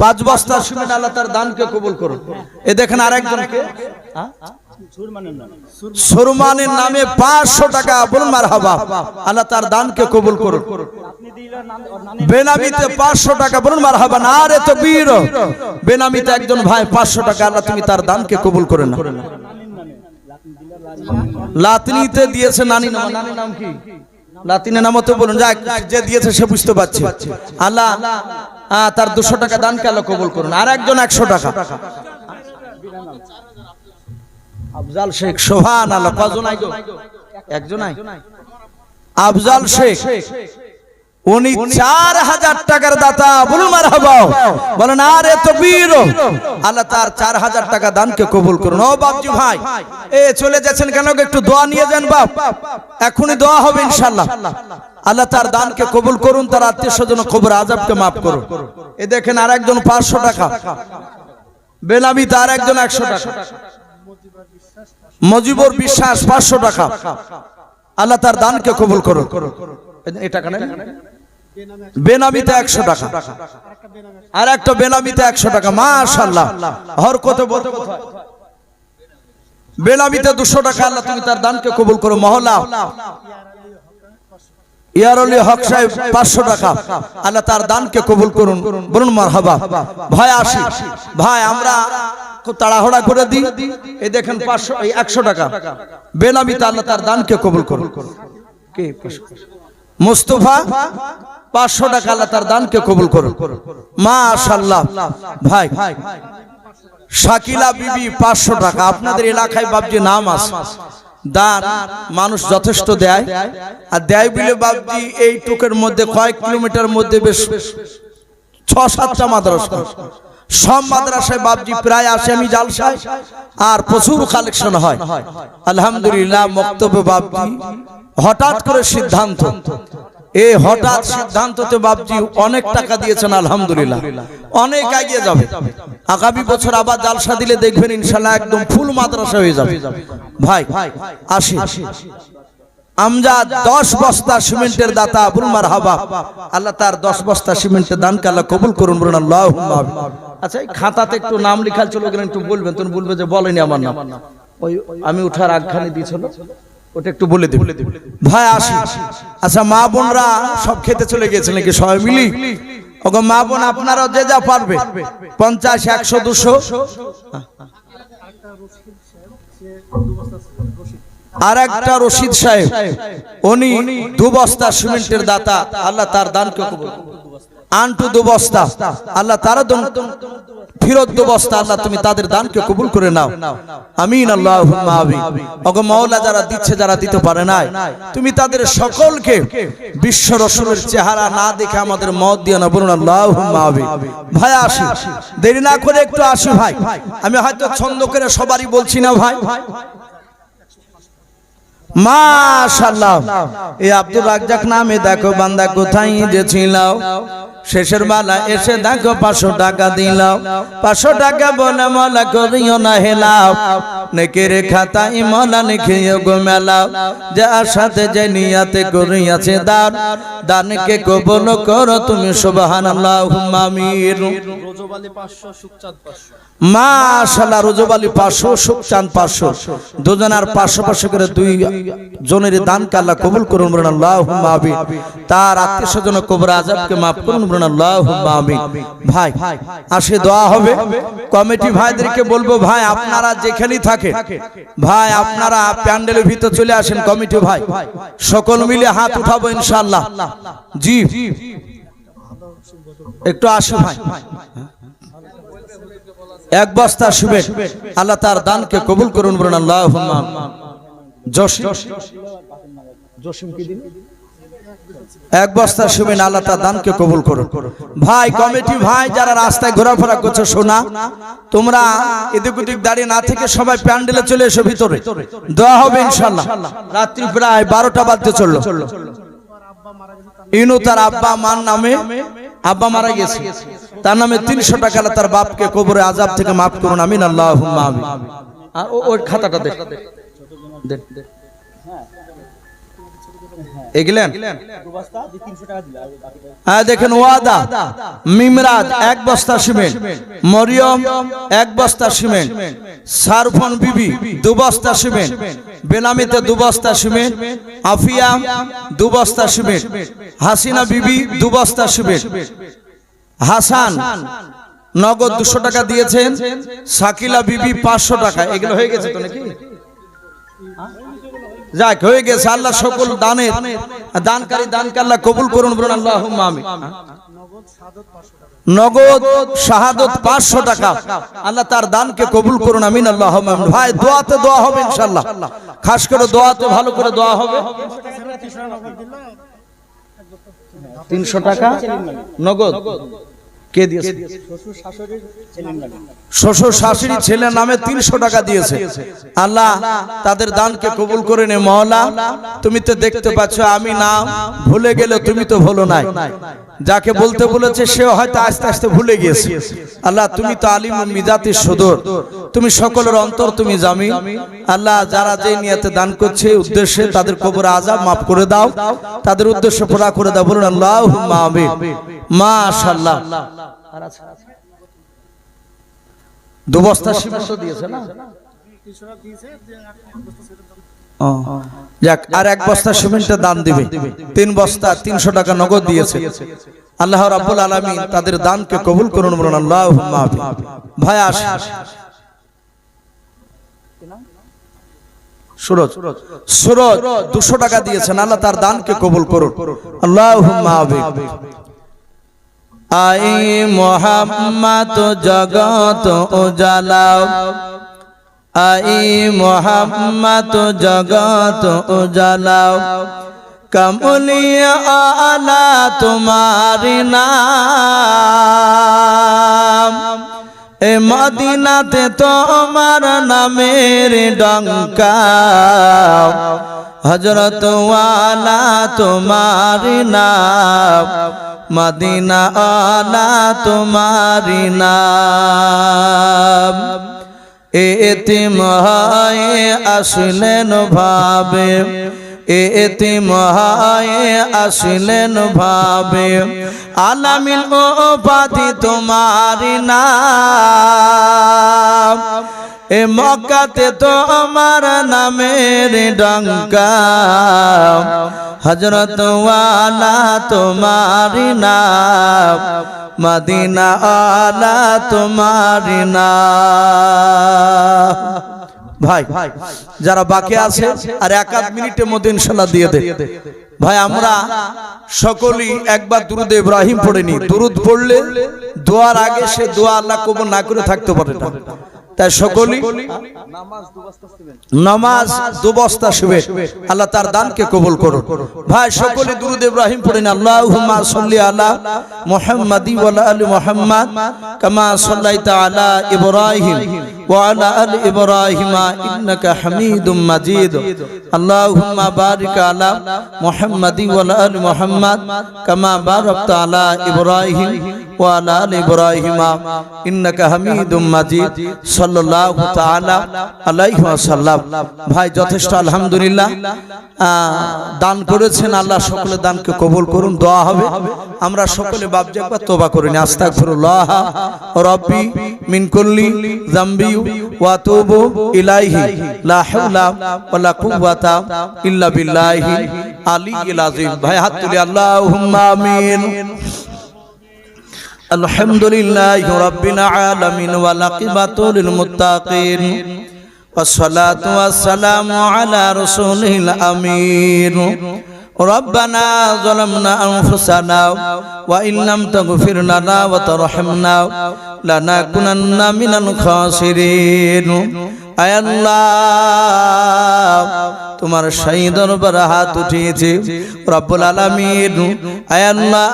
Speaker 1: 5 বস্তা সিমেন্ট আল্লাহ তার দানকে কবুল করুন। এ দেখেন আরেকজনকে সুরমানের নামে 500 টাকা, বলুন মারহাবা। আল্লাহ তার দানকে কবুল করুন। বেনামিতে 500 টাকা, বলুন মারহাবা। নারে তাকবীর। বেনামিতে একজন ভাই 500 টাকা, আল্লাহ তুমি তার দানকে কবুল করে নাও। লাতনিতে দিয়েছে নানির নাম কি? লাতিনের নাম তো বলুন, যে দিয়েছে সে বুঝতে পারছে। আল্লাহ তার 200 টাকা দানকে আল্লাহ কবুল করুন। আর একজন 100 টাকা, আফজাল শেখ। সুবহানাল্লাহ। কজন আইগো? একজন আই। আফজাল শেখ উনি 4000 টাকার দাতা, বলুন মারহাবা। বলেন আরে তাকবীর। আল্লাহ তার 4000 টাকা দানকে কবুল করুন। ও বাপজি ভাই এ চলে যাচ্ছেন কেন? একটু দোয়া নিয়ে যান বাপ, এখনই দোয়া হবে ইনশাআল্লাহ। আল্লাহ তার দানকে কবুল করুন, তার আত্মীয়স্বজন কবর আযাবকে maaf করুন। এ দেখেন আরেকজন 500 টাকা, বেনামি তার একজন 100 টাকা, মজিবুর বিশ্বাস 500 টাকা, আল্লাহ তার দানকে কবুল করুন। এই টাকা নেন। বেনামিতে 100 টাকা, আর একটা বেনামিতে 100 টাকা, মাশাআল্লাহ। হরকত বলতে কোথায়? বেনামিতে 200 টাকা, আল্লাহ তুমি তার দানকে কবুল করো। মহল্লা ইয়ারলি হক সাহেব 500 টাকা, আল্লাহ তার দানকে কবুল করুন, বলুন মারহাবা। ভাই আসি ভাই, আমরা খুব তাড়াহুড়া করে দিই। এই দেখেন 100 টাকা বেনামিতে, আল্লাহ তার দানকে কবুল করুন। কে? মুস্তাফা 500 টাকা, আল্লাহ তার দানকে কবুল করুন। মাশাআল্লাহ। ভাই শাকিলা বিবি 500 টাকা। আপনাদের এলাকায় বাপজি নাম আছে, দান মানুষ যথেষ্ট দেয়, আর দেয় বলে বাপজি এই টুকের মধ্যে কয়েক কিলোমিটার মধ্যে বেশ 6-7টা মাদ্রাসা, সব মাদ্রাসায় বাপজি প্রায় আসে আমি জালসায়, আর প্রচুর কালেকশন হয় আলহামদুলিল্লাহ। মক্তবে বাপজি হঠাৎ করে সিদ্ধান্ত, এই হঠাৎ সিদ্ধান্ততে বাপজি অনেক টাকা দিয়েছেন আলহামদুলিল্লাহ, অনেক এগিয়ে যাবে। আগামী বছর আবার জালসা দিলে দেখবেন ইনশাআল্লাহ একদম ফুল মাদ্রাসা হয়ে যাবে। ভাই আসি আমজাদ 10 বস্তা সিমেন্টের দাতা, বলুন মারহাবা। আল্লাহ তার 10 বস্তা সিমেন্টের দানকে আল্লাহ কবুল করুন, বলুন আল্লাহুম্মা আমিন। আচ্ছা এই খাতাতে একটু নাম লেখা চলে গেলেন, একটু বলবেন, তুমি বলবে যে বলেনি আমার নাম, ওই আমি উঠার আগখানে দিয়েছিল ওটা একটু বলে দেব ভাই। আসি আচ্ছা মা বোনরা সব খেতে চলে গেছে নাকি সবাই মিলি? ওগো মা বোন আপনারা যে যা পারবে 50, 100, 200। আর একটা রশিদ সাহেব, উনি 2 বস্তা সিমেন্টের দাতা, আল্লাহ তার দানকে কবুল করুন। আন্টু 2 বস্তা, আল্লাহ তার ফিরত 2 বস্তা, আল্লাহ তুমি তাদের দানকে কবুল করে নাও, আমিন আল্লাহুম্মা আমিন। ওগো মাওলা যারা দিচ্ছে, যারা দিতে পারে না, তুমি তাদের সকলকে বিশ্ব রাসূলের চেহারা না দেখে আমাদের মওত দিও না, বলুন আল্লাহুম্মা আমিন। ভাই আসি, দেরি না করে একটু আসি ভাই। আমি হয়তো ছন্দ করে সবারই বলছি না ভাই। মাশাআল্লাহ। এই আব্দুর রাজ্জাক নামে দেখো বান্দা কোথায় যে ছিল, শেষের মালা এসে দেখো 500 টাকা দিলাম, 500 টাকা বলে মালা করিও না হেলাও, নেকের খাতায় মালা লিখিও গো মেলাও, যার সাথে যে নিয়াতে করিয়াছে দান, দানকে কবুল করো তুমি সুবহানাল্লাহুম্মা আমিন।
Speaker 2: রোজবালি 500, সুখচাঁদ 500।
Speaker 1: মাশাআল্লাহ, রোজবালি 500, সুখচাঁদ 500, দুজনের 500 করে 2 জনের দানকে আল্লাহ কবুল করুন, বলুন আল্লাহুম্মা আমিন। তার আত্মীয়স্বজন কবর আযাবকে maaf করুন, বলুন আল্লাহুম্মা আমিন। ভাই আসে দোয়া হবে। কমিটি ভাইদেরকে বলবো, ভাই আপনারা যেখানেই থাকেন, ভাই আপনারা প্যান্ডেলের ভিতর চলে আসেন। কমিটি ভাই সকল মিলে হাত উঠাবো ইনশাআল্লাহ। জি একটু আসো ভাই, 1 বস্তা শুবেন, আল্লাহ তার দানকে কবুল করুন, বলুন আল্লাহুম্মা আমিন। জসিম কি দিন 1 বস্তা শুবেন, আল্লাহ তার দানকে কবুল করুন। ভাই কমিটি ভাই যারা রাস্তায় ঘোরাফেরা করছো, শোনা তোমরা এদিক ওদিক দাঁড়িয়ে না থেকে সবাই প্যান্ডেলে চলে এসো, ভিতরে দোয়া হবে ইনশাআল্লাহ। রাত্রি প্রায় 12টা বাজতে চললো। ইনু তার আব্বা মার নামে, আব্বা মারা গেছে, তার নামে 300 টাকা তার বাপকে কবরে আযাব থেকে maaf করুন, আমিন আল্লাহুম্মা আমিন। আর ওই খাতাটা দেখ দেন, এগলেন হ্যাঁ দেখেন, ওয়াদা মিমরাজ 1 বস্তা সিমেন্ট, মরিয়ম 1 বস্তা সিমেন্ট, সারফন বিবি 2 বস্তা সিমেন্ট, বেনামিতে 2 বস্তা সিমেন্ট, আফিয়া 2 বস্তা সিমেন্ট, হাসিনা বিবি 2 বস্তা সিমেন্ট, হাসান নগদ 200 টাকা দিয়েছেন, শাকিলা বিবি 500 টাকা। এগুলো হয়ে গেছে তো নাকি? যাক হয়ে গেছে। আল্লাহ সকল দানের দানকারী দানকে আল্লাহ কবুল করুন, বলুন আল্লাহুম্মা আমিন। নগদ শাহাদত 500 টাকা, আল্লাহ তার দানকে কবুল করুন, আমিন আল্লাহুম্মা আমিন। ভাই দোয়াতে দোয়া হবে ইনশাআল্লাহ, খাস করে দোয়াতে ভালো করে দোয়া হবে। 300 টাকা নগদ কে দিয়েছে? শ্বশুর শাশুড়ি ছেলের নামে 300 টাকা দিয়েছে। আল্লাহ তাদের দানকে কবুল করে নে মওলা। তুমি তো দেখতে পাচ্ছ, আমি না ভুলে গেলে তুমি তো ভুলো নাই, যাকে বলতে বলেছে সে হয়তো আস্তে আস্তে ভুলে গিয়েছে। আল্লাহ তুমি তো আলিমুল মিজাতিস সুদূর, তুমি সকলের অন্তর তুমি জামি। আল্লাহ যারা যে নিয়তে দান করছে উদ্দেশ্যে, তাদের কবর আযাব maaf করে দাও, তাদের উদ্দেশ্য পুরা করে দাও, বলুন আল্লাহুম্মা আমিন। মাশাআল্লাহ 2 বস্তা সিমেন্ট দিয়েছে না? যাক, আর 1 বস্তা সিমেন্টের দান দিবে, 3 বস্তা 300 টাকা নগদ দিয়েছে। আল্লাহ রাব্বুল আলামিন তাদের দানকে কবুল করুন, বলুন আল্লাহুম্মা আমিন। ভাই আসে সুরজ 200 টাকা দিয়েছেন, আল্লাহ তার দানকে কবুল করুন, আল্লাহুম্মা আমিন। আই মোহাম্মদ জগত উজালাও, আই মোহাম্মদ জগত উজালাও, কমলিয়া আলা তোমারি নাম, এ মদিনাতে তোমার নামের ডঙ্কা, হযরত ওয়ালা তোমারি নাম, মদিনা আলা তোমারি নাম। এতিম হয়ে আসলেন ভাবে, এতিম হয়ে আসলেন ভাবে, আলামিল উপাধি তোমারি নাম, এ মক্কাতে তোমার নামের ডঙ্কা, হযরত ওয়ালা তোমারি নাম, মদিনা আলা তোমারি নাম। ভাই যারা বাকি আছে আর 1-8 মিনিটের মধ্যে ইনশাআল্লাহ দিয়ে দে। ভাই আমরা সকলেই একবার দুরুদ ইব্রাহিম পড়ে নি। দুরুদ পড়লে দোয়ার আগে সে দোয়া আল্লাহ কবুল না করে থাকতে পারে না। তাই সকলেই নামাজ 2 বস্তা সিমেন্ট, আল্লাহ তার দানকে কবুল করুন। ভাই সকলে দুরুদ ইব্রাহিম পড়েন, আল্লাহুম্মা সাল্লি আলা মুহাম্মাদি ওয়া আলা আলি মুহাম্মাদ কামা সাল্লাইতা আলা ইব্রাহিম وعلى آل إبراهيم إنك حميد مجيد اللهم بارك على محمد وعلى آل محمد كما باركت على إبراهيم وعلى آل إبراهيم إنك حميد مجيد صلى الله تعالى عليه وسلم ভাই যথেষ্ট আলহামদুলিল্লাহ দান করেছেন আল্লাহ সকলে দানকে কবুল করুন দোয়া হবে আমরা সকলে বাপজি একবার তওবা করে নি আস্তাগফিরুল্লাহ রাব্বি মিন কুল্লি যামবি ওয়া আতুবু ইলাইহি লা হাওলা ওয়ালা কুওয়াতা ইল্লা বিল্লাহি আলিয়্যিল আযীম ভাই হাত তুলি আল্লাহুম্মা আমিন আলহামদুলিল্লাহি রাব্বিল আলামিন ওয়া আকিবাতুল মুত্তাকিন والصلاة والسلام على رسوله الأمين ربنا ظلمنا أنفسنا وإن لم تغفر لنا وترحمنا لنكونن من الخاسرين আয় আল্লাহ তোমার শাহী দরবারে হাত উঠিয়েছে রব্বুল আলামিন আয় আল্লাহ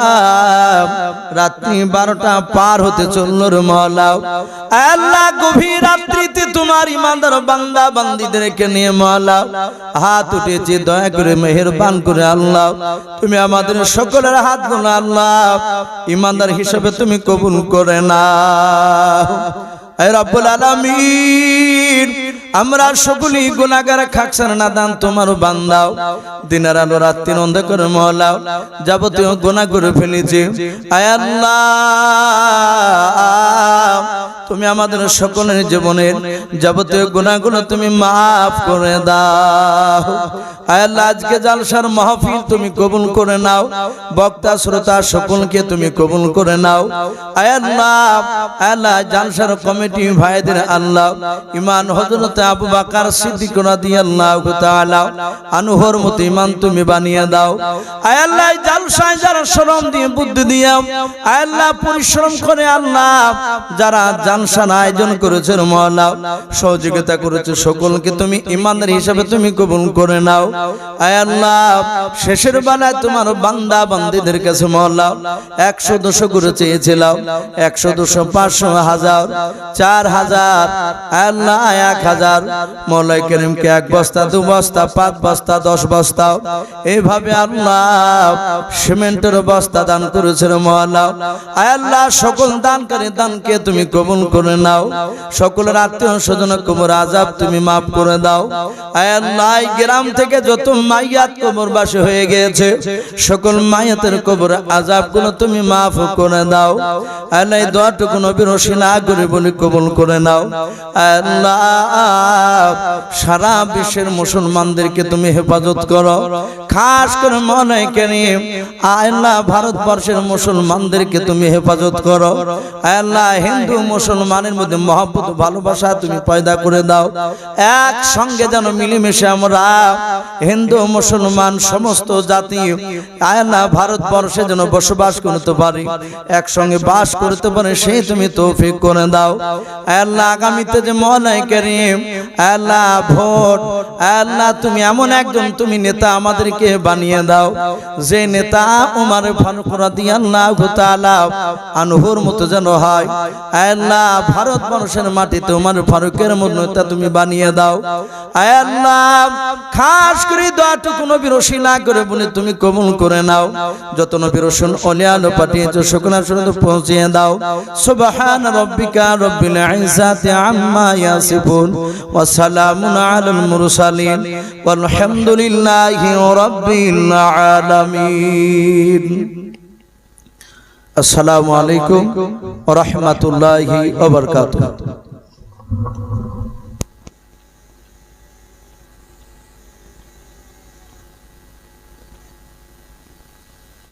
Speaker 1: রাত্রি 12টা পার হতে চলল রে মাওলা আয় আল্লাহ গভীর রাত্রিতে তোমার ইমানদার বান্দা বান্দীদেরকে নিয়ে মাওলা হাত উঠিয়েছে দয়া করে মেহেরবান করে আল্লাহ তুমি আমাদের সকলের হাতগুলো আল্লাহ ইমানদার হিসেবে তুমি কবুল করে নাও আয় রব্বুল আলামিন আমরা সকলেই গুনাহগার খাকসার নাদান তোমার বান্দাও দিনের আলো রাতের অন্ধকার মাওলা যাবতীয় গুনাহ করে ফেলেছি আয় আল্লাহ তুমি আমাদের সকলের জীবনের যাবতীয় গুনাহগুলো তুমি maaf করে দাও আয় আল্লাহ আজকে জালসার মাহফিল তুমি কবুল করে নাও বক্তা শ্রোতা সকলকে তুমি কবুল করে নাও আয় আল্লাহ জালসার কমিটি ভাইদের আল্লাহ ইমান হযরত আবু বকর সিদ্দিক রাদিয়াল্লাহু তাআলা আনহুর মত ইমান তুমি বানিয়ে দাও আয় আল্লাহ জালসায় যারা শ্রম দিয়ে বুদ্ধি দিয়ে আয় আল্লাহ পরিশ্রম করে আল্লাহ যারা জালসার আয়োজন করেছে মাওলা সহযোগিতা করেছে সকলকে তুমি ইমানদার হিসেবে তুমি কবুল করে নাও আয় আল্লাহ শেষের বেলায় তোমার বান্দা বান্দীদের কাছে মাওলা 100 200 করে চেয়েছিলাম 100 200 500 1000 4000 আল্লাহ 1000 মাওলা করিমকে 1 বস্তা 2 বস্তা 5 বস্তা 10 বস্তা এইভাবে আল্লাহ সিমেন্টের বস্তা দান করেছেন মাওলা আয় আল্লাহ সকল দানকারী দানকে তুমি কবুল করে নাও সকলের আত্মীয় স্বজন কবর আযাব তুমি maaf করে দাও আয় আল্লাহ গ্রাম থেকে যত মাইয়াত কবরবাসী হয়ে গিয়েছে সকল মাইয়াতের কবর আযাবগুলো তুমি maaf করে দাও আল্লাহ এই দোয়াটুকু নবীর ওসিলা করে বলি কবুল করে নাও আল্লাহ সারা বিশ্বের মুসলমানদেরকে তুমি হেফাজত করো খাস করে মনে করিম আল্লাহ ভারতবর্ষের মুসলমানদেরকে তুমি হেফাজত করো আল্লাহ হিন্দু মুসলমানের মধ্যে মহব্বত ভালোবাসা তুমি পয়দা করে দাও এক সঙ্গে যেন মিলেমিশে আমরা হিন্দু মুসলমান সমস্ত জাতি আল্লাহ ভারতবর্ষে যেন বসবাস করতে পারি একসঙ্গে বাস করতে পারে সেই তুমি তৌফিক করে দাও আল্লাহ আগামীতে যে মওলাই করিম আল্লাহ ভোট আল্লাহ তুমি এমন একজন তুমি নেতা আমাদেরকে বানিয়ে দাও যে নেতা উমর ফারুক রাদিয়াল্লাহু তাআলা আনহুর মতো যেন হয় আল্লাহ ভারতবর্ষের মাটিতে উমর ফারুকের মতো নেতা তুমি বানিয়ে দাও আল্লাহ খাস করে দোয়াটুকু নবীর ওসিলা করে বলে তুমি কবুল করে নাও যত নবীর রাসূল ওলিয়া আলো পাঠিয়েছো সকলের সাথে পৌঁছিয়ে দাও সুবহান রাব্বিকা রাব্বিল ইজ্জাতি আম্মা ইয়াসিফুন ওয়া সালামুন আলাল মুরসালিন ওয়ালহামদুলিল্লাহি রাব্বিল আলামিন আসসালামু আলাইকুম ওয়া রাহমাতুল্লাহি ওয়া বারাকাতুহু